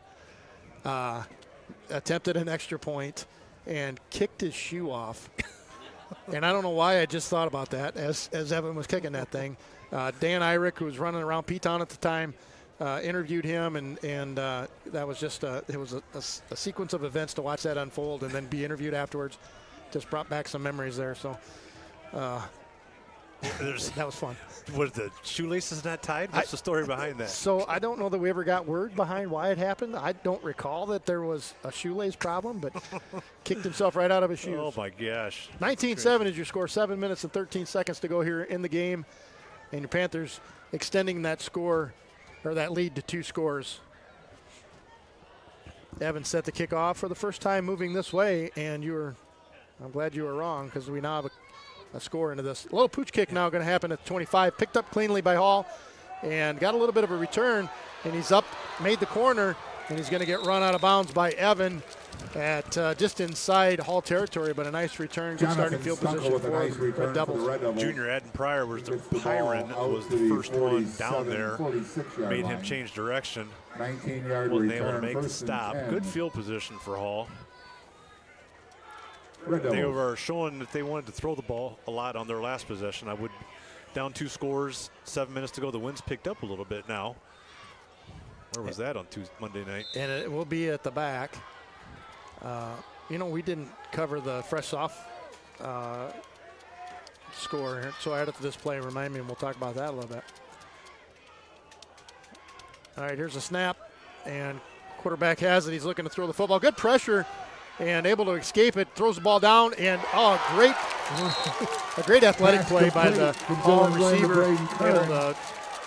Speaker 1: attempted an extra point and kicked his shoe off. And I don't know why I just thought about that as Evan was kicking that thing. Dan Irick, who was running around P-Town at the time, interviewed him, and that was just it was a sequence of events to watch that unfold and then be interviewed afterwards. Just brought back some memories there. So that was fun.
Speaker 4: Was the shoelaces not tied? What's the story behind that?
Speaker 1: So I don't know that we ever got word behind why it happened. I don't recall that there was a shoelace problem, but kicked himself right out of his shoes.
Speaker 4: Oh, my gosh.
Speaker 1: 19-7 is your score. 7 minutes and 13 seconds to go here in the game. And your Panthers extending that score, or that lead, to 2 scores. Evan set the kick off for the first time moving this way, and I'm glad you were wrong, because we now have a score into this. A little pooch kick now going to happen at 25. Picked up cleanly by Hall and got a little bit of a return, and he's up, made the corner, and he's going to get run out of bounds by Evan at just inside Hall territory, but a nice return. Good starting field position for Red Devils.
Speaker 4: Junior Adden Pryor was the first one down there. Made him change direction.
Speaker 2: 19-yard
Speaker 4: wasn't able to make the stop. Good field position for Hall. They were showing that they wanted to throw the ball a lot on their last possession. Down 2 scores, 7 minutes to go. The wind's picked up a little bit now. Where was that on Monday night?
Speaker 1: And it will be at the back. We didn't cover the fresh off score here, so I added to this play. Remind me, and we'll talk about that a little bit. All right, here's a snap, and quarterback has it. He's looking to throw the football. Good pressure, and able to escape it. Throws the ball down, and great A great athletic play by the Hall receiver,
Speaker 2: Brady
Speaker 1: able to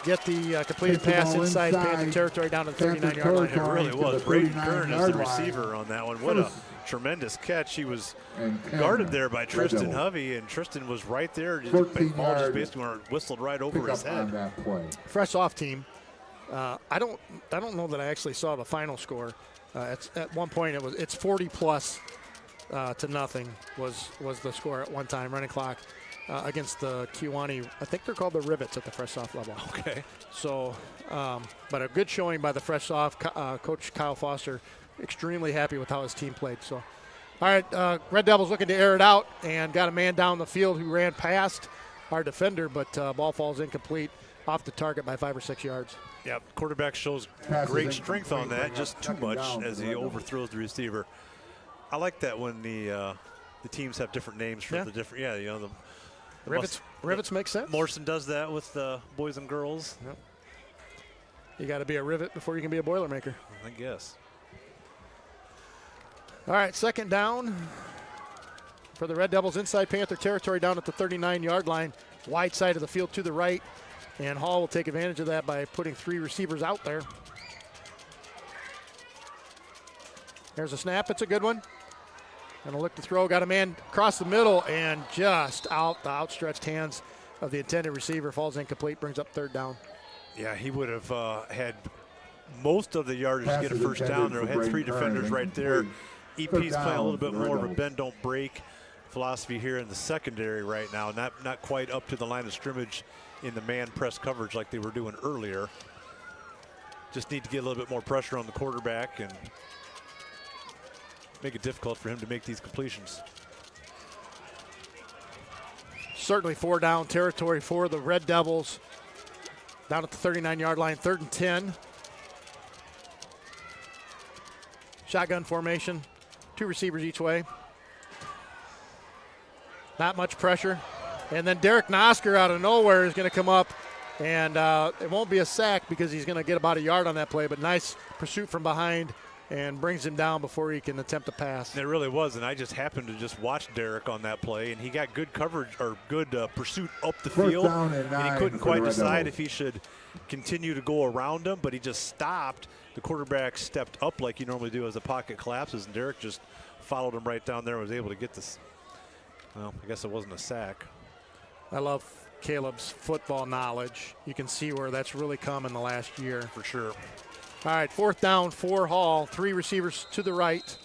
Speaker 1: get the completed
Speaker 2: Gets the
Speaker 1: pass
Speaker 2: ball
Speaker 1: inside Panther
Speaker 2: inside
Speaker 1: territory down to the
Speaker 2: Panther
Speaker 1: 39-yard line.
Speaker 4: It really
Speaker 2: to
Speaker 4: was.
Speaker 2: the
Speaker 4: Braden
Speaker 2: 39
Speaker 4: Kern as
Speaker 2: yard
Speaker 4: the
Speaker 2: line.
Speaker 4: receiver on that one. What a tremendous catch. He was
Speaker 2: And
Speaker 4: guarded there by
Speaker 2: Red
Speaker 4: Tristan
Speaker 2: Devil.
Speaker 4: Hovey, and Tristan was right there. Just,
Speaker 2: 14
Speaker 4: the ball just
Speaker 2: yard
Speaker 4: basically whistled right over
Speaker 2: Pick
Speaker 4: his
Speaker 2: up on
Speaker 4: head.
Speaker 2: that play.
Speaker 1: Fresh off team. I don't know that I actually saw the final score. At one point it's 40+ to nothing was the score at one time. Running clock against the Kiwani. I think they're called the Rivets at the fresh off level.
Speaker 4: Okay.
Speaker 1: So, but a good showing by the fresh off coach Kyle Foster. Extremely happy with how his team played. So, all right, Red Devils looking to air it out and got a man down the field who ran past our defender, but ball falls incomplete off the target by 5 or 6 yards.
Speaker 4: Yeah, quarterback shows
Speaker 2: Passes
Speaker 4: great
Speaker 2: incomplete,
Speaker 4: strength on that,
Speaker 2: bring
Speaker 4: just
Speaker 2: up
Speaker 4: too
Speaker 2: second
Speaker 4: much
Speaker 2: down
Speaker 4: as
Speaker 2: for
Speaker 4: he
Speaker 2: the Red
Speaker 4: overthrows the receiver. I like that when the teams have different names for
Speaker 1: Yeah.
Speaker 4: the different. Yeah, you know the
Speaker 1: Rivets make sense.
Speaker 4: Morrison does that with the boys and girls.
Speaker 1: Yep. You got to be a rivet before you can be a Boilermaker.
Speaker 4: I guess.
Speaker 1: All right, second down for the Red Devils inside Panther territory down at the 39-yard line, wide side of the field to the right. And Hall will take advantage of that by putting 3 receivers out there. There's a snap. It's a good one. Gonna look to throw. Got a man across the middle and just out the outstretched hands of the intended receiver. Falls incomplete. Brings up third down.
Speaker 4: Yeah, he would have had most of the yardage to get a
Speaker 2: Passes
Speaker 4: first down there.
Speaker 2: intended
Speaker 4: Had
Speaker 2: for
Speaker 4: 3
Speaker 2: Braden
Speaker 4: defenders
Speaker 2: Kern,
Speaker 4: right there.
Speaker 2: incomplete.
Speaker 4: EP's
Speaker 2: Third
Speaker 4: playing a little
Speaker 2: down
Speaker 4: bit
Speaker 2: for the
Speaker 4: more of a
Speaker 2: Red
Speaker 4: bend don't break philosophy here in the secondary right now. Not quite up to the line of scrimmage in the man press coverage like they were doing earlier. Just need to get a little bit more pressure on the quarterback and make it difficult for him to make these completions.
Speaker 1: Certainly 4 down territory for the Red Devils. Down at the 39-yard line, 3rd and 10. Shotgun formation, 2 receivers each way. Not much pressure. And then Derek Nosker out of nowhere is going to come up, and it won't be a sack because he's going to get about a yard on that play, but nice pursuit from behind and brings him down before he can attempt a pass.
Speaker 4: It really was, and I just happened to just watch Derek on that play, and he got good coverage or good pursuit up the
Speaker 2: First
Speaker 4: field,
Speaker 2: down and
Speaker 4: and he
Speaker 2: 9
Speaker 4: couldn't
Speaker 2: for the
Speaker 4: quite
Speaker 2: Red
Speaker 4: decide
Speaker 2: Devils.
Speaker 4: if he should continue to go around him, but he just stopped. The quarterback stepped up like you normally do as the pocket collapses, and Derek just followed him right down there and was able to get this. Well, I guess it wasn't a sack.
Speaker 1: I love Caleb's football knowledge. You can see where that's really come in the last year.
Speaker 4: For sure.
Speaker 1: All right, 4th down for Hall. 3 receivers to the right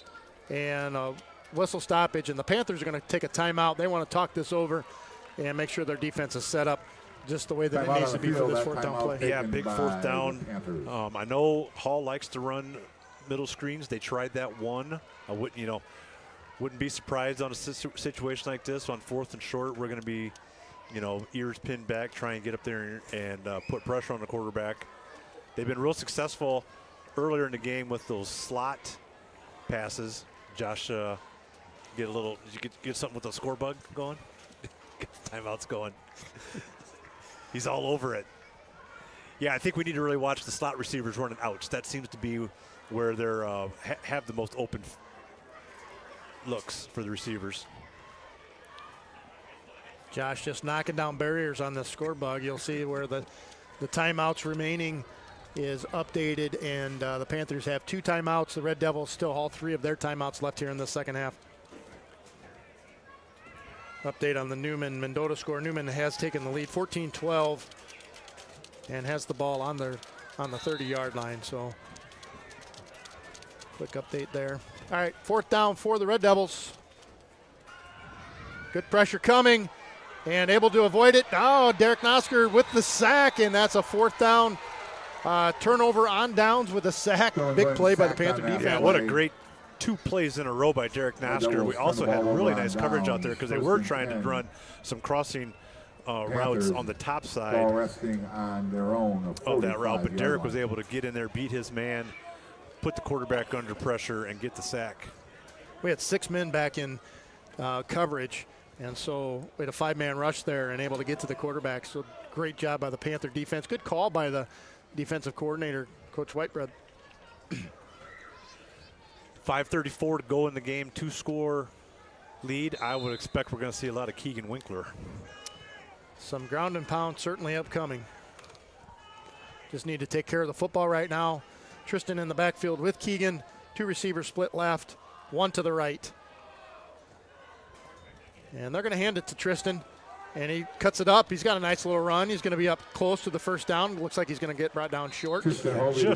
Speaker 1: and a whistle stoppage. And the Panthers are going to take a timeout. They want to talk this over and make sure their defense is set up just the way that
Speaker 2: Timeout
Speaker 1: it needs
Speaker 2: on
Speaker 1: to
Speaker 2: the
Speaker 1: be for
Speaker 2: field,
Speaker 1: this
Speaker 2: that
Speaker 1: 4th down
Speaker 2: timeout
Speaker 1: play.
Speaker 2: taken
Speaker 4: Yeah, big
Speaker 2: by
Speaker 4: 4th
Speaker 2: the
Speaker 4: down.
Speaker 2: Panthers.
Speaker 4: I know Hall likes to run middle screens. They tried that one. I wouldn't be surprised on a situation like this on 4th and short. We're going to be, ears pinned back, try and get up there and put pressure on the quarterback. They've been real successful earlier in the game with those slot passes. Josh, did you get something with the score bug going? Get the timeouts going. He's all over it. Yeah, I think we need to really watch the slot receivers running outs. That seems to be where they're have the most open looks for the receivers.
Speaker 1: Josh just knocking down barriers on the score bug. You'll see where the timeouts remaining is updated, and the Panthers have 2 timeouts. The Red Devils still all 3 of their timeouts left here in the second half. Update on the Newman-Mendota score. Newman has taken the lead 14-12 and has the ball on the 30-yard line. So quick update there. All right, 4th down for the Red Devils. Good pressure coming and able to avoid it. Oh, Derek Nosker with the sack, and that's a 4th down. Turnover on downs with a sack. Big play by the Panther defense.
Speaker 4: Yeah, what a great 2 plays in a row by Derek Nosker. We also had really nice coverage out there because they were trying to run some crossing routes on the top side
Speaker 2: Ball resting on their own
Speaker 4: of that route, but Derek was able to get in there, beat his man, put the quarterback under pressure, and get the sack.
Speaker 1: We had 6 men back in coverage, and so we had a 5-man rush there and able to get to the quarterback. So great job by the Panther defense. Good call by the defensive coordinator, Coach Whitebread.
Speaker 4: 5:34 to go in the game, 2-score lead, I would expect we're going to see a lot of Keegan Winkler.
Speaker 1: Some ground and pound certainly upcoming. Just need to take care of the football right now. Tristan in the backfield with Keegan. 2 receivers split left, 1 to the right. And they're going to hand it to Tristan. And he cuts it up. He's got a nice little run. He's going to be up close to the first down. Looks like he's going to get brought down short.
Speaker 4: Just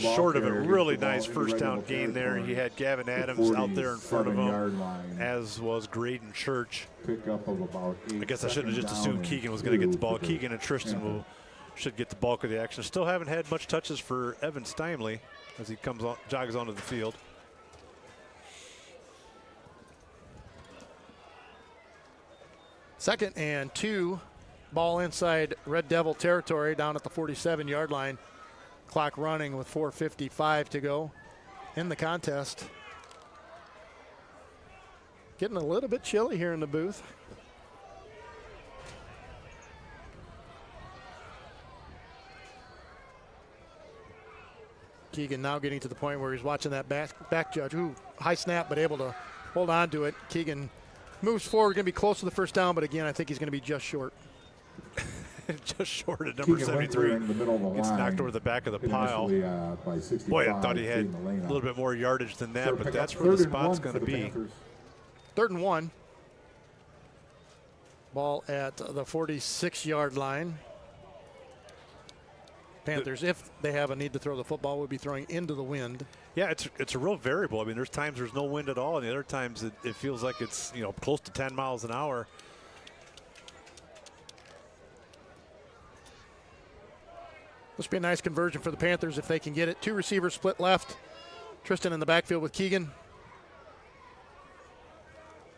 Speaker 4: short of a really nice first down gain there. He had Gavin Adams out there in front of him, as was Graydon Church. I guess I should have just assumed Keegan was going to get the ball. Keegan and Tristan should get the bulk of the action. Still haven't had much touches for Evan Steinley as he jogs onto the field.
Speaker 1: Second and 2, ball inside Red Devil territory down at the 47-yard line. Clock running with 4:55 to go in the contest. Getting a little bit chilly here in the booth. Keegan now getting to the point where he's watching that back judge. Ooh, high snap, but able to hold on to it. Keegan moves forward, going to be close to the first down, but again, I think he's going to be just short.
Speaker 4: Just short at number 73. Gets knocked over the back of the pile. Boy, I thought he had a little bit more yardage than that, but that's where the spot's going to be.
Speaker 1: 3rd and 1. Ball at the 46-yard line. Panthers, if they have a need to throw the football, will be throwing into the wind.
Speaker 4: Yeah, it's a real variable. I mean, there's times there's no wind at all, and the other times it feels like it's, close to 10 miles an hour.
Speaker 1: This will be a nice conversion for the Panthers if they can get it. 2 receivers split left. Tristan in the backfield with Keegan.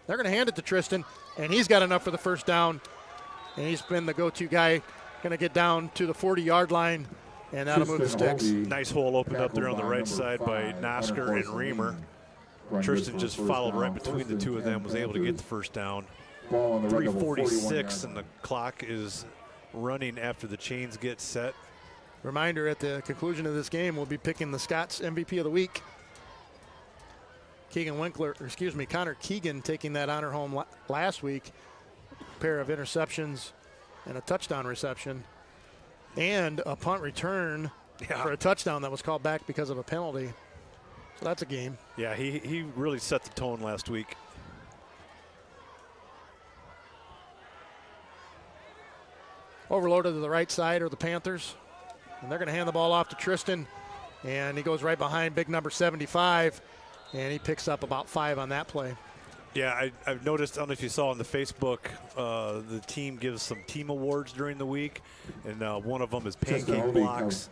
Speaker 1: They're going to hand it to Tristan, and he's got enough for the first down. And he's been the go-to guy. Going to get down to the 40-yard line, and that'll move the sticks.
Speaker 4: Nice hole opened up there on the right side by Nosker and Reamer. Tristan just followed right between the two of them, was able to get the first down. 3:46, and the clock is running after the chains get set.
Speaker 1: Reminder, at the conclusion of this game, we'll be picking the Scott's MVP of the week. Connor Keegan taking that honor home last week. Pair of interceptions and a touchdown reception, and a punt return for a touchdown that was called back because of a penalty. So that's a game.
Speaker 4: Yeah, he really set the tone last week.
Speaker 1: Overloaded to the right side are the Panthers, and they're going to hand the ball off to Tristan, and he goes right behind big number 75, and he picks up about 5 on that play.
Speaker 4: Yeah, I've noticed, I don't know if you saw on the Facebook, the team gives some team awards during the week, and one of them is pancake blocks,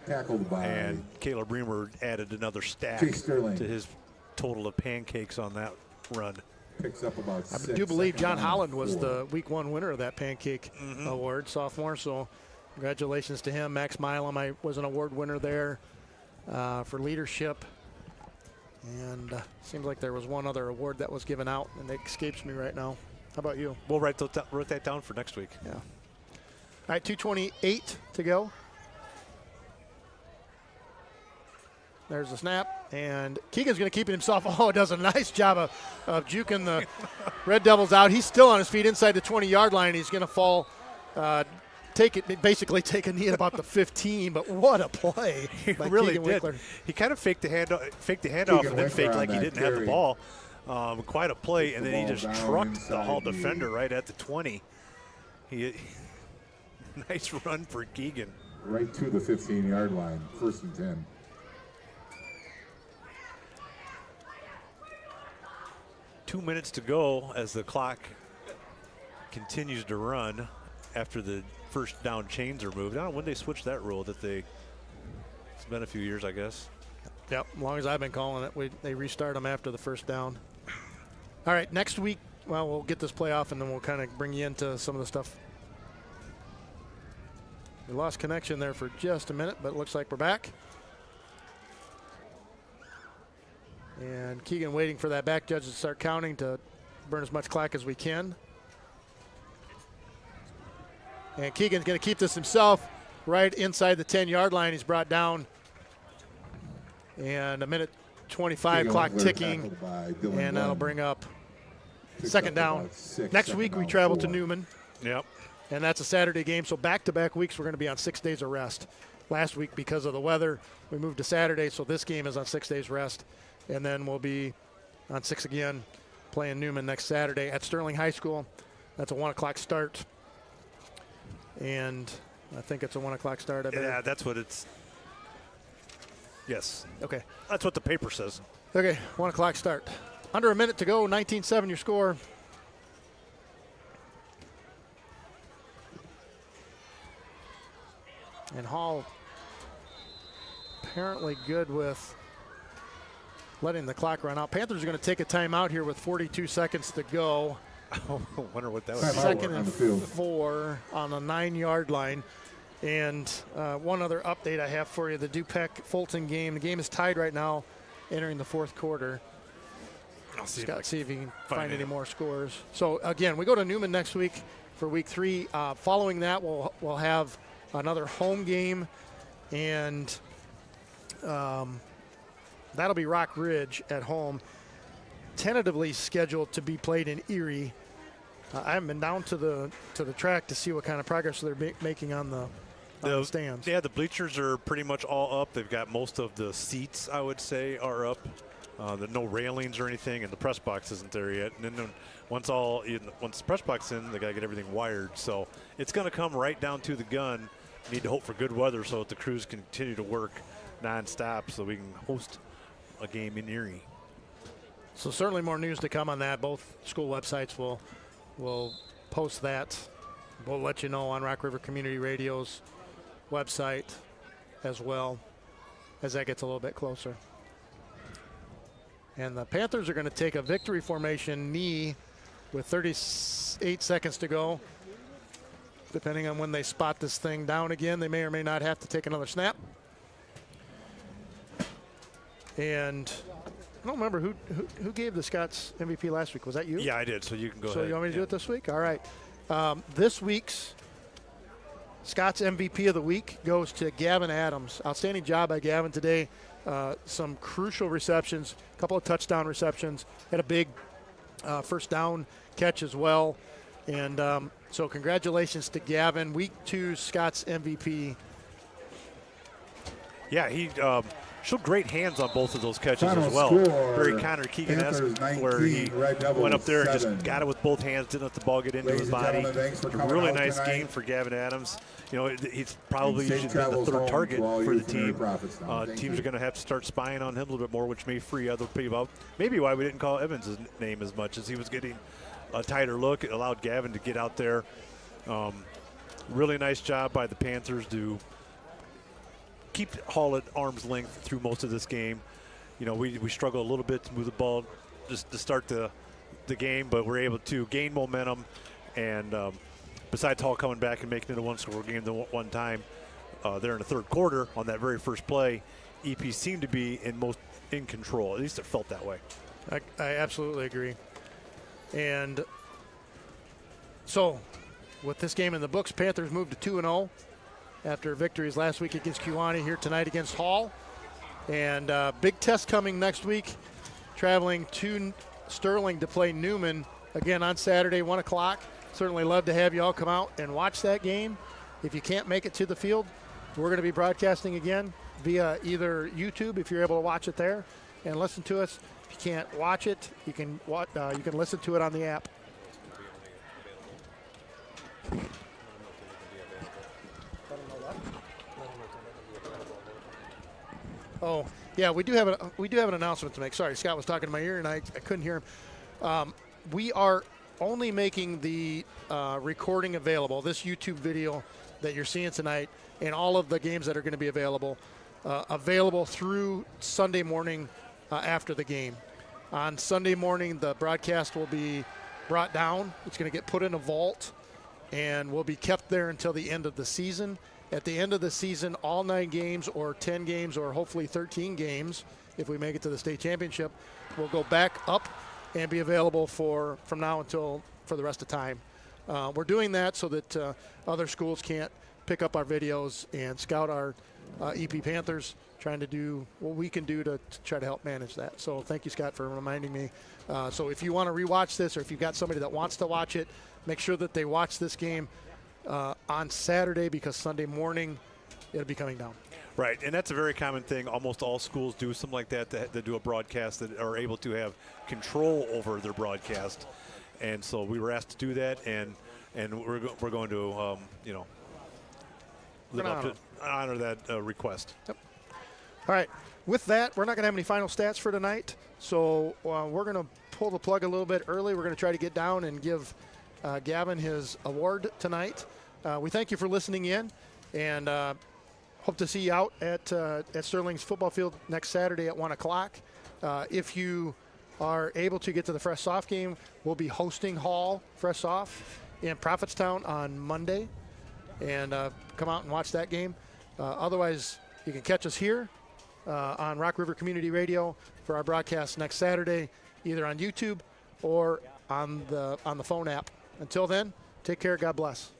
Speaker 4: and Caleb Reamer added another stack to his total of pancakes on that run.
Speaker 2: Picks up about 6.
Speaker 1: I do believe John Holland was the week 1 winner of that pancake award, sophomore, so congratulations to him. Max Milam was an award winner there for leadership. And seems like there was one other award that was given out, and it escapes me right now. How about you?
Speaker 4: We'll write that down for next week.
Speaker 1: Yeah. All right, 2:28 to go. There's the snap, and Keegan's going to keep it himself. Oh, does a nice job of juking the Red Devils out. He's still on his feet inside the 20-yard line. He's going to fall, basically take a knee at about the 15, but what a play.
Speaker 4: He really did. Winkler. He kind of faked the handoff and then faked like he didn't have the ball. Quite a play, and then he just trucked the Hall defender right at the 20. Nice run for Keegan.
Speaker 2: Right to the 15-yard line, 1st and 10.
Speaker 4: Two minutes to go as the clock continues to run after the first down chains are moved. I don't know when they switched that rule it's been a few years, I guess.
Speaker 1: Yep, as long as I've been calling it, they restart them after the first down. All right, next week, we'll get this playoff, and then we'll kind of bring you into some of the stuff. We lost connection there for just a minute, but it looks like we're back. And Keegan waiting for that back judge to start counting to burn as much clock as we can. And Keegan's going to keep this himself right inside the 10-yard line. He's brought down. And a minute 25 clock ticking. And that'll bring up second down. Next week we travel to Newman.
Speaker 4: Yep.
Speaker 1: And that's a Saturday game. So back-to-back weeks we're going to be on 6 days of rest. Last week, because of the weather, we moved to Saturday, so this game is on 6 days rest. And then we'll be on 6 again, playing Newman next Saturday at Sterling High School. That's a 1 o'clock start. And I think it's a 1 o'clock start.
Speaker 4: Yeah, that's what it's. Yes.
Speaker 1: Okay.
Speaker 4: That's what the paper says.
Speaker 1: Okay, 1 o'clock start. Under a minute to go, 19-7 your score. And Hall apparently good with letting the clock run out. Panthers are going to take a timeout here with 42 seconds to go.
Speaker 4: I wonder what that was.
Speaker 1: Second and 4 on the 9-yard line. And one other update I have for you, the Dupec-Fulton game. The game is tied right now, entering the fourth quarter.
Speaker 4: I'll see
Speaker 1: See if he can find any more scores. So, again, we go to Newman next week for week 3. Following that, we'll have another home game, and that'll be Rock Ridge at home, tentatively scheduled to be played in Erie. I haven't been down to the track to see what kind of progress they're making on the stands.
Speaker 4: Yeah, the bleachers are pretty much all up. They've got most of the seats, I would say, are up. No railings or anything, and the press box isn't there yet. And then once the press box in, they got to get everything wired. So it's going to come right down to the gun. Need to hope for good weather so that the crews can continue to work nonstop so we can host a game in Erie.
Speaker 1: So certainly more news to come on that. Both school websites will post that. We'll let you know on Rock River Community Radio's website as well as that gets a little bit closer. And the Panthers are going to take a victory formation knee with 38 seconds to go. Depending on when they spot this thing down again, they may or may not have to take another snap. And I don't remember who gave the Scots MVP last week. Was that you?
Speaker 4: Yeah, I did, so you can go ahead.
Speaker 1: So you want me to do it this week? All right. This week's Scots MVP of the week goes to Gavin Adams. Outstanding job by Gavin today. Some crucial receptions, a couple of touchdown receptions. Had a big first down catch as well. And so congratulations to Gavin. Week 2 Scots MVP.
Speaker 4: Yeah, he showed great hands on both of those catches
Speaker 2: Final
Speaker 4: as well.
Speaker 2: score,
Speaker 4: Very Connor Keegan-esque, where he went up there and just got it with both hands, didn't let the ball get into his body. A really nice game for Gavin Adams. You know, he's probably usually been the third target for the team. Teams are going to have to start spying on him a little bit more, which may free other people up. Maybe why we didn't call Evans' name as much, as he was getting a tighter look. It allowed Gavin to get out there. Really nice job by the Panthers to keep Hall at arm's length through most of this game. You know, we struggle a little bit to move the ball just to start the game, but we're able to gain momentum. And besides Hall coming back and making it a one-score game the one time there in the third quarter on that very first play, EP seemed to be in control. At least it felt that way.
Speaker 1: I absolutely agree. And so with this game in the books, Panthers moved to 2-0 after victories last week against Kewanee, here tonight against Hall. And big test coming next week, traveling to Sterling to play Newman again on Saturday, 1 o'clock. Certainly love to have you all come out and watch that game. If you can't make it to the field, we're going to be broadcasting again via either YouTube, if you're able to watch it there, and listen to us. If you can't watch it, you can listen to it on the app. Oh, yeah, we do have an announcement to make. Sorry, Scott was talking in my ear and I couldn't hear him. We are only making the recording available, this YouTube video that you're seeing tonight, and all of the games that are going to be available through Sunday morning after the game. On Sunday morning, the broadcast will be brought down. It's going to get put in a vault and will be kept there until the end of the season. At the end of the season, all 9 games or 10 games or hopefully 13 games, if we make it to the state championship, will go back up and be available from now until for the rest of time. We're doing that so that other schools can't pick up our videos and scout our EP Panthers, trying to do what we can do to try to help manage that. So thank you, Scott, for reminding me. So if you want to rewatch this, or if you've got somebody that wants to watch it, make sure that they watch this game on Saturday, because Sunday morning it'll be coming down.
Speaker 4: Right, and that's a very common thing. Almost all schools do something like that, to do a broadcast, that are able to have control over their broadcast. And so we were asked to do that, and we're going to live up to honor that request.
Speaker 1: Yep. All right. With that, we're not going to have any final stats for tonight, so we're going to pull the plug a little bit early. We're going to try to get down and give Gavin his award tonight. We thank you for listening in, and hope to see you out at Sterling's football field next Saturday at 1 o'clock. If you are able to get to the Fresh Soft game, we'll be hosting Hall Fresh Soft in Prophetstown on Monday, and come out and watch that game. Otherwise, you can catch us here on Rock River Community Radio for our broadcast next Saturday, either on YouTube or on the phone app. Until then, take care. God bless.